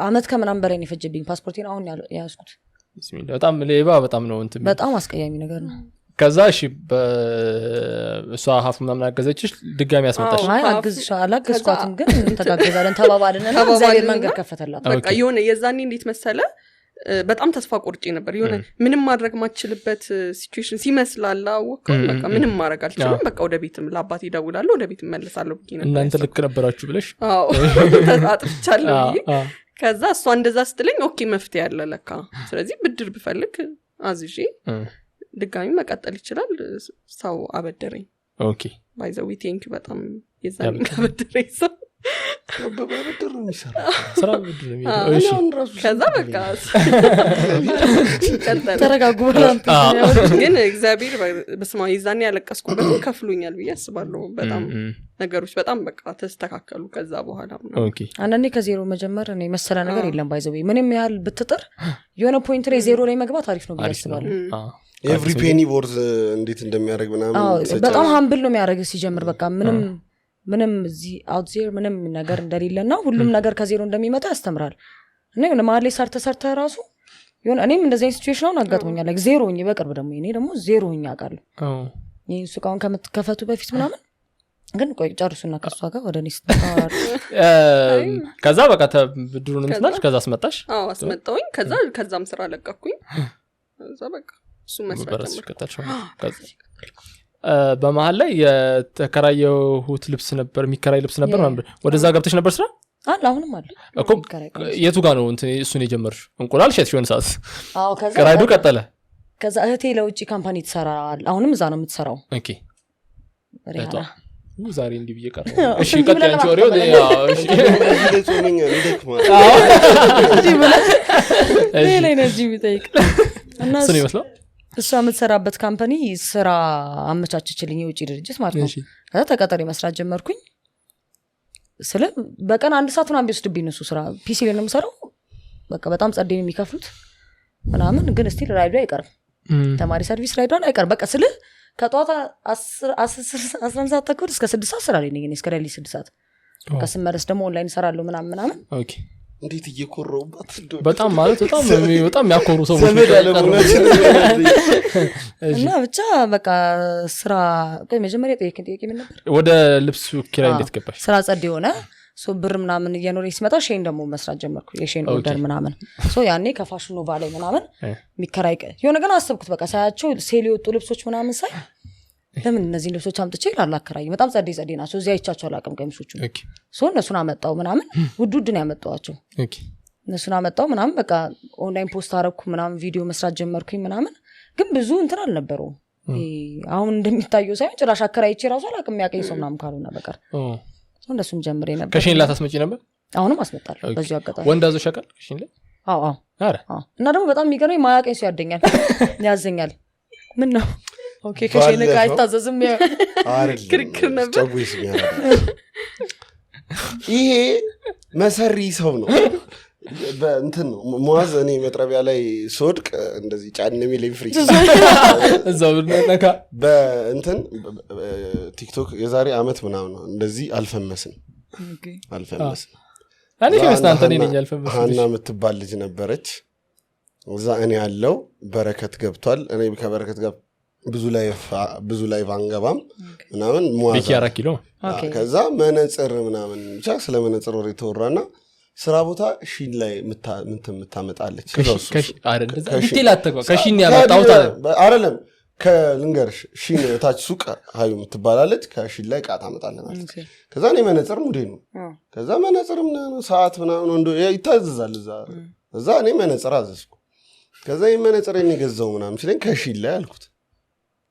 አመት ከምናምን በላይ ነው የፈጀብኝ ፓስፖርቴን አሁን ያዝኩት በጣም ሌባ በጣም ነው እንትን በጣም አስቀያሚ ነገር ነው ከዛ እሺ በእሷ ሀፍ ምናምን አገዘችሽ ድጋሚ ያስመጣሽ አይ አላገዝኳትም ግን እንተጋገዛለን ተባባልንና እግዚአብሔር መንገድ ከፈተላት በቃ የሆነ የዛኔ እንዴት መሰለ በጣም ተስፋ ቆርጬ ነበር የሆነ ምንም ማድረግ ማችልበት ሲቹዌሽን ሲመስላል አወቀው በቃ ምንም ማድረግ አልችልም በቃ ወደ ቤትም ለአባቴ ደውላለሁ ወደ ቤት መለሳለሁ ብዬ ነበር እናንተ ልክ ነበራችሁ ብለሽ አዎ አጥፍቻለሁ ከዛ እሷ እንደዛ ስትለኝ ኦኬ መፍትሄ ያለ ለካ ስለዚህ ብድር ብፈልግ አዝዤ ድጋሚ መቀጠል ይችላል ሰው አበደረኝ ኦኬ ባይ ዘ ዊ ቲንክ በጣም የዛኔ አበደረኝ ሰው በበድር ነው የሚሰራ ስራ ብድር ነው እሺ ከዛ በቃ ተረጋጉ ግን እግዚአብሔር በስማ ይዛኔ ያለቀስኩበት ከፍሎኛል ብዬ አስባለሁ በጣም ነገሮች በጣም በቃ ተስተካከሉ ከዛ በኋላ ነው ኦኬ አንዳንዴ ከዜሮ መጀመር ነው መሰለ ነገር የለም ባይዘው ምንም ያህል ብትጥር የሆነ ፖይንት ላይ ዜሮ ላይ መግባት አሪፍ ነው ብዬ አስባለሁ ኤቭሪ ፔኒ ወርዝ እንዴት እንደሚያደርግ ምናምን በጣም ሃምብል ነው የሚያደርግ ሲጀምር በቃ ምንም እዚህ አውት ዜር ምንም ነገር እንደሌለና ሁሉም ነገር ከዜሮ እንደሚመጣ ያስተምራል እና የሆነ መሀል ላይ ሰርተ ራሱ የሆነ እኔም እንደዚህ አይነት ሲቹዌሽን አሁን አጋጥሞኛል ላይክ ዜሮ ሆኜ በቅርብ ደግሞ እኔ ደግሞ ዜሮ ሆኜ አውቃለሁ ይህ ሱቃውን ከምትከፈቱ በፊት ምናምን ግን ቆይ ጨርሱና ከሷ ጋር ወደ እኔ ስትመጣ ከዛ በቃ ብድሩን እንትናች ከዛ አስመጣሽ አስመጣሁኝ ከዛም ስራ ለቀኩኝ ከዛ በቃ እሱ መስራት በመሀል ላይ የተከራየሁት ልብስ ነበር የሚከራይ ልብስ ነበር ማለት ወደዛ ገብተሽ ነበር ስራ አለ አሁንም አለ እኮ የቱ ጋር ነው እንትን እሱን የጀመርሽ እንቁላል ሸጥሽ የሆነ ሰዓት አዎ ከዛ ራይዱ ቀጠለ ከዛ እህቴ ለውጭ ካምፓኒ ትሰራል አሁንም እዛ ነው የምትሰራው ኦኬ ሪሃና ዛሬ እንዲህ ብዬ ቀረው እሺ ቀጥያንቺ ወሬው እሺ ለጾመኛ እንደክማ ላይ ነው እዚህ የሚጠይቅ እና እሱ ነው ይመስለው እሷ የምትሰራበት ካምፓኒ ስራ አመቻችችልኝ የውጭ ድርጅት ማለት ነው ከዛ ተቀጠሬ መስራት ጀመርኩኝ ስለ በቀን 1 ሰዓት ምናምን ቢወስድብኝ ነው ስራ ፒሲ ላይ ነው የምሰራው በቃ በጣም ጸዴን የሚከፍሉት ምናምን ግን ስቲል ራይዱ አይቀርም ተማሪ ሰርቪስ ራይዷን አይቀርም በቃ ስለ ከጧታ 11 ሰዓት ተኩል እስከ 6 ሰዓት ስራ ላይ ነኝ እስከ ሌሊት 6 ሰዓት በቃ ስመለስ ደግሞ ኦንላይን እሰራለሁ ምናምን ኦኬ እንዴት እየኮረውባት በጣም ማለት በጣም ያኮሩ ሰዎች ዘመድ አለመሆናችን እና ብቻ በቃ ስራ መጀመሪያ ጠየቅን ምን ነበር ወደ ልብስ ኪራይ እንዴት ገባሽ ስራ ጸድ የሆነ ሶ ብር ምናምን እየኖረ ሲመጣ ሼን ደግሞ መስራት ጀመርኩ የሼን ኦርደር ምናምን ሶ ያኔ ከፋሽን ኖቫ ላይ ምናምን የሚከራይ የሆነ ግን አሰብኩት በቃ ሳያቸው ሴል የወጡ ልብሶች ምናምን ሳይ ለምን እነዚህ ልብሶች አምጥቼ ላላከራይ በጣም ጸዴ ናቸው እዚያ አይቻቸው አላውቅም ቀሚሶቹ ሶ እነሱን አመጣው ምናምን ውድ ነው ያመጣዋቸው እነሱን አመጣው ምናምን በቃ ኦንላይን ፖስት አረኩ ምናምን ቪዲዮ መስራት ጀመርኩኝ ምናምን ግን ብዙ እንትን አልነበረው አሁን እንደሚታየው ሳይሆን ጭራሽ አከራይቼ ራሱ አላውቅም የሚያቀኝ ሰው ምናምን ካልሆነ በቀር እንደሱም ጀምሬ ነበር ከሽን ላታስመጪ ነበር አሁንም አስመጣለሁ በዚህ አጋጣሚ ወንድ አዞ ሸቀል ከሽን ላይ አዎ እና ደግሞ በጣም የሚገርመኝ ማያቀኝ ሰው ያደኛል ያዘኛል ምን ነው ኦኬ ከሽን ጋር አይታዘዝም ክርክር ነበር ይሄ መሰሪ ሰው ነው በእንትን ነው ሙአዝ እኔ መጥረቢያ ላይ ስወድቅ እንደዚህ ጫን የሚለኝ ፍሪ እዛው ነካ በእንትን ቲክቶክ የዛሬ አመት ምናምን ነው እንደዚህ አልፈመስን እኔ ፈመስታንተ ነኝ አልፈመስን ሃና የምትባል ልጅ ነበረች እዛ እኔ ያለው በረከት ገብቷል እኔ ከበረከት ጋር ብዙ ላይ አንገባም ምናምን ሙአዝ ቢኪ 4 ኪሎ ከዛ መነጽር ምናምን ብቻ ስለ መነጽር ወሬ ተወራና ስራ ቦታ ሺን ላይ ምታመጣለች ከሺን ያመጣሁት አይደለም ከልንገርሽ ሺን ታች ሱቅ ሀዩ የምትባላለች ከሺን ላይ ቃ ታመጣለናለች ከዛ እኔ መነጽር ሙዴ ነው ከዛ መነጽር ምናምን ሰዓት ምናምን ወንዶ ይታዘዛል እዛ እኔ መነጽር አዘዝኩ ከዛ ይህ መነጽር የገዛው ምናምን ሲለኝ ከሺን ላይ አልኩት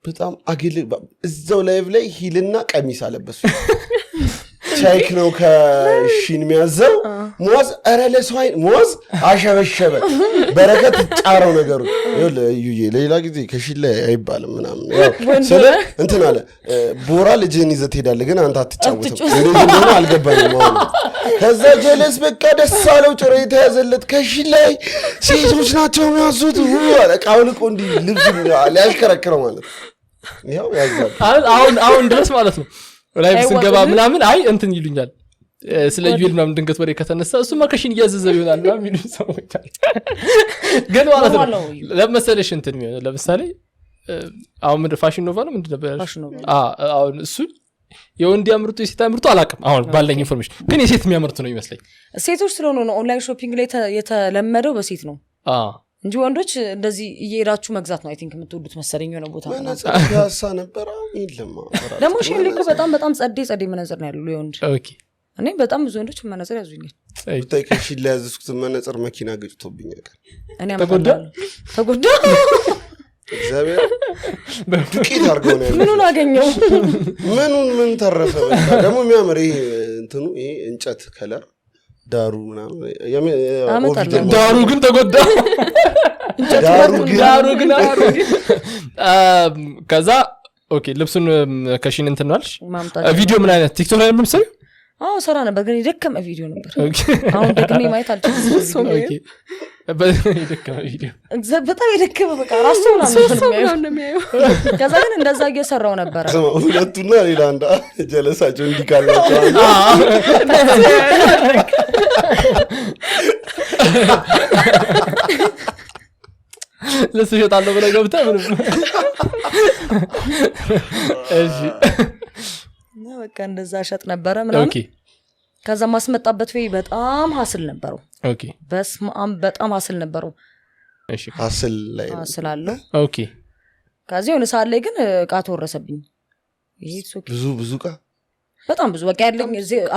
በጣም አግል እዛው ላይቭ ላይ ሂልና ቀሚስ አለበሱ ቻይክ ነው ከሺን የሚያዘው ሙአዝ አረለሷይ ሙአዝ አሸበሸበ በረከት ጫረው ነገሩ ይኸውልህ ሌላ ጊዜ ከሺን ላይ አይባልም ምናምን ያው ስለ እንትን አለ ቦራ ልጅህን ይዘህ ትሄዳለህ ግን አንተ አትጫወትም እንደዚህ እንደሆነ አልገባኝም ማለት ከዛ ጀለስ በቃ ደስ አለው ጭሬ ተያዘለት ከሺን ላይ ሴቶች ናቸው የሚያዙት አለ ቃውልቆ እንዲህ ልብስ ሊያሽከረክረው ማለት ይኸው ያዛል አሁን ድረስ ማለት ነው ላይ ስንገባ ምናምን አይ እንትን ይሉኛል ስለ ዩል ምናምን ድንገት ወሬ ከተነሳ እሱማ ከሽን እያዘዘው ይሆናል ምናምን ይሉ ሰዎች አሉ ግን ማለት ነው ለምሳሌሽ እንትን የሚሆነው ለምሳሌ አሁን ምንድን ፋሽን ኖቫ ነው ምንድን ነበር አሁን እሱ የወንድ ያምርቱ የሴት ያምርቱ አላውቅም አሁን ባለኝ ኢንፎርሜሽን ግን የሴት የሚያምርቱ ነው ይመስለኝ ሴቶች ስለሆኑ ነው ኦንላይን ሾፒንግ ላይ የተለመደው በሴት ነው እንጂ ወንዶች እንደዚህ እየሄዳችሁ መግዛት ነው አይ ቲንክ የምትወዱት መሰለኝ የሆነ ቦታ መነጽር ያሳ ነበር አሁን የለም ደግሞ ሼን ልክ በጣም ጸዴ መነጽር ነው ያለው የወንድ ኦኬ እኔ በጣም ብዙ ወንዶች መነጽር ያዙኛል ብታይ ከሺን ላይ ያዘዝኩት መነጽር መኪና ገጭቶብኝ ያውቃል እኔ ተጎዳ እግዚአብሔር በዱቄት አድርገው ነው ያለው ምኑን አገኘው ምን ተረፈ ደግሞ የሚያምር ይሄ እንትኑ ይሄ እንጨት ከለር ዳሩ ምናምን ዳሩ ግን ተጎዳ ዳሩ ግን ከዛ ኦኬ ልብሱን ከሺን እንትን ነው አልሽ ቪዲዮ ምን አይነት ቲክቶክ ላይ ምንም ሰው ሰራ ነበር ግን የደከመ ቪዲዮ ነበር አሁን ደግሜ ማየት አልችልም የደከመ ቪዲዮ በጣም የደከመ በቃ ራሱ ነው የሚያየው ከዛ ግን እንደዛ እየሰራው ነበር ሁለቱና ሌላ አንዳ ጀለሳቸው እንዲካላቸው ለስሸጣለሁ ብለህ ገብተህ ምንም እሺ በቃ እንደዛ ሸጥ ነበረ ምናምን ከዛ ማስመጣበት ወይ በጣም ሀስል ነበረው ኦኬ በስማም በጣም ሀስል ነበረው እሺ ሀስል ላይ ሀስል አለው ኦኬ ከዚህ የሆነ ሰዓት ላይ ግን እቃ ተወረሰብኝ ብዙ እቃ በጣም ብዙ በቃ ያለኝ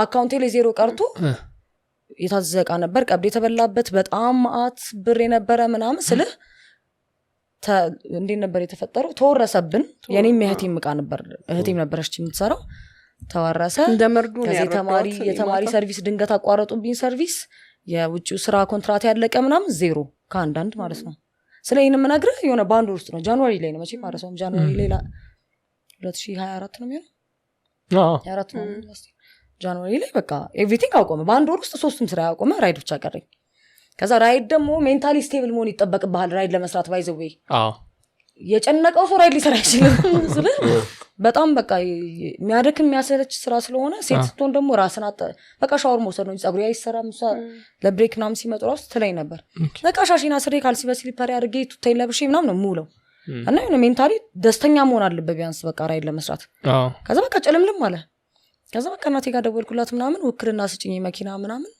አካውንቴ ላይ ዜሮ ቀርቶ የታዘቀ ነበር ቀብድ የተበላበት በጣም ማአት ብር የነበረ ምናምን ስልህ እንዴት ነበር የተፈጠረው ተወረሰብን የኔም እህቴም ዕቃ ነበር እህቴም ነበረች የምትሰራው ተወረሰ የተማሪ ሰርቪስ ድንገት አቋረጡብኝ ሰርቪስ የውጭው ስራ ኮንትራት ያለቀ ምናምን ዜሮ ከአንዳንድ ማለት ነው ስለይን ምነግርህ የሆነ ባንድ ውስጥ ነው ጃንዋሪ ላይ ነው መቼ ማረሰው ጃንዋሪ ላይ 2024 ነው የሚሆነው 24 ነው ጃንዋሪ ላይ በቃ ኤቭሪቲንግ አቆመ ባንድ ውስጥ ሶስቱም ስራ ያቆመ ራይድ ብቻ ቀረኝ ከዛ ራይድ ደግሞ ሜንታሊ ስቴብል መሆን ይጠበቅብሃል ራይድ ለመስራት ባይዘው የጨነቀው ሰው ራይድ ሊሰራ ይችላል ስለ በጣም በቃ የሚያደክም የሚያሰለች ስራ ስለሆነ ሴት ስትሆን ደግሞ ራስን በቃ ሻወር መውሰድ ነው ጸጉሬ አይሰራም ለብሬክ ምናምን ሲመጡ ራሱ ትለኝ ነበር በቃ ሻሽና ስሬ ካልሲ በስሊፐር አድርጌ ቱታይን ለብሼ ምናምን ነው የምውለው እና የሆነ ሜንታሊ ደስተኛ መሆን አለበት ቢያንስ በቃ ራይድ ለመስራት ከዛ በቃ ጨልምልም አለ ከዛ በቃ እናቴ ጋር ደወልኩላት ምናምን ውክልና ስጭኝ መኪና ምናምን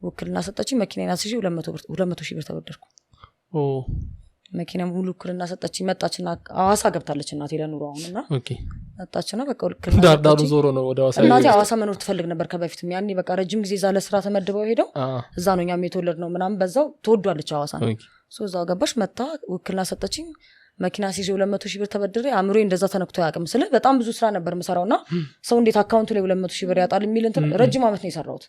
ውክልና ሰጠችኝ መኪናና ስጪ 200 ሺህ ብር ተበደርኩ መኪና ሙሉ ውክልና ሰጠችኝ መጣችና አዋሳ ገብታለች እናቴ ለኑሮ አሁንና መጣችና በቃ ውክልና ዳርዳሩ ዞሮ ነው ወደ አዋሳ እናቴ አዋሳ መኖር ትፈልግ ነበር ከበፊትም ያኔ በቃ ረጅም ጊዜ እዛ ለስራ ተመድበው ሄደው እዛ ነው እኛም የተወለድ ነው ምናምን በዛው ተወዷለች አዋሳ ነው እዛው ገባሽ መጣ ውክልና ሰጠችኝ መኪና ሲጂ 200 ሺህ ብር ተበድሬ አምሮዬ እንደዛ ተነክቶ ያቅም ስለ በጣም ብዙ ስራ ነበር መሰራውና ሰው እንዴት አካውንቱ ላይ 200 ሺህ ብር ያጣል የሚል እንትን ረጅም አመት ነው የሰራሁት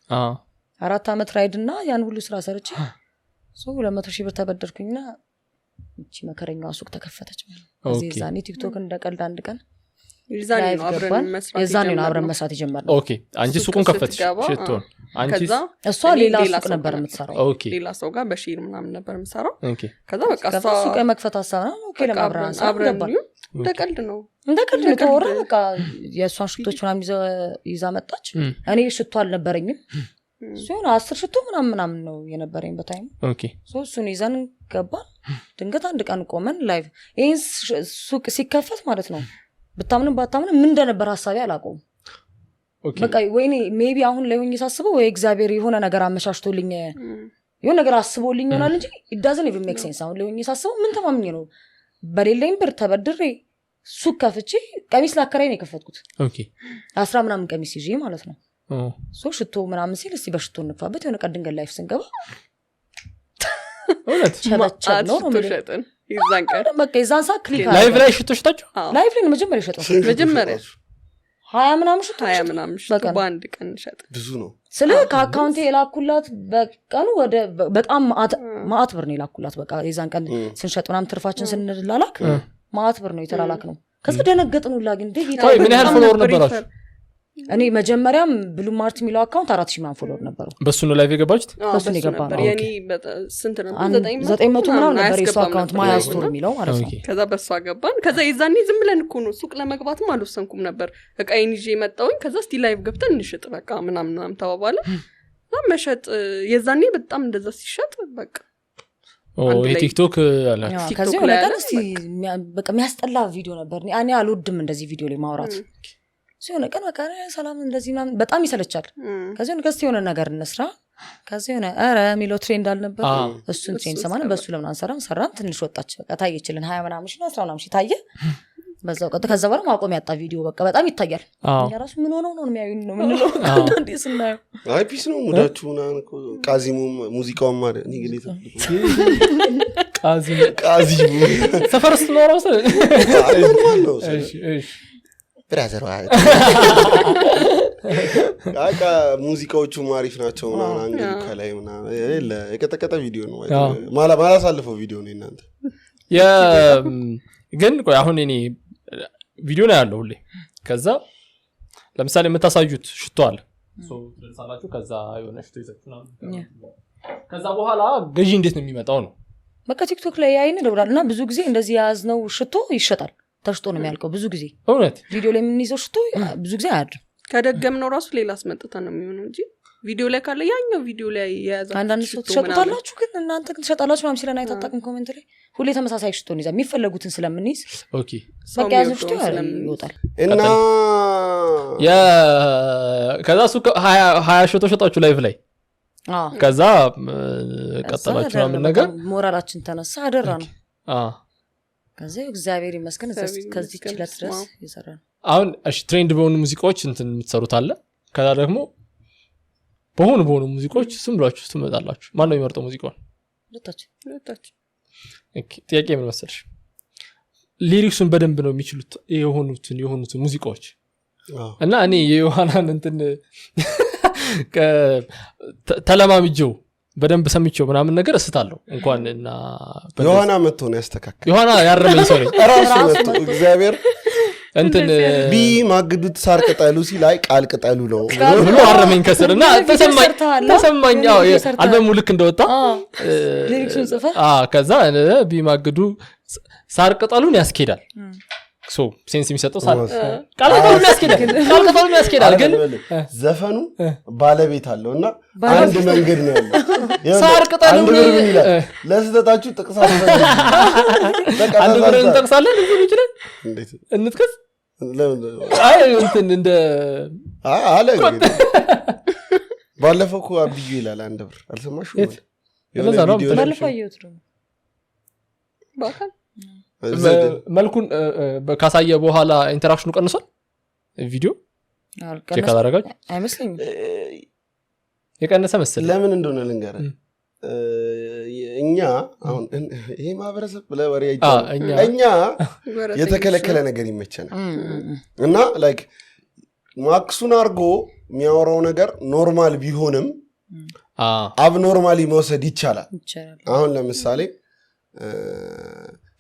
4 አመት ራይድና ያን ሁሉ ስራ ሰርቼ ሰው 200 ሺህ ብር ተበደርኩኝና እቺ መከረኛዋ ሱቅ ተከፈተች ማለት ነው ዛኔ ቲክቶክ እንደቀልድ አንድ ቀን የዛኔ ነው አብረን መስራት የጀመርነው ኦኬ አንቺ ሱቁን ከፈትሽ ሽቶ አንቺ እሷ ሌላ ሱቅ ነበር የምትሰራው ኦኬ ሌላ ሰው ጋር በሺር ምናምን ነበር የምትሰራው ኦኬ ከዛ በቃ እሷ ሱቅ መክፈት ሐሳብ ነው ኦኬ ለማብራን አብረን እንደቀልድ ነው ተወራ በቃ የእሷን ሽቶች ምናምን ይዛ መጣች እኔ ሽቶ አልነበረኝም ሲሆን 10 ሽቶ ምናምን ነው የነበረኝ በታይም ኦኬ እሱን ይዘን ገባን ድንገት አንድ ቀን ቆመን ላይቭ ይሄን ሱቅ ሲከፈት ማለት ነው በጣምንም ባታምንም ምን እንደነበር ሐሳቤ አላቆም በቃ ወይኔ ሜቢ አሁን ላይ ሆኜ ሳስበው ወይ እግዚአብሔር የሆነ ነገር አመሻሽቶልኝ የሆነ ነገር አስቦልኝ ይሆናል እንጂ it doesn't even make sense አሁን ላይ ሆኜ ሳስበው ምን ተማምኜ ነው በሌለኝ ብር ተበድሬ ሱቅ ከፍቼ ቀሚስ ላከራይ ነው የከፈትኩት ኦኬ 10 ምናምን ቀሚስ ይዤ ማለት ነው ሽቶ ምናምን ሲል እስቲ በሽቶ እንፋበት የሆነ ቀን ድንገት ላይፍ ስንገባ እውነት ቸበቸብ ነው ተሸጠን ይዛን ቀን በቃ ይዛን ሳ ክሊክ ላይቭ ላይ ሽቶ ሽታችሁ ላይቭ ላይ መጀመሪያ ሸጠው 20 ምናምን ሽቶ በአንድ ቀን ሸጠ ብዙ ነው ስለ ከአካውንቴ የላኩላት በቀኑ ወደ በጣም ማአት ብር ነው የላኩላት በቃ የዛን ቀን ስንሸጥ ምናምን ትርፋችን ስንላላክ ማአት ብር ነው የተላላክ ነው ከዛ ደነገጥን ሁላ ግን ምን ያህል ፎሎወር ነበራችሁ እኔ መጀመሪያም ብሉ ማርት ሚለው አካውንት 4000 ማን ፎሎወር ነበረው በሱ ነው ላይቭ የገባችሁት በሱ ነው የገባነው የኔ ስንት ነበር 900 ምናምን ነበር የሱ አካውንት ማያ ስቶር የሚለው ማለት ነው ከዛ በሱ ገባን ከዛ የዛኔ ዝም ብለን እኮ ነው ሱቅ ለመግባትም አልወሰንኩም ነበር እቃዬን ይዤ መጣሁኝ ከዛ እስቲ ላይቭ ገብተን እንሽጥ በቃ ምናምን ተባባለ መሸጥ የዛኔ በጣም እንደዛ ሲሸጥ በቃ ቲክቶክ አላችሁ ከዚህ ነገር እስቲ በቃ የሚያስጠላ ቪዲዮ ነበር እኔ አልወድም እንደዚህ ቪዲዮ ላይ ማውራት ሲሆነ ቀን በቃ ሰላም እንደዚህ ምናምን በጣም ይሰለቻል ከዚህ ነው ከዚህ የሆነ ነገር እንስራ ከዚህ የሆነ አረ ሚሎ ትሬንድ አልነበር እሱን ትሬንድ ሰማን በሱ ለምን አንሰራም ሰራን ትንሽ ወጣች በቃ ታየችልን 20 ምናምን ነው 10 ምናምን ታየ በዛው ቀጥ ከዛ በኋላ ማቆም ያጣ ቪዲዮ በቃ በጣም ይታያል ያራሱ ምን ሆነው ነው የሚያዩን ነው ምን ነው አንዴ ስናየው አይ ፒስ ነው ሙዳችሁና ቃዚሙ ሙዚቃው ማለት እኔ ግን ቃዚሙ ሰፈርስ ነው ራሱ እሺ ብራዘር አቃ ሙዚቃዎቹ ማሪፍ ናቸው ምናምን አንግል ከላይ ምናምን የቀጠቀጠ ቪዲዮ ነው ማላሳልፈው ቪዲዮ ነው እናንተ ግን ቆይ አሁን እኔ ቪዲዮ ነው ያለው ሁሌ ከዛ ለምሳሌ የምታሳዩት ሽቶ አለ ትልሳላችሁ ከዛ የሆነ ሽቶ ይዘችና ከዛ በኋላ ገዢ እንዴት ነው የሚመጣው ነው በቃ ቲክቶክ ላይ ያይን ደውላልና ብዙ ጊዜ እንደዚህ ያዝነው ሽቶ ይሸጣል ተሽጦ ነው የሚያልቀው ብዙ ጊዜ እውነት ቪዲዮ ላይ የምንይዘው ሽቶ ብዙ ጊዜ አያድርም ከደገምነው ራሱ ሌላ አስመጥታ ነው የሚሆነው እንጂ ቪዲዮ ላይ ካለ ያኛው ቪዲዮ ላይ ያያዛችሁ አንዳንድ ሰው ተሸጣላችሁ ግን እናንተ ግን ተሸጣላችሁ ማለት ሲለና አይታጣቅም ኮሜንት ላይ ሁሌ ተመሳሳይ ሽቶ ነው ይዛ የሚፈልጉትን ስለምንይዝ ኦኬ በቃ ያዘው ሽቶ ይወጣል እና ከዛ ሱ 20 ሽቶ ሸጣችሁ ላይቭ ላይ ከዛ ቀጠላችሁ ምን ነገር ሞራላችን ተነሳ አደራ ነው ከዚህ እግዚአብሔር ይመስገን ከዚህ ችለት ድረስ ይሰራል አሁን እሺ ትሬንድ በሆኑ ሙዚቃዎች እንትን የምትሰሩት አለ ከዛ ደግሞ በሆኑ ሙዚቃዎች ስም ብላችሁ ትመጣላችሁ ማን ነው የሚመርጠው ሙዚቃውን ሁለታችን ጥያቄ ምን መሰለሽ ሊሪክሱን በደንብ ነው የሚችሉት የሆኑትን ሙዚቃዎች እና እኔ የዮሐናን እንትን ተለማምጄው በደንብ ሰምቼው ምናምን ነገር እስታለሁ እንኳንና ዮሐና መጥቶ ነው ያስተካከለ ዮሐና ያረመኝ ሰው ነኝ ራሱ መጥቶ እግዚአብሔር እንትን ማግዱት ሳር ቅጠሉ ሲላይ ቃል ቅጠሉ ነው ብሎ አረመኝ ከስርና ተሰማኝ አልበሙ ልክ እንደወጣ ሊሪክሱን ጽፈ ከዛ ቢማግዱ ሳር ቅጠሉን ያስኬዳል ሶ ሴንስ የሚሰጠው ቃል ቅጠሉን ያስኬዳል ግን ዘፈኑ ባለቤት አለውና አንድ መንገድ ነው ያለው ሳር ቅጠሉን ለስተታችሁ ጥቅሳት አንድ ብር እንጠቅሳለን እንዴ ይችላል እንዴት እንትከስ አይ እንትን እንደ አለ ባለፈው እኮ አብዩ ይላል አንድ ብር አልሰማሽም ባለፈው አየሁት ነው ባካል መልኩን ካሳየ በኋላ ኢንተራክሽኑ ቀንሷል ቪዲዮ ቼክ አደረጋችሁ አይመስልኝም የቀነሰ መሰለኝ ለምን እንደሆነ ልንገርህ እኛ አሁን ይሄ ማህበረሰብ ለወሬ እኛ የተከለከለ ነገር ይመቸናል እና ላይክ ማክሱን አርጎ የሚያወራው ነገር ኖርማል ቢሆንም አብኖርማሊ መውሰድ ይቻላል አሁን ለምሳሌ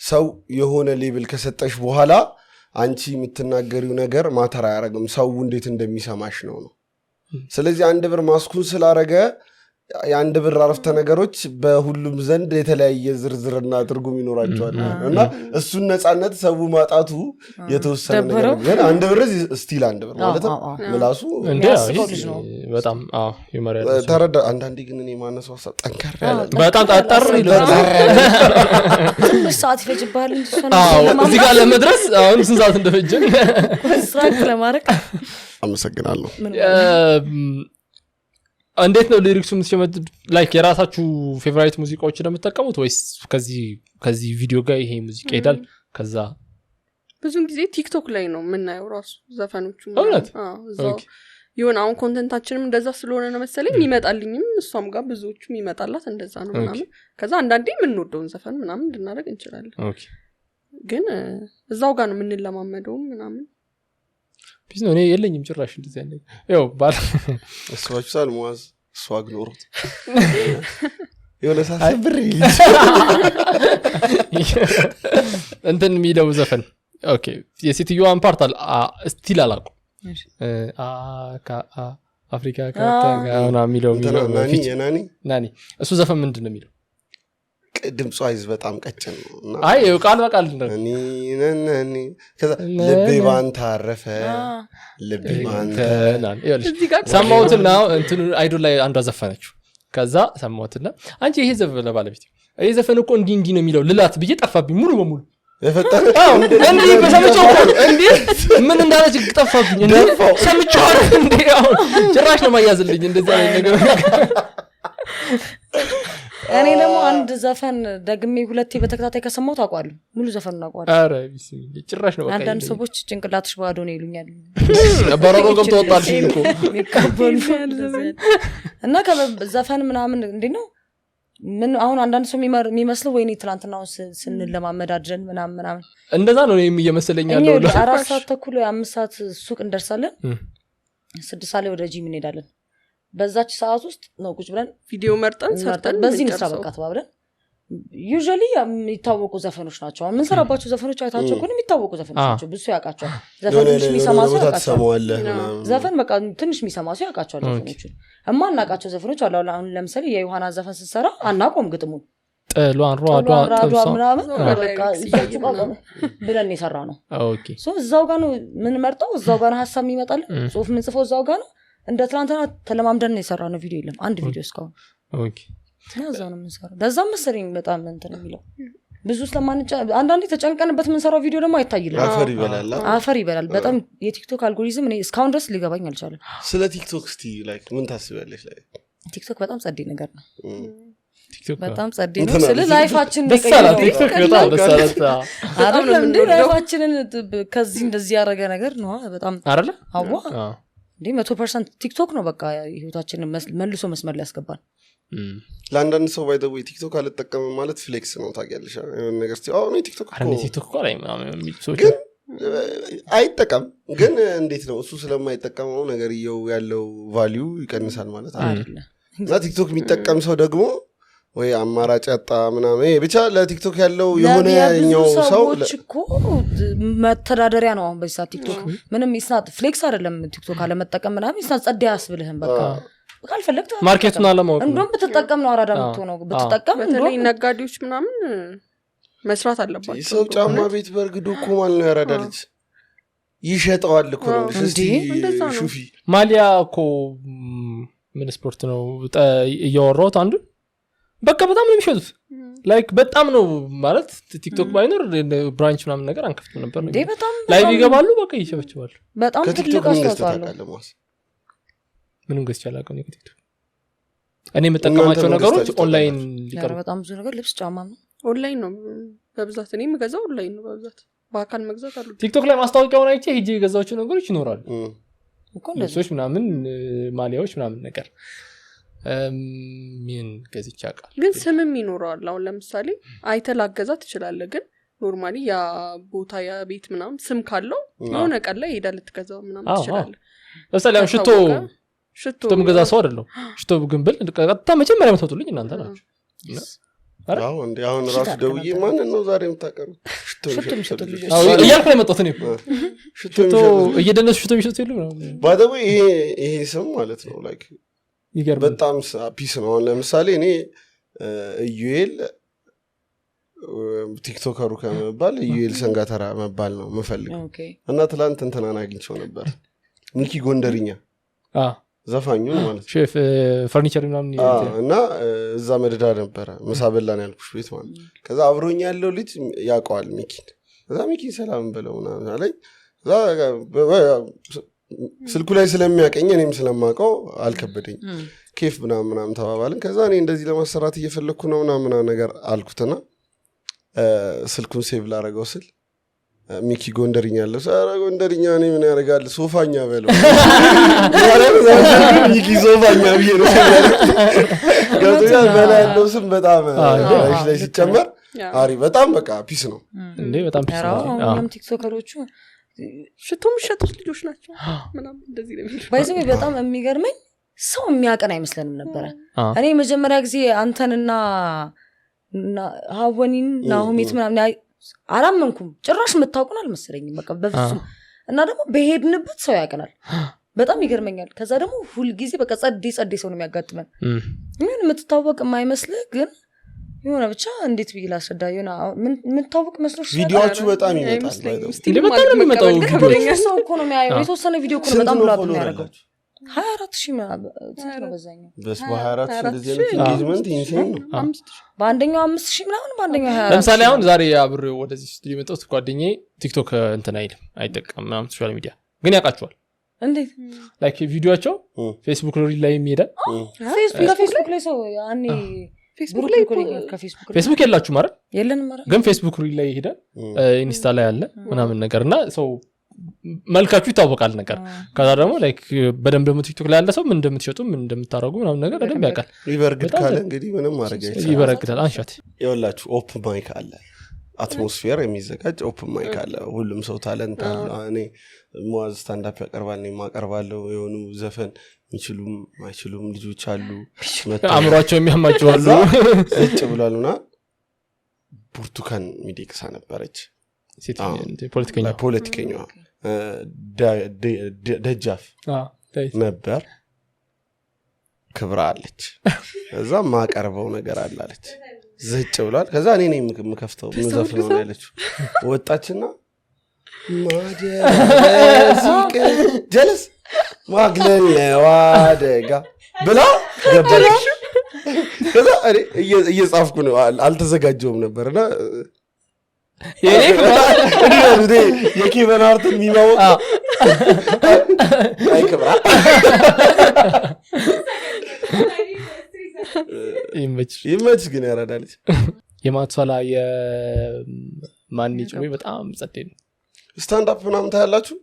ሰው የሆነ ሌብል ከሰጠሽ በኋላ አንቺ የምትናገሪው ነገር ማተር አያረግም ሰው እንዴት እንደሚሰማሽ ነው ስለዚህ አንድ ብር ማስኩን ስላረገ የአንድ ብር አረፍተ ነገሮች በሁሉም ዘንድ የተለያየ ዝርዝርና ትርጉም ይኖራቸዋል እና እሱን ነፃነት ሰው ማጣቱ የተወሰነ ነገር ግን አንድ ብር ስቲል አንድ ብር ማለት ነው ምላሱ በጣም ይመራል ተረዳ አንዳንዴ ግን እኔ ማነሳው ሀሳብ ጠንከር ያለ በጣም ጠጠር ይላል ሰዓት ይፈጅብሃል እንጂ እዚህ ጋር ለመድረስ አሁን ስንት ሰዓት እንደፈጀ ስትራክ ለማድረግ አመሰግናለሁ እንዴት ነው ሊሪክሱ የምትሸመድ ላይክ የራሳችሁ ፌቨራይት ሙዚቃዎች እንደምትጠቀሙት ወይስ ከዚህ ቪዲዮ ጋር ይሄ ሙዚቃ ይሄዳል ከዛ ብዙን ጊዜ ቲክቶክ ላይ ነው የምናየው ራሱ ዘፈኖቹ እዛው ይሁን አሁን ኮንተንታችንም እንደዛ ስለሆነ ነው መሰለኝ ይመጣልኝም እሷም ጋር ብዙዎቹም ይመጣላት እንደዛ ነው ምናምን ከዛ አንዳንዴ የምንወደውን ዘፈን ምናምን እንድናደርግ እንችላለን ግን እዛው ጋር ነው የምንለማመደው ምናምን ቢዝ ነው እኔ የለኝም ጭራሽ እንደዚህ አይነት ያው ባል እሷችሁ ሳልሟዝ ሷግ ኖርት የሆነ ሳስብር እንትን የሚለው ዘፈን ኦኬ የሲቲዩዋን ፓርት ስቲል አላውቅም አፍሪካ ካታጋና የሚለው ናኒ እሱ ዘፈን ምንድን ነው የሚለው ድምጿ አይዝ በጣም ቀጭን ነው አይ ቃል በቃል ነው ልቤ ባንተ አረፈ ልቤ ባንተ ሰማሁትና እንትን አይዶል ላይ አንዷ ዘፈነችው ከዛ ሰማሁትና አንቺ ይሄ ዘፈን ለባለቤት ይሄ ዘፈን እኮ እንዲህ ነው የሚለው ልላት ብዬ ጠፋብኝ ሙሉ በሙሉ የፈጠረው እንዴ በሰምቼው እንዴ ምን እንዳለች ጠፋብኝ እንዴ ሰምቼው እንዴ አሁን ጭራሽ ነው ማያዝልኝ እንደዛ ነገር እኔ ደግሞ አንድ ዘፈን ደግሜ ሁለቴ በተከታታይ ከሰማሁት አውቃለሁ ሙሉ ዘፈኑን አውቃለሁ አረ ቢስሚላህ ጭራሽ ነው በቃ አንዳንድ ሰዎች ጭንቅላትሽ ባዶ ነው ይሉኛል በረሮ ገብቶ ወጣልሽ እኮ እና ከዘፈን ምናምን እንዴ ነው ምን አሁን አንዳንድ ሰው የሚመስለው ወይኔ ትላንትናው ስንለማመዳድረን ምናምን እንደዛ ነው የሚመስለኝ ያለው 4 ሰዓት ተኩል 5 ሰዓት ሱቅ እንደርሳለን 6 ሰዓት ላይ ወደ ጂም እንሄዳለን በዛች ሰዓት ውስጥ ነው ቁጭ ብለን ቪዲዮ መርጠን ሰርተን በዚህ ንስራ በቃ ተባብለን ዩዥዋሊ የሚታወቁ ዘፈኖች ናቸው ምን ሰራባቸው ዘፈኖች አይታቸው እኮ የሚታወቁ ዘፈኖች ናቸው ብዙ ያውቃቸዋል ዘፈኖች የሚሰማ ሰው ያውቃቸዋል ዘፈን በቃ ትንሽ የሚሰማ ሰው ያውቃቸዋል ዘፈኖቹ እማናውቃቸው ዘፈኖች አሉ አሁን ለምሳሌ የዮሐና ዘፈን ስትሰራ አናቆም ግጥሙን ጥሏን ሯዷ ምናምን በቃ ብለን የሰራ ነው ሶ እዛው ጋር ነው ምን መርጠው እዛው ጋር ሀሳብ የሚመጣልን ጽሁፍ ምን ጽፈው እዛው ጋር ነው እንደ ትላንትና ተለማምደን ነው የሰራ ነው ቪዲዮ የለም አንድ ቪዲዮ እስካሁን እዛው ነው የምንሰራው ለዛም መሰለኝ በጣም እንትን የሚለው ብዙ ስለማንጫ አንዳንዴ ተጨንቀንበት የምንሰራው ቪዲዮ ደግሞ አይታይልም አፈር ይበላል በጣም የቲክቶክ አልጎሪዝም እኔ እስካሁን ድረስ ሊገባኝ አልቻለም ስለ ቲክቶክ እስቲ ላይክ ምን ታስቢያለሽ ቲክቶክ በጣም ጸዴ ነገር ነው በጣም ጸዴ ነው ስለ ላይፋችን ቲክቶክ በጣም ደሳለታ አይደለም እንደ ላይፋችንን ከዚህ እንደዚህ ያረገ ነገር ነው በጣም አይደለ አዋ እንዴ 100% ቲክቶክ ነው በቃ ህይወታችንን መልሶ መስመር ላይ ያስገባል ለአንዳንድ ሰው ባይ ዘ ወይ ቲክቶክ አልጠቀምም ማለት ፍሌክስ ነው ታውቂያለሽ የሆነ ነገር ሲው ነው ቲክቶክ ቲክቶክ ላይ ምናምን የሚጽፉ ግን አይጠቀም ግን እንዴት ነው እሱ ስለማይጠቀመው ነገርየው ያለው ቫልዩ ይቀንሳል ማለት አይደለም እና ቲክቶክ የሚጠቀም ሰው ደግሞ ወይ አማራጭ ያጣ ምናምን ብቻ ለቲክቶክ ያለው የሆነ ያኛው ሰው እኮ መተዳደሪያ ነው አሁን በዚህ ቲክቶክ ምንም ይስናት ፍሌክስ አይደለም ቲክቶክ አለ መጠቀም ምናምን ይስናት ጸዳ ያስብልህም በቃ ካልፈለግት ማርኬቱን አለማወቅ እንደውም ብትጠቀም ነው አራዳ የምትሆነው ብትጠቀም በተለይ ነጋዴዎች ምናምን መስራት አለባቸው ሰው ጫማ ቤት በርግዶ እኮ ማለት ነው ያራዳ ልጅ ይሸጠዋል እኮ ነው እስቲ ሹፊ ማሊያ እኮ ምን ስፖርት ነው እያወራሁት አንዱ በቃ በጣም ነው የሚሸጡት ላይክ በጣም ነው ማለት ቲክቶክ ባይኖር ብራንች ምናምን ነገር አንከፍትም ነበር ነው ላይቭ ይገባሉ በቃ ይሸበችባሉ በጣም ትልቅ አስተዋጽኦ ምንም ገዝቼ አላውቅም ከቲክቶክ እኔ የምጠቀማቸው ነገሮች ኦንላይን ሊቀርቡ በጣም ብዙ ነገር ልብስ ጫማ ነው ኦንላይን ነው በብዛት እኔ የምገዛው ኦንላይን ነው በብዛት በአካል መግዛት አሉ ቲክቶክ ላይ ማስታወቂያውን አይቼ ሄጄ የገዛቸው ነገሮች ይኖራሉ ልብሶች ምናምን ማሊያዎች ምናምን ነገር ምን ገዝቼ አውቃለሁ ግን ስምም ይኖረዋል አሁን ለምሳሌ አይተላገዛ ትችላለህ ግን ኖርማሊ ያ ቦታ ያ ቤት ምናምን ስም ካለው የሆነ ቀን ላይ ሄዳ ልትገዛው ምናምን ትችላለህ ለምሳሌ ሽቶ ምገዛ ሰው አይደለም ሽቶ ግን ብል ቀጥታ መጀመሪያ መተውልኝ እናንተ ናችሁ አዎ እንዴ አሁን ራሱ ደውዬ ማን ነው ዛሬ የምታቀሩ ሽቶ የሚሸጡ ልጆች እያልኩ ነው የመጣሁት እኔ ሽቶ እየደነሱ ሽቶ የሚሸጡ የሉ ባደው ይሄ ስም ማለት ነው ላይክ በጣም ፒስ ነው ለምሳሌ እኔ ዩኤል ቲክቶከሩ ከመባል ዩኤል ሰንጋተራ መባል ነው የምፈልገው እና ትላንት እንትናን አግኝቼው ነበር ሚኪ ጎንደርኛ ዘፋኙ ማለት ሼፍ ፈርኒቸር ምናምን እና እዛ መደዳ ነበረ ምሳ በላን ያልኩሽ ቤት ማለት ከዛ አብሮኝ ያለው ልጅ ያውቀዋል ሚኪን ከዛ ሚኪን ሰላም በለው ምናምን አለኝ ስልኩ ላይ ስለሚያቀኝ እኔም ስለማውቀው አልከበደኝ ኬፍ ምናምን ተባባልን ከዛ እኔ እንደዚህ ለማሰራት እየፈለኩ ነው ምናምን ነገር አልኩትና ስልኩን ሴቭ ላረገው ስል ሚኪ ጎንደርኛ አለ ሳራ ጎንደርኛ እኔ ምን ያደርጋል ሶፋኛ በለው ሚኪ ሶፋኛ ቢሄ ነው ጋር በላ ያለው ስም በጣም ላይ ሲጨመር አሪ በጣም በቃ ፒስ ነው እንዴ በጣም ፒስ ነው አሁን ቲክቶከሮቹ ሽቶ የሚሸጡት ልጆች ናቸው ምናምን እንደዚህ ነው ባይዘው በጣም የሚገርመኝ ሰው የሚያቀን አይመስለንም ነበር እኔ መጀመሪያ ጊዜ አንተንና ሀወኒን ናሆሚት ምናምን አላመንኩም ጭራሽ የምታውቁን አልመሰለኝም በቃ በፍጹም እና ደግሞ በሄድንበት ሰው ያቀናል በጣም ይገርመኛል ከዛ ደግሞ ሁሉ ጊዜ በቃ ጸዴ ሰው ነው የሚያጋጥመን ምን የምትታወቅ የማይመስልህ ግን የሆነ ብቻ እንዴት ብዬ ላስረዳ የሆነ የምታወቅ መስሎሽ ቪዲዮዎቹ በጣም ይመጣል እንዴ በጣም ነው የሚመጣው ቪዲዮ ሰው እኮ ነው የሚያየው የተወሰነ ቪዲዮ እኮ ነው በጣም ብሎ የሚያደርገው 24,000 በዛኛው በስ በ24 እንደዚህ አይነት ኢንጌጅመንት ኢንሴን ነው በአንደኛው 5,000 ምናምን በአንደኛው 24 ለምሳሌ አሁን ዛሬ አብሬው ወደዚህ ስቱዲዮ መጣሁት ጓደኛዬ ቲክቶክ እንትን አይልም አይጠቀም ምናምን ሶሻል ሚዲያ ግን ያውቃቸዋል እንዴት ላይክ ቪዲዮአቸው ፌስቡክ ላይ የሚሄዳል ፌስቡክ ላይ ሰው ያኔ ፌስቡክ የላችሁ ማለት የለንም ማለት ግን ፌስቡክ ላይ ይሄዳል ኢንስታ ላይ አለ ምናምን ነገርና ሰው መልካችሁ ይታወቃል ነገር ከዛ ደግሞ ላይክ በደንብ ደግሞ ቲክቶክ ላይ ያለ ሰው ምን እንደምትሸጡ ምን እንደምታረጉ ምናምን ነገር በደንብ ያውቃል ይበርግድ ካለ እንግዲህ ምንም ማድረግ አይቻልም ይበረግዳል አንሻት ይወላችሁ ኦፕን ማይክ አለ አትሞስፌር የሚዘጋጅ ኦፕን ማይክ አለ ሁሉም ሰው ታለንት አለ እኔ ሙአዝ ስታንድ አፕ ያቀርባል እኔ ማቀርባለሁ የሆኑ ዘፈን የሚችሉም ማይችሉም ልጆች አሉ አእምሯቸው የሚያማቸው አሉ እጭ ብሏልና ብርቱካን ሚደቅሳ ነበረች ፖለቲከኛዋ ደጃፍ ነበር ክብራ አለች እዛ ማቀርበው ነገር አላለች ዘጭ ብሏል ከዛ እኔ ነኝ የምከፍተው ምዘፍነው ያለችው ወጣችና ማደረሲቅ ጀለስ ማግለለዋ ደጋ ብላ ገበለች ከዛ እኔ እየጻፍኩ ነው አልተዘጋጀውም ነበርና የኬቨን ሃርት የሚማው አይክብራ ይመች ግን ያራዳለች የማትሷላ የማን ጭሜ በጣም ጸዴ ነው ስታንድ አፕ ምናምን ታያላችሁ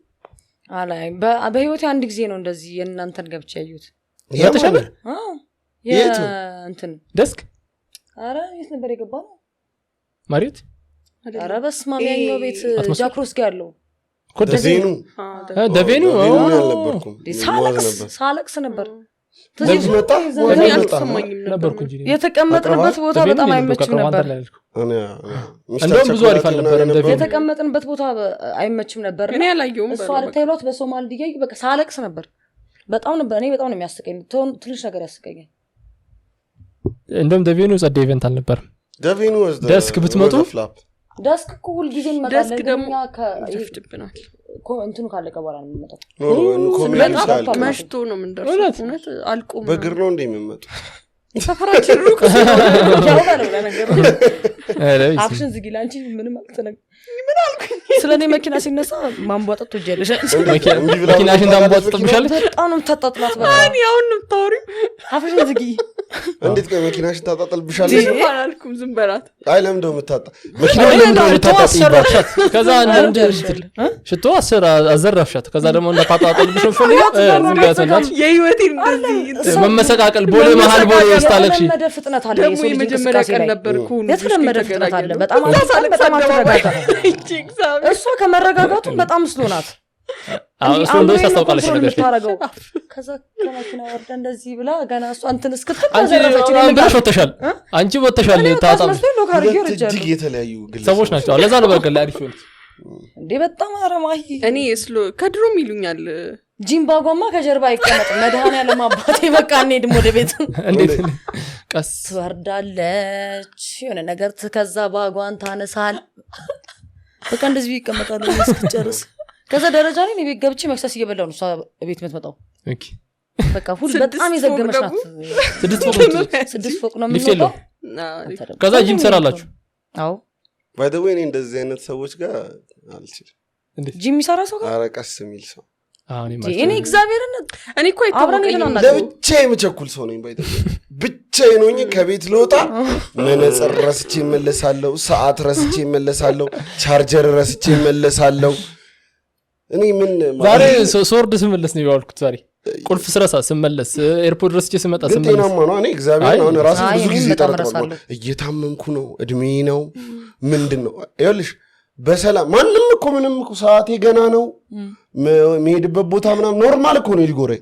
አላይ በህይወቴ አንድ ጊዜ ነው እንደዚህ የእናንተን ገብቼ ያዩት ያተሻለ እንትን ደስክ አረ የት ነበር የገባው ማሪት አረ በስማሚያኛው ቤት ጃክሮስ ጋር ያለው ደቬኑ ደቬኑ ሳለቅስ ነበር ለዚህ መጣ ነበርኩ እንጂ የተቀመጥንበት ቦታ በጣም አይመችም ነበር እንደውም ብዙ አሪፍ አልነበረም የተቀመጥንበት ቦታ አይመችም ነበር እኔ አላየሁም እሷ አልታይሏት በሶማል ዲጋይ በቃ ሳለቅስ ነበር በጣም ነበር እኔ በጣም ነው የሚያስቀኝ ትንሽ ነገር ያስቀኛል እንደውም ደቬኑ ጸደ ኢቨንት አልነበረም ደቬኑ ደስክ ብትመጡ ደስክ ኩል ጊዜ እንመጣለን ደስክ ደግሞ ይፍጥብናል እንትኑ ካለቀ በኋላ ነው የሚመጣው በጣም መሽቶ ነው የምንደርሰው እውነት አልቆም በእግር ነው እንደሚመጡ ሰፈራችን ሩቅ ያው ባለው ነገር አክሽን ዝጊላ አንቺ ምንም አልተነገ ምን አልኩኝ ስለኔ መኪና ሲነሳ ማንቧጠጥ ወጀለሽ መኪናሽን ታንቧጥጥብሻለች በጣም ነው ተጣጥላት በቃ እኔ አሁን ነው ታውሪ አክሽን ዝጊ እንዴት ከመኪናሽን ታጣጥልብሻለች አላልኩም ዝም በላት አይ ለምን ደው መታጣ መኪናው ለምን ደው ታጣጥልብሻት ከዛ አንድ ሽቶ አዘራፍሻት ከዛ ደግሞ እንደ ታጣጥልብሽ ፈልጋ ዝም ብያታለች የህይወቴ እንደዚህ መመሰቃቀል ቦሌ መሃል ቦሌ ያስታለክሽ ለመደ ፍጥነት አለ ደግሞ የመጀመሪያ ቀን ነበርኩ የተለመደ ፍጥነት አለ በጣም አልተረጋጋ እሷ ከመረጋጋቱ በጣም ስሎናት እሱ እንደው ታስታውቃለች ነገር ከዛ ከመኪና ወርዳ እንደዚህ ብላ ገና እሷ እንትን እስክትል አንቺ ወጥተሻል ታጣም እጅግ የተለያዩ ሰዎች ናቸው ለዛ ነው በቀል አሪፍ ይሁን እንዴ በጣም አረማይ እኔ ስሎ ከድሮም ይሉኛል ጂምባጓማ ከጀርባ ይቀመጥ መድኃኒዓለም አባቴ በቃ እንሄድም ወደ ቤት እንዴት ቀስ ትወርዳለች የሆነ ነገር ከዛ ባጓን ታነሳል በቃ እንደዚህ ይቀመጣሉ እስክጨርስ ከዛ ደረጃ ላይ ቤት ገብቼ መክሰስ እየበላው ነው እሷ ቤት የምትመጣው ኦኬ በቃ ሁሉ በጣም የዘገመች ናት 6 ፎቅ ነው የሚመጣው ከዛ ጂም ሰራላችሁ አዎ ባይ ዘ ዌይ እንደዚህ አይነት ሰዎች ጋር አልችልም ጂም ይሰራ ሰው ጋር አረቀስ የሚል ሰው እኔ እግዚአብሔርን እኔ እኮ አይታወቀኝም ለብቻዬ የምቸኩል ሰው ነኝ ባይ ዘ ዌይ ብቻዬን ሆኜ ከቤት ልወጣ መነጽር ረስቼ እመለሳለሁ ሰዓት ረስቼ እመለሳለሁ ቻርጀር ረስቼ እመለሳለሁ እኔ ምን ዛሬ ሶርድ ስመለስ ነው ያልኩት ዛሬ ቁልፍ ስረሳ ስመለስ ኤርፖርት ድረስ ስመጣ ስመለስ ጤናማ ነው እኔ እግዚአብሔር ነው ራሴ ብዙ ጊዜ ተጠርጥሯል እየታመምኩ ነው እድሜ ነው ምንድነው ይኸውልሽ በሰላም ማንንም እኮ ምንም እኮ ሰዓቴ ገና ነው መሄድበት ቦታ ምናምን ኖርማል እኮ ነው ይልጎሬ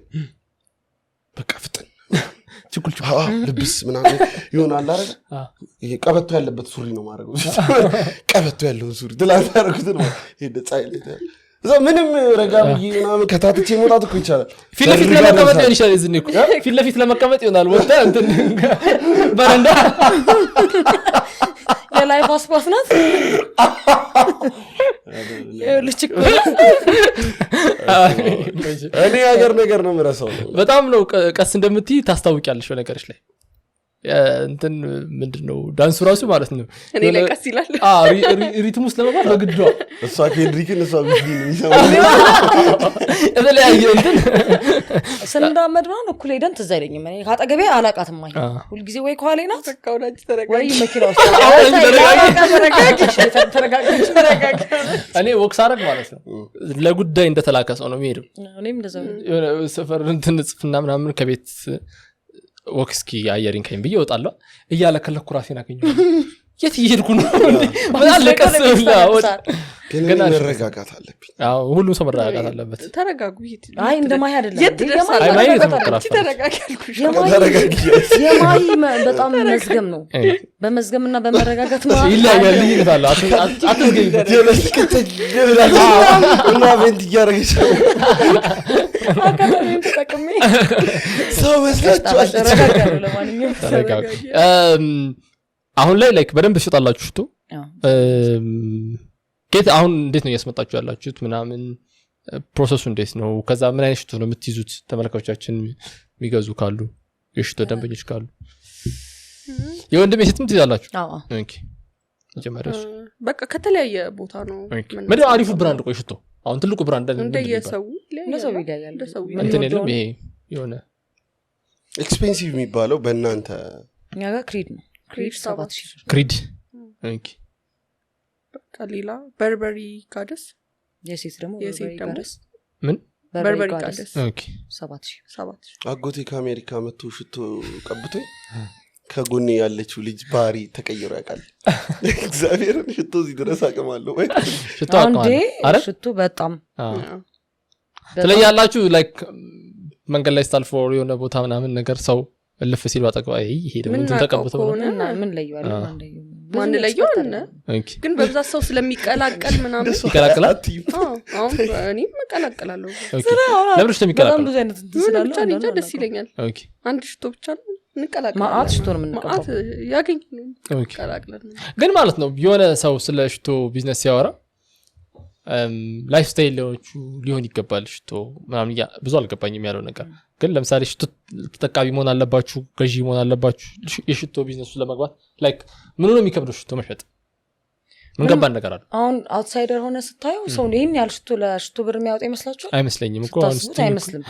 በቃ ፍጥን ችኩል ልብስ ምናምን ይሆናል አይደል ይሄ ቀበቶ ያለበት ሱሪ ነው ማድረገው ቀበቶ ያለው ሱሪ ትላንት ያደረኩት ነው ይሄ ጻይል እዛ ምንም ረጋ ብዬ ምናምን ከታትቼ መውጣት እኮ ይቻላል ፊት ለፊት ለመቀመጥ ይሆን ይችላል እዚህ እኮ ፊት ለፊት ለመቀመጥ ይሆናል ወጣ እንትን በረንዳ የላይ ፓስፖርት ናት ልጅክ እኔ ሀገር ነገር ነው የምረሳው በጣም ነው ቀስ እንደምትይ ታስታውቂያለሽ በነገርሽ ላይ እንትን ምንድነው ዳንሱ ራሱ ማለት ነው እኔ ላይ ቀስ ይላል ሪትም ውስጥ ለመግባት በግዷ እሷ ኬንድሪክን እሷ ቢትሊን የሚሰማው የተለያየ እንትን ስንዳመድ ነው እኩል ሄደን ትዝ አይለኝም እኔ ካጠገቤ አላቃትም ማይ ሁልጊዜ ወይ ከኋላ ናት ተካውዳጅ ተረጋጋ ወይ መኪና ውስጥ ተረጋጋ እኔ ወክስ አረግ ማለት ነው ለጉዳይ እንደተላከ ሰው ነው የሚሄደው እኔም እንደዛው ሰፈር እንትን ጽፍና ምናምን ከቤት ወክስኪ አየሪን ከኝ ብዬ ወጣለሁ እያለከለኩ ራሴን አገኘሁ የት ይሄድኩ ነው በጣም ለቀስላ ግን መረጋጋት አለብኝ አዎ ሁሉም ሰው መረጋጋት አለበት ተረጋጉ አይ እንደማይ አይደለም የማይ በጣም መዝገም ነው በመዝገምና በመረጋጋት ነው ይላያል ይላል አትዝገይበት እና ቬንት እያደረገች አካባቢውን ተጠቅሜ ሰው መስላችኋል ተረጋጋ አሁን ላይ ላይክ በደንብ ትሽጣላችሁ ሽቶ ጌት አሁን እንዴት ነው እያስመጣችሁ ያላችሁት ምናምን ፕሮሰሱ እንዴት ነው ከዛ ምን አይነት ሽቶ ነው የምትይዙት ተመልካቾቻችን የሚገዙ ካሉ የሽቶ ደንበኞች ካሉ የወንድም የሴትም ትይዛላችሁ ኦኬ መጀመሪያ በቃ ከተለያየ ቦታ ነው ምንድነው አሪፉ ብራንድ ቆይ ሽቶ አሁን ትልቁ ብራንድ እንደየሰው ይለያል እንትን የለም ይሄ የሆነ ኤክስፔንሲቭ የሚባለው በእናንተ እኛ ጋር ክሪድ ነው ክሪድ 7000 ክሪድ ኦኬ በቃ ሌላ በርበሪ ጋደስ የሴት ደግሞ ምን በርበሪ ጋደስ ኦኬ 7000 አጎቴ ከአሜሪካ መጥቶ ሽቶ ቀብቶ ከጎኔ ያለችው ልጅ ባህሪ ተቀይሮ ያውቃል። እግዚአብሔርን ሽቶ እዚህ ድረስ አቅማለሁ ወይ ሽቶ አቅማለሁ አረ ሽቶ በጣም ትለያላችሁ ላይክ መንገድ ላይ ስታልፎ የሆነ ቦታ ምናምን ነገር ሰው እልፍ ሲል ባጠቀው ይሄ ደግሞ ተቀብቶ ምን ለየዋል ማን ለየዋል ግን በብዛት ሰው ስለሚቀላቀል ምናምን ይቀላቀላል አሁን እኔም እቀላቀላለሁ ለብርሽ ተሚቀላቀል በጣም ብዙ አይነት ስላለ ብቻ ልጅ ደስ ይለኛል ኦኬ አንድ ሽቶ ብቻ እንቀላቀላለን ማአት ሽቶ ነው የምንቀባው ያገኝ ኦኬ ቀላቅለን ግን ማለት ነው የሆነ ሰው ስለ ሽቶ ቢዝነስ ሲያወራ ላይፍ ስታይል ሊሆን ይገባል ሽቶ ምናምን ብዙ አልገባኝም ያለው ነገር ግን ለምሳሌ ሽቶ ተጠቃሚ መሆን አለባችሁ ገዢ መሆን አለባችሁ የሽቶ ቢዝነሱ ለመግባት ላይክ ምን ነው የሚከብደው ሽቶ መሸጥ ምን ገባን ነገር አለ አሁን አውትሳይደር ሆነ ስታየው ሰው ይሄን ያህል ሽቶ ለሽቶ ብር የሚያወጣ ይመስላችኋል አይመስለኝም እኮ አይመስልም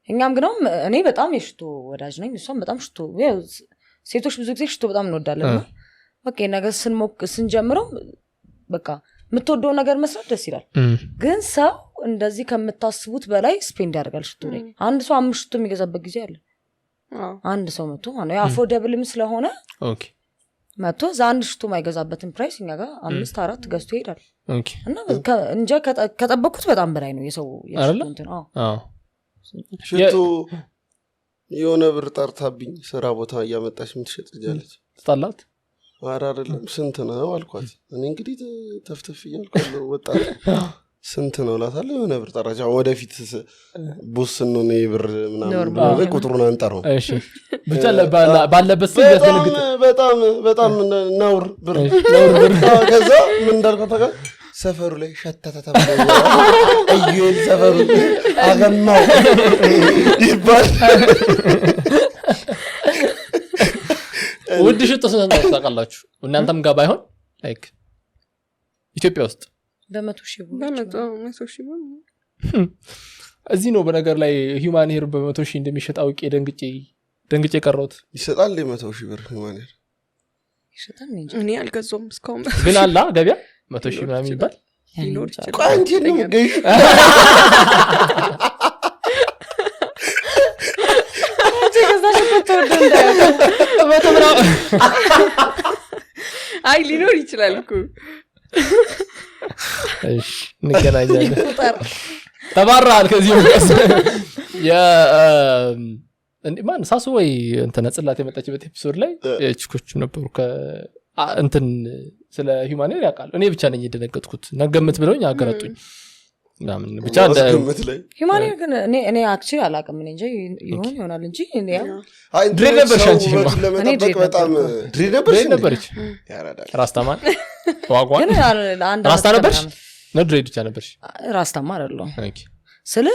እኛም ግን እኔ በጣም የሽቶ ወዳጅ ነኝ እሷም በጣም ሽቶ ሴቶች ብዙ ጊዜ ሽቶ በጣም እንወዳለን ኦኬ ነገር ስንጀምረው በቃ የምትወደው ነገር መስራት ደስ ይላል ግን ሰው እንደዚህ ከምታስቡት በላይ ስፔንድ ያደርጋል ሽቶ ላይ አንድ ሰው 5 ሽቶ የሚገዛበት ጊዜ አለ አንድ ሰው መጥቶ ማለት ነው አፎርደብልም ስለሆነ ኦኬ መጥቶ አንድ ሽቶ ማይገዛበትን ፕራይስ እኛ ጋር 5-4 ገዝቶ ይሄዳል ኦኬ እና እንጃ ከጠበቁት በጣም በላይ ነው የሰው አይደል ሽቶ የሆነ ብር ጠርታብኝ ስራ ቦታ እያመጣች የምትሸጥ ልጃለች ተጣላት አረ አይደለም ስንት ነው አልኳት እኔ እንግዲህ ተፍተፍ እያልኩ ወጣት ስንት ነው ላታለ የሆነ ብር ጠራቻ ወደፊት ቡስ ነው ብር ምናምን ቁጥሩን አንጠራው እሺ ብቻ ባለበት ሰው ያስደነግጥ በጣም ነውር ብር ከዛ ምን እንዳልከው ሰፈሩ ላይ ሸተተ ተባለ አይል ሰፈሩ አገማው ይባል ውድ ሽቶ ስንት ታውቃላችሁ እናንተም ጋር ባይሆን ላይክ ኢትዮጵያ ውስጥ በ100,000 እዚህ ነው በነገር ላይ ሂውማን ሄር በ100,000 እንደሚሸጥ አውቄ ደንግጬ ቀረሁት ይሰጣል 100,000 ብር ሂውማን ሄር ይሸጣል እንጂ እኔ አልገዛውም እስካሁን ግን አላ ገበያ 100,000 ምናምን ይባል ሊኖር ይችላል ቋንጂ ነው ገይ አይ ሊኖር ይችላል እኮ እሺ እንገናኛለን ተባራል ከዚህ ወቀስ ማን ሳሱ ወይ እንተ ነጽላት የመጣችበት ኤፒሶድ ላይ ችኮቹ ነበሩ እንትን ስለ ሂውማን ሄር ያውቃል እኔ ብቻ ነኝ የደነገጥኩት ነገምት ብለውኝ አገረጡኝ ምናምን ብቻ ሂውማን ሄር ግን እኔ አክቹሊ አላውቅም እኔ እንጂ ይሆናል እንጂ እኔ ያው ድሬድ ነበር ሻንቺ ለመጠበቅ በጣም ድሬድ ነበርሽ ያራዳል ራስታማን ዋጓን ግን አንድ ራስታ ነበርሽ ነው ድሬድ ብቻ ነበርሽ ራስታማ አይደለም ኦኬ ስለ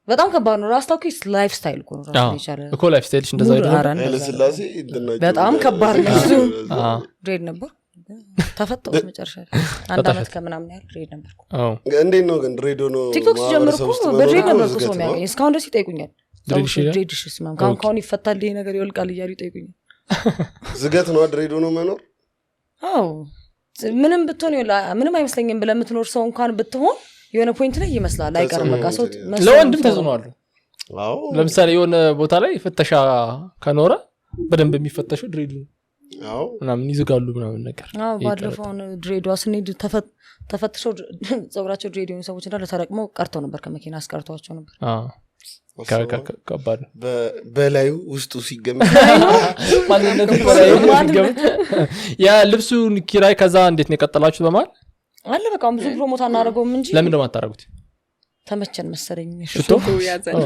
በጣም ከባድ ነው ራስታው ኪስ ላይፍ ስታይል እኮ ነው ራሱ ይቻላል እኮ ላይፍ ስታይልሽ እንደዛ አይደለም ለስላሴ እንደናቸው በጣም ከባድ ነው ድሬድ ነበር ተፈተው መጨረሻ አንድ አመት ከምናምን ያህል ድሬድ ነበርኩ እንዴት ነው ግን ድሬድ ነው ቲክቶክ ጀምርኩ በድሬድ ነበርኩ ሰው የሚያገኝ እስካሁን ድረስ ይጠይቁኛል ድሬድሽስ ምናምን ካሁን ይፈታል ይሄ ነገር ይወልቃል እያሉ ይጠይቁኛል ዝገት ነው ድሬድ ነው መኖር አዎ ምንም ብትሆን ምንም አይመስለኝም ብለህ የምትኖር ሰው እንኳን ብትሆን የሆነ ፖይንት ላይ ይመስላል አይቀርም በቃ ሰው ለወንድም ተዝኗል አዎ ለምሳሌ የሆነ ቦታ ላይ ፍተሻ ከኖረ በደንብ የሚፈተሸው ድሬዱ አዎ ምናምን ይዝጋሉ ምናምን ነገር አዎ ባለፈው ድሬዷ ስንሄድ ተፈትሸው ጸጉራቸው ድሬድ የሆኑ ሰዎች እንዳለ ተረቅመው ቀርተው ነበር ከመኪና አስቀርተዋቸው ነበር ከባድ በላዩ ውስጡ ሲገመት ማንነቱ በላዩ ሲገመት ያ ልብሱን ኪራይ ከዛ እንዴት ነው የቀጠላችሁት በማል አለ በቃ ብዙ ፕሮሞት አናደርገውም እንጂ ለምን ደማ ታረጉት ተመቸን መሰለኝ ሽቶ ያዘን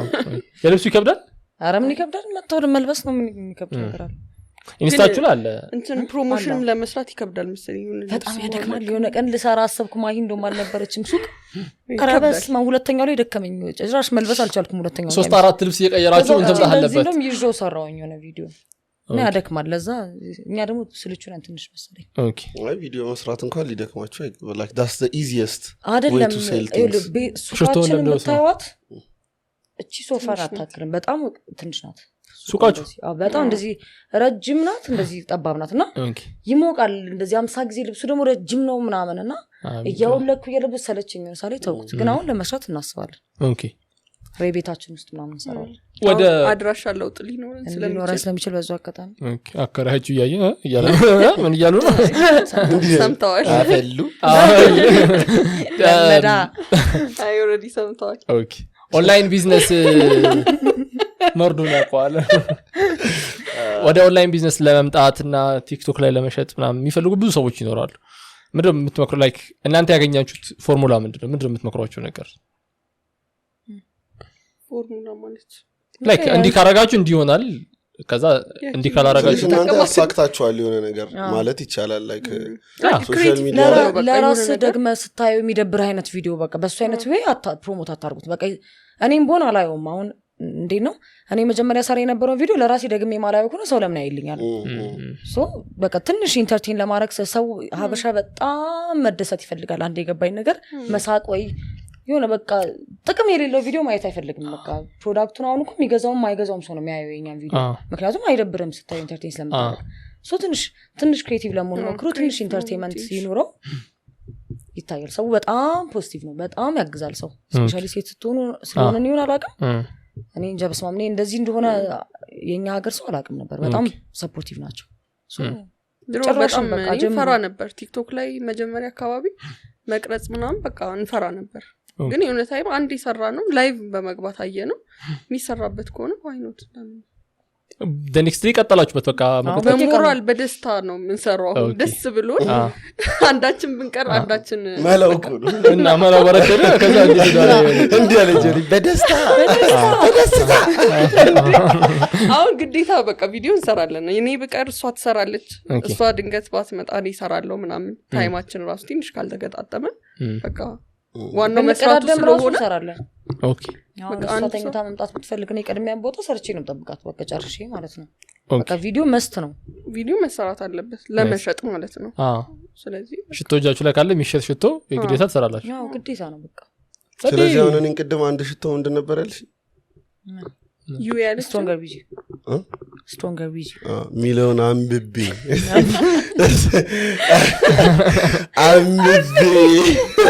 የልብሱ ይከብዳል ኧረ ምን ይከብዳል መጥተው መልበስ ነው ምን የሚከብድ ነገር አለ ኢንስታችሁ ላይ አለ እንትን ፕሮሞሽንም ለመስራት ይከብዳል መሰለኝ በጣም ያደክማል የሆነ ቀን ልሰራ አሰብኩ ማሂ እንደውም አልነበረችም ሱቅ ቀረበስ ሁለተኛው ላይ ደከመኝ ጭራሽ መልበስ አልቻልኩም ሁለተኛው 3-4 ልብስ እየቀየራችሁ እንትን ታለበት እንደውም ይዤው ሰራውኝ የሆነ ቪዲዮ እና ያደክማል ለዛ እኛ ደግሞ ስልቹን ትንሽ መሰለኝ ኦኬ አይ ቪዲዮ መስራት እንኳን ሊደክማችሁ አይገባም like that's the easiest አይደለም ሱቃችን የምታዩት እቺ ሶፋር አታክልም በጣም ትንሽ ናት ሱቃችሁ በጣም እንደዚህ ረጅም ናት እንደዚህ ጠባብ ናት እና ይሞቃል እንደዚህ 50 ጊዜ ልብሱ ደግሞ ረጅም ነው ምናምን እና እያወለኩ እየለበስ ሰለችኝ ምሳሌ ተውኩት ግን አሁን ለመስራት እናስባለን ኦኬ ቤታችን ውስጥ ምናምን እንሰራለን ወደ አድራሻ ለውጥ ሊኖረን ስለሚችል በዛው አጋጣሚ ኦኬ አከራችሁ እያለ ምን እያሉ ነው ሰምተዋል አፈሉ ለመዳ አይ ኦሬዲ ሰምተዋል ኦኬ ኦንላይን ቢዝነስ መርዶና ያቋለ ወደ ኦንላይን ቢዝነስ ለመምጣትና ቲክቶክ ላይ ለመሸጥ ምናምን የሚፈልጉ ብዙ ሰዎች ይኖራሉ ምንድነው የምትመክሩ ላይክ እናንተ ያገኛችሁት ፎርሙላ ምንድነው የምትመክሯቸው ነገር ፎርሙላ ማለት ላይክ እንዲ ካረጋችሁ እንዲሆናል ከዛ እንዲ ካላረጋችሁ እናንተ አሳክታችኋል የሆነ ነገር ማለት ይቻላል ላይክ ሶሻል ሚዲያ ለራስ ደግመ ስታዩ የሚደብር አይነት ቪዲዮ በቃ በሱ አይነት ወይ ፕሮሞት አታርጉት በቃ እኔም ቦን አላየውም አሁን እንዴት ነው እኔ መጀመሪያ ሰራ የነበረው ቪዲዮ ለራሴ ደግሜ ማላየው ከሆነ ሰው ለምን አይልኛል ሶ በቃ ትንሽ ኢንተርቴን ለማድረግ ሰው ሀበሻ በጣም መደሰት ይፈልጋል አንድ የገባኝ ነገር መሳቅ ወይ የሆነ በቃ ጥቅም የሌለው ቪዲዮ ማየት አይፈልግም በቃ ፕሮዳክቱን አሁን እኮ የሚገዛውም ማይገዛውም ሰው ነው የሚያየው የኛን ቪዲዮ ምክንያቱም አይደብርም ስታዩ ኢንተርቴን ስለምታደርግ ሶ ትንሽ ክሬቲቭ ለመሆን ሞክሩ ትንሽ ኢንተርቴንመንት ሲኖረው ይታያል ሰው በጣም ፖዚቲቭ ነው በጣም ያግዛል ሰው ስፔሻሊ ሴት ስትሆኑ ስለሆነ ይሆን አላውቅም እኔ እንጃ በስመ አብ እንደዚህ እንደሆነ የኛ ሀገር ሰው አላውቅም ነበር በጣም ሰፖርቲቭ ናቸው ድሮ በጣም እንፈራ ነበር ቲክቶክ ላይ መጀመሪያ አካባቢ መቅረጽ ምናምን በቃ እንፈራ ነበር ግን የሆነ ታይም አንድ ይሰራ ነው ላይቭ በመግባት አየ ነው የሚሰራበት ከሆነ ዋይኖት the next day ቀጠላችሁበት በቃ በሞራል በደስታ ነው ምንሰራው ደስ ብሎ አንዳችን ብንቀር አንዳችን ማለውቁ እና ማለው ወረደ ከዛ እንዴ አለጀሪ በደስታ አሁን ግዴታ በቃ ቪዲዮ እንሰራለን እኔ ብቀር እሷ ትሰራለች እሷ ድንገት ባትመጣ እኔ እሰራለሁ ምናምን ታይማችን ራሱ ትንሽ ካልተገጣጠመ በቃ ዋናው መስራቱ ስለሆነ እንሰራለን ኦኬ በቃ አንተ ተኝታ መምጣት ብትፈልግ ነው ቀድሚያን ቦታ ሰርቼ ነው ጠብቃት በቃ ጨርሼ ማለት ነው በቃ ቪዲዮ መስት ነው ቪዲዮ መሰራት አለበት ለመሸጥ ማለት ነው ስለዚህ ሽቶጃችሁ ላይ ካለ የሚሸጥ ሽቶ የግዴታ ትሰራላችሁ ያው ግዴታ ነው በቃ ስለዚህ አሁን እኔን ቅድም አንድ ሽቶ እንደነበር ያልሽ ዩኤል stronger vision ሚሊዮን አንብቤ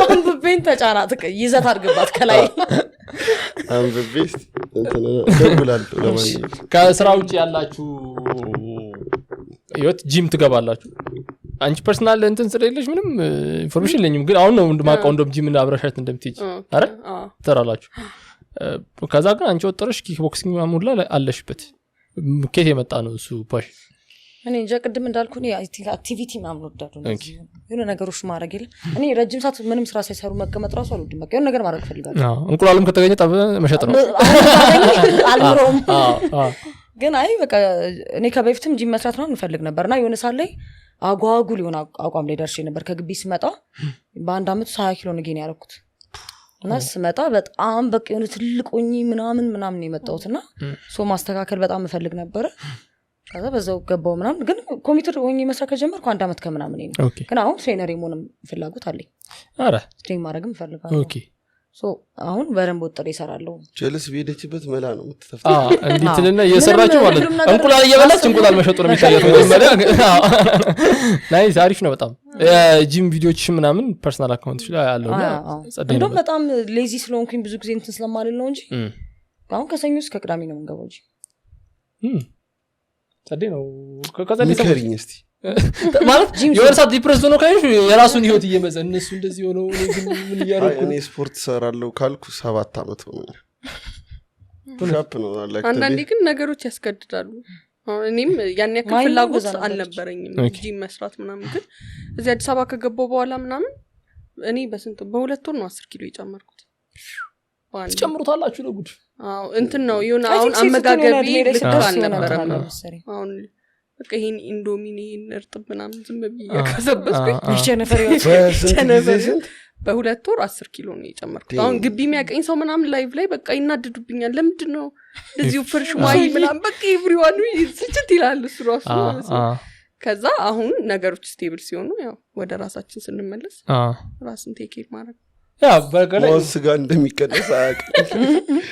አንብቤን ተጫናት ይዘት አድርግባት ከላይ አንብቤ እንትን ደውላል ለማንኛውም ከስራ ውጪ ያላችሁ ህይወት ጂም ትገባላችሁ አንቺ ፐርሰናል እንትን ስለሌለሽ ምንም ኢንፎርሜሽን የለኝም ግን አሁን ነው እንደማውቀው እንደም ጂም እና አብረሻት እንደምትይጂ አረ ተራላችሁ ከዛ ግን አንቺ ወጥረሽ ኪክ ቦክሲንግ ማሙላ አለሽበት ከየት የመጣ ነው እሱ ፓሽ እኔ እንጃ ቅድም እንዳልኩ እኔ አክቲቪቲ ምናምን ወዳለሁ የሆነ ነገሮች ማድረግ የለ እኔ ረጅም ሰዓት ምንም ስራ ሳይሰሩ መቀመጥ ራሱ አልወድም በቃ የሆነ ነገር ማድረግ ፈልጋለሁ እንቁላልም ከተገኘ ጠብ መሸጥ ነው አልምሮም ግን አይ በቃ እኔ ከበፊትም ጂም መስራት ነው እንፈልግ ነበርና የሆነ ሰዓት ላይ አጓጉል የሆነ አቋም ላይ ደርሼ ነበር ከግቢ ስመጣ በአንድ አመት 20 ኪሎ ነኝ ያረኩት እና ስመጣ በጣም በቃ የሆነ ትልቁኝ ምናምን የመጣሁትና ሶ ማስተካከል በጣም እፈልግ ነበር ከዛ በዛው ገባው ምናምን ግን ኮምፒውተር ሆኜ መስራት ከጀመርኩ አንድ አመት ከምናምን ነው ግን አሁን ትሬነር የመሆንም ፍላጎት አለኝ አረ ትሬን ማድረግም እፈልጋለሁ ኦኬ ሶ አሁን በደንብ ወጥሬ እሰራለሁ ጀለስ ቢሄደችበት መላ ነው የምትተፍተው እንዲትልና እየሰራችሁ ማለት ነው እንቁላል እየበላች እንቁላል መሸጡ ነው የሚታየው መጀመሪያ ናይስ አሪፍ ነው በጣም ጂም ቪዲዮዎች ምናምን ፐርሰናል አካውንት ላይ ያለውና ጸደኝ ነው በጣም ሌዚ ስለሆንኩኝ ብዙ ጊዜ እንትን ስለማልል ነው እንጂ አሁን ከሰኞ እስከ ቅዳሜ ነው የምንገባው እንጂ ጸደኝ ነው ከጸደኝ ንከሪኝ እስቲ ማለት የወርሳት ዲፕረስ ነው ካይሽ የራሱን ህይወት እየመዘ እነሱ እንደዚህ ሆነው ምን ያረኩ እኔ ስፖርት ሰራለሁ ካልኩ 7 አመት ሆነ ሻፕ ነው አላክ አንዳንዴ ግን ነገሮች ያስገድዳሉ እኔም ያን ያክል ፍላጎት አልነበረኝም ጂም መስራት ምናምን ግን እዚህ አዲስ አበባ ከገባው በኋላ ምናምን እኔ በስንት በሁለት ወር ነው 10 ኪሎ የጨመርኩት ትጨምሩታላችሁ ነው ጉድ እንትን ነው ይሁን አሁን አመጋገቢ ልክ አልነበረም አሁን በቃ ይሄን ኢንዶሚኒ እርጥብ ምናምን ዝም ብዬ ያከሰበስኩኝ በሁለት ወር 10 ኪሎ ነው የጨመርኩት አሁን ግቢ የሚያቀኝ ሰው ምናምን ላይቭ ላይ በቃ ይናደዱብኛል ለምንድን ነው ለዚሁ ፍርሽ ማይ ምናምን በቃ ኤቭሪዋን ስጭት ይላል እሱ ራሱ ከዛ አሁን ነገሮች ስቴብል ሲሆኑ ያው ወደ ራሳችን ስንመለስ ራስን ቴክ ኬር ማድረግ ያ በቀለ ስጋ እንደሚቀንስ አያውቅም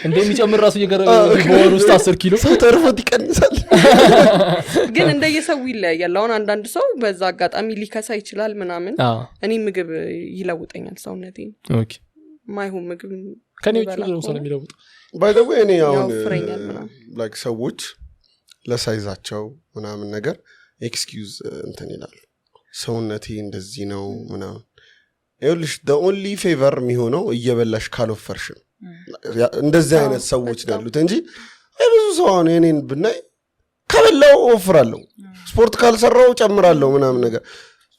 እንደሚጨምር ራሱ በወር ውስጥ 10 ኪሎ ሰው ተርፎት ይቀንሳል ግን እንደየሰው ይለያያል አሁን አንዳንድ ሰው በዛ አጋጣሚ ሊከሳ ይችላል ምናምን እኔ ምግብ ይለውጠኛል ሰውነቴን ኦኬ ማይሆን ምግብ ከኔ ነው ሰው የሚለውጥ ባይ ዘ ዌይ እኔ አሁን ላይክ ሰዎች ለሳይዛቸው ምናምን ነገር ኤክስኪውዝ እንትን ይላል ሰውነቴ እንደዚህ ነው ምናምን ይኸውልሽ the only favor የሚሆነው እየበላሽ ካልወፈርሽ እንደዚህ አይነት ሰዎች ያሉት እንጂ ብዙ ሰው አሁን እኔን ብናይ ከበላው ወፍራለሁ ስፖርት ካልሰራው ጨምራለሁ ምናምን ነገር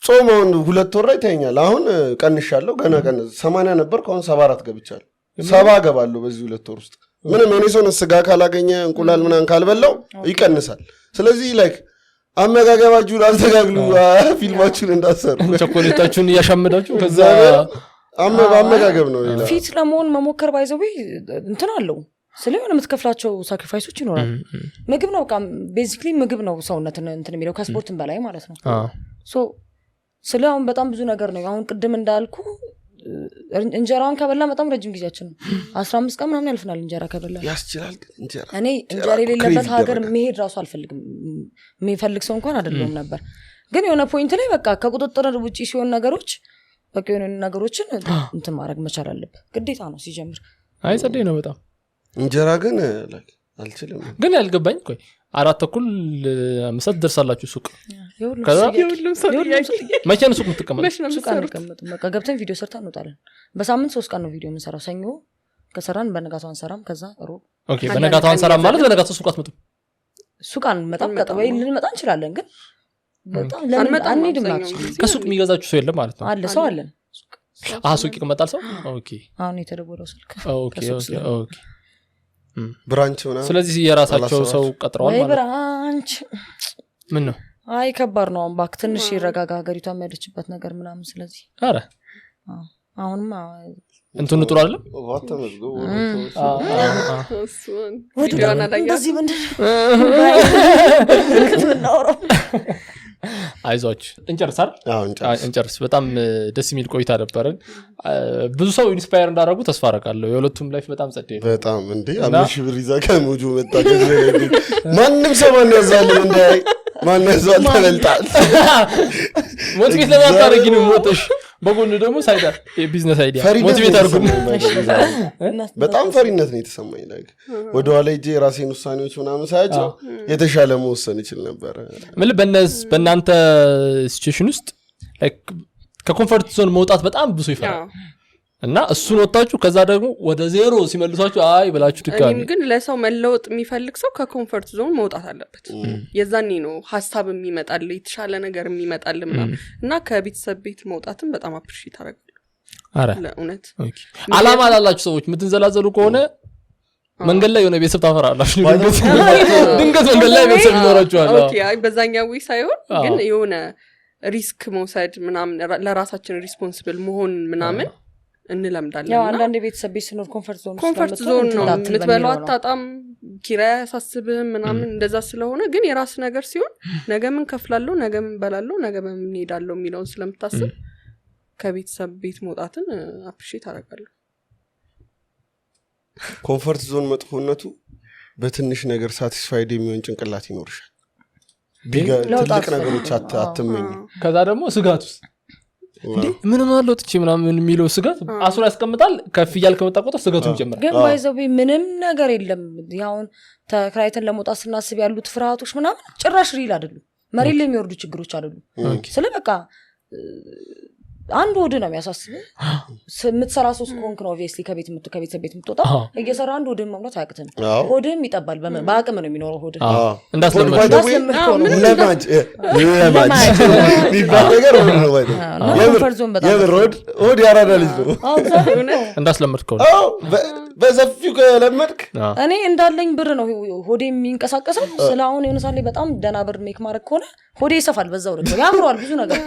ጾም አሁን 2 ወር ላይ ታኛል አሁን ቀንሻለሁ ገና 80 ነበር አሁን 74 ገብቻለሁ 70 ገባለሁ በዚህ 2 ወር ውስጥ ምንም እኔ ሰው ስጋ ካላገኘ እንቁላል ምናምን ካልበላው ይቀንሳል ስለዚህ ላይክ አመጋገባችሁን አስተካክሉ ፊልማችሁን እንዳሰሩ ቸኮሌታችሁን ያሻመዳችሁ ከዛ አመጋገብ ነው ይላል ፊት ለመሆን መሞከር ባይዘው እንትን አለው ስለሆነ የምትከፍላቸው ሳክሪፋይሶች ይኖራል ምግብ ነው በቃ ቤዚክሊ ምግብ ነው ሰውነትን እንትን የሚለው ከስፖርትን በላይ ማለት ነው ሶ ስለአሁን በጣም ብዙ ነገር ነው አሁን ቅድም እንዳልኩ እንጀራውን ከበላ በጣም ረጅም ጊዜያችን ነው 15 ቀን ምናምን ያልፈናል እንጀራ ከበላ ያስችላል እንጀራ እኔ እንጀራ የሌለበት ሀገር መሄድ ራሱ አልፈልግም የሚፈልግ ሰው እንኳን አይደለም ነበር ግን የሆነ ፖይንት ላይ በቃ ከቁጥጥር ውጪ ሲሆን ነገሮች በቃ የሆነ ነገሮችን እንትን ማድረግ መቻል አለበት ግዴታ ነው ሲጀምር አይጸደይ ነው በጣም እንጀራ ግን ላይክ አልችልም ግን ያልገባኝ ቆይ 4:30 ደርሳላችሁ ሱቅ ከዛ መቼ ነው ሱቅ የምትቀመጡት ሱቅ አንቀመጥም በቃ ገብተን ቪዲዮ ሰርተን እንወጣለን በሳምንት 3 ቀን ነው ቪዲዮ የምንሰራው ሰኞ ከሰራን በነጋታው አንሰራም ከዛ ሮብ ኦኬ በነጋታው አንሰራም ማለት በነጋታው ሱቅ አትመጡም ሱቅ አንመጣም ቀጥበይ ልንመጣ እንችላለን ግን በጣም ለምን አንሄድም ከሱቅ የሚገዛችሁ ሰው የለም ማለት ነው አለ ሰው አለን ሱቅ ይቀመጣል ሰው ኦኬ አሁን የተደወለው ስልክ ኦኬ ብራንች ምናምን ስለዚህ የራሳቸው ሰው ቀጥረዋል ማለት ብራንች ምን ነው አይ ከባድ ነው ባክ ትንሽ ይረጋጋ ሀገሪቷ የሚያደችበት ነገር ምናምን ስለዚህ አረ አሁንማ እንትኑ ጥሩ አይደለም ወጣመዝጎ ቪዲዮና ላይ እንደዚህ ምንድነው አይዟችሁ እንጨርስ በጣም ደስ የሚል ቆይታ ነበረን ብዙ ሰው ኢንስፓየር እንዳደረጉ ተስፋ አደርጋለሁ የሁለቱም ላይፍ በጣም ጸደይ ነው በጣም እንዴ አምሽ ብር ይዛ ከሞጆ መጣ ገዝለ ማንንም ሰው ማን ያዛል እንደ ማን ያዛል ተበልጣል ሞቲቬት ለማድረግ ነው ሞተሽ በጎን ደግሞ ሳይዳ የቢዝነስ አይዲያ ሞቲቬት አድርጉ በጣም ፈሪነት ነው የተሰማኝ ላይክ ወደ ኋላ እጄ ራሴን ውሳኔዎች ምናምን ሳያቸው የተሻለ መወሰን ይችል ነበር ምን በእናንተ ሲቹዌሽን ውስጥ ላይክ ከኮምፎርት ዞን መውጣት በጣም ብዙ ይፈራል እና እሱን ወጣችሁ ከዛ ደግሞ ወደ ዜሮ ሲመልሷችሁ አይ ብላችሁ ድጋሚ ግን ለሰው መለወጥ የሚፈልግ ሰው ከኮምፎርት ዞን መውጣት አለበት የዛኔ ነው ሐሳብ የሚመጣል የተሻለ ነገር የሚመጣል እና ከቤተሰብ ቤት መውጣትን በጣም አፕሪሺየት አደርጋለሁ አረ ለእውነት አላማ ላላችሁ ሰዎች ምትንዘላዘሉ ከሆነ መንገድ ላይ የሆነ ቤተሰብ ታፈራላችሁ ድንገት መንገድ ላይ ቤተሰብ ይኖራችኋል ኦኬ አይ በዛኛው ወይ ሳይሆን ግን የሆነ ሪስክ መውሰድ ምናምን ለራሳችን ሪስፖንሲብል መሆን ምናምን እንለምዳለን ያው አንዳንድ ቤተሰብ ቤት ሲኖር ኮምፎርት ዞን ነው የምትበላው አጣጣም ኪራይ ያሳስብህም ምናምን እንደዛ ስለሆነ ግን የራስ ነገር ሲሆን ነገ ምን ከፍላለሁ ነገ ምን በላለሁ ነገ ምን ሄዳለሁ የሚለውን ስለምታስብ ከቤተሰብ ቤት መውጣትን አፕሪሺየት አደርጋለሁ ኮምፎርት ዞን መጥፎነቱ በትንሽ ነገር ሳቲስፋይድ የሚሆን ጭንቅላት ይኖርሻል ትልቅ ነገሮች አትመኝ ከዛ ደግሞ ስጋት ውስጥ ምን ነው አለውጥቼ ምናምን የሚለው ስጋት አሱራ ያስቀምጣል ከፍያል ከመጣ ቁጥር ስጋቱን ይጨምራል ግን ባይዘው ምንም ነገር የለም ያውን ተክራይተን ለመውጣት ስናስብ ያሉት ፍርሃቶች ምናምን ጭራሽ ሪል አይደሉም መሬት ላይ የሚወርዱ ችግሮች አይደሉም ስለ በቃ አንድ ወደ ነው የሚያሳስበው የምትሰራ ሶስት ኮንክ ነው ኦብቪየስሊ ከቤተሰብ ቤት የምትወጣ እየሰራ አንድ ወደ መምራት አያቅተም ሆድም ይጠባል በአቅም ነው የሚኖረው ሆድ እንዳስለመድከው ሆድ ያራዳ ልጅ ነው እንዳስለመድከው በሰፊው ከለመድክ እኔ እንዳለኝ ብር ነው ሆዴ የሚንቀሳቀሰው ስለአሁን የሆነ ሳለ በጣም ደና ብር ሜክ ማድረግ ከሆነ ሆዴ ይሰፋል በዛው ልክ ያምረዋል ብዙ ነገር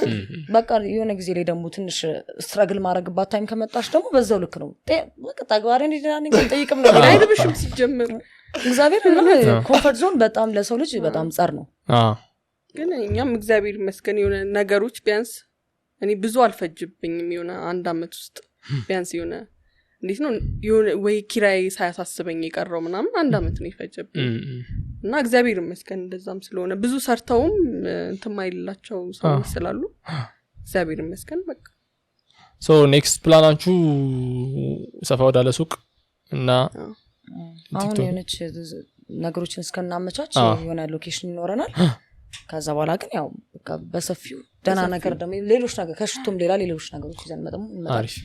በቃ የሆነ ጊዜ ላይ ደግሞ ትንሽ ስትራግል ማድረግባት ታይም ከመጣሽ ደግሞ በዛው ልክ ነው በቃ ተግባሬ እንዲዳነኝ ጠይቅም ነው አይደብሽም ሲጀምር እግዚአብሔር እና ኮምፎርት ዞን በጣም ለሰው ልጅ በጣም ጸር ነው ግን እኛም እግዚአብሔር ይመስገን የሆነ ነገሮች ቢያንስ እኔ ብዙ አልፈጅብኝም የሆነ አንድ አመት ውስጥ ቢያንስ የሆነ እንዴት ነው የሆነ ወይ ኪራይ ሳያሳስበኝ የቀረው ምናምን 1 አመት ነው የፈጀብኝ እና እግዚአብሔር ይመስገን እንደዛም ስለሆነ ብዙ ሰርተውም እንትን ማይላቸው ሰዎች ስላሉ እግዚአብሔር ይመስገን በቃ ሶ ኔክስት ፕላናችሁ ሰፋ ወዳለ ሱቅ እና አሁን የሆነች ነገሮችን እስከናመቻች የሆነ ሎኬሽን ይኖረናል ከዛ በኋላ ግን ያው በቃ በሰፊው ደና ነገር ደግሞ ሌሎች ነገር ከሽቶም ሌሎች ነገሮች ይዘን አሪፍ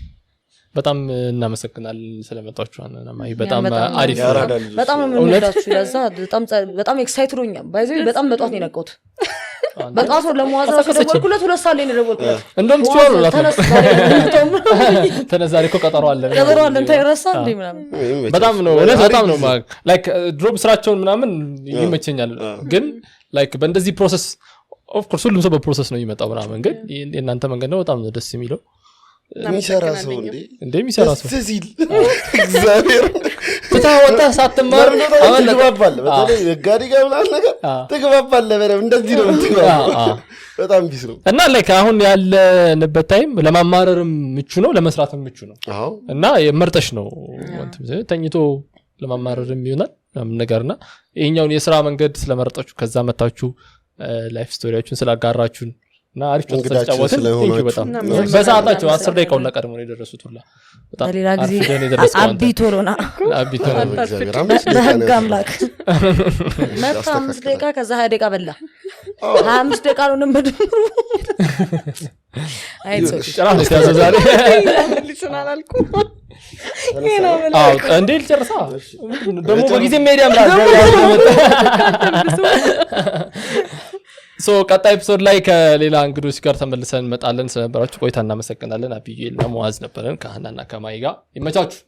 በጣም እናመሰግናለን ስለመጣችሁ አናማይ በጣም አሪፍ በጣም ነው የምንወዳችሁ ያዛ በጣም ኤክሳይትድ ሆኛል ባይዘይ በጣም በጧት ነው የነቀውት በጧት ነው ለማዋዛው ከደወልኩለት 2 ሰዓት ላይ ነው የደወልኩለት እንደም ትወሩ ተነዛሪ እኮ ቀጠሮ አለን ታይረሳ እንዴ ምናምን በጣም ነው በጣም ነው ላይክ ድሮፕ ስራቸውን ምናምን ይመቸኛል ግን ላይክ በእንደዚህ ፕሮሰስ ኦፍ ኮርስ ሁሉም ሰው በፕሮሰስ ነው የሚመጣው ምናምን ግን የእናንተ መንገድ ነው በጣም ደስ የሚለው የሚሰራ ሰው እንዴ የሚሰራ ሰው ሲል እግዚአብሔር ተታወጣ ሳትማር ተግባባል በተለይ ነጋዴ ጋር ምናምን ነገር ተግባባል ለበረ እንደዚህ ነው ተግባባል በጣም ቢስ ነው እና ላይክ አሁን ያለንበት ታይም ለማማረርም ምቹ ነው ለመስራትም ምቹ ነው እና የመርጠሽ ነው ተኝቶ ለማማረርም ይሆናል ምናምን ነገርና ይሄኛውን የሥራ መንገድ ስለመረጣችሁ ከዛ መጣችሁ ላይፍ ስቶሪያችሁን ስላጋራችሁን እና አሪፍ ተጫወትን ቴንኪው በጣም በሰዓታቸው 10 ደቂቃ ሁላ ቀድሞ ነው የደረሱት ሁላ በጣም ሌላ ጊዜ አቢቶሎና በህግ አምላክ መጣ 5 ደቂቃ ከዛ 20 ደቂቃ በላ 25 ደቂቃ ነው እንደምድሩ አይቶ ጨራሽ ያዛዛለ ሊሰናላልኩ እንዴ ልጨርሳ ደግሞ በጊዜ ሜዲያ ምራጅ ሶ ቀጣይ ኤፒሶድ ላይ ከሌላ እንግዶች ጋር ተመልሰን እንመጣለን ስለነበራችሁ ቆይታ እናመሰግናለን አብዬልና ሙአዝ ነበርን ከሃናና ከማይ ጋር ይመቻችሁ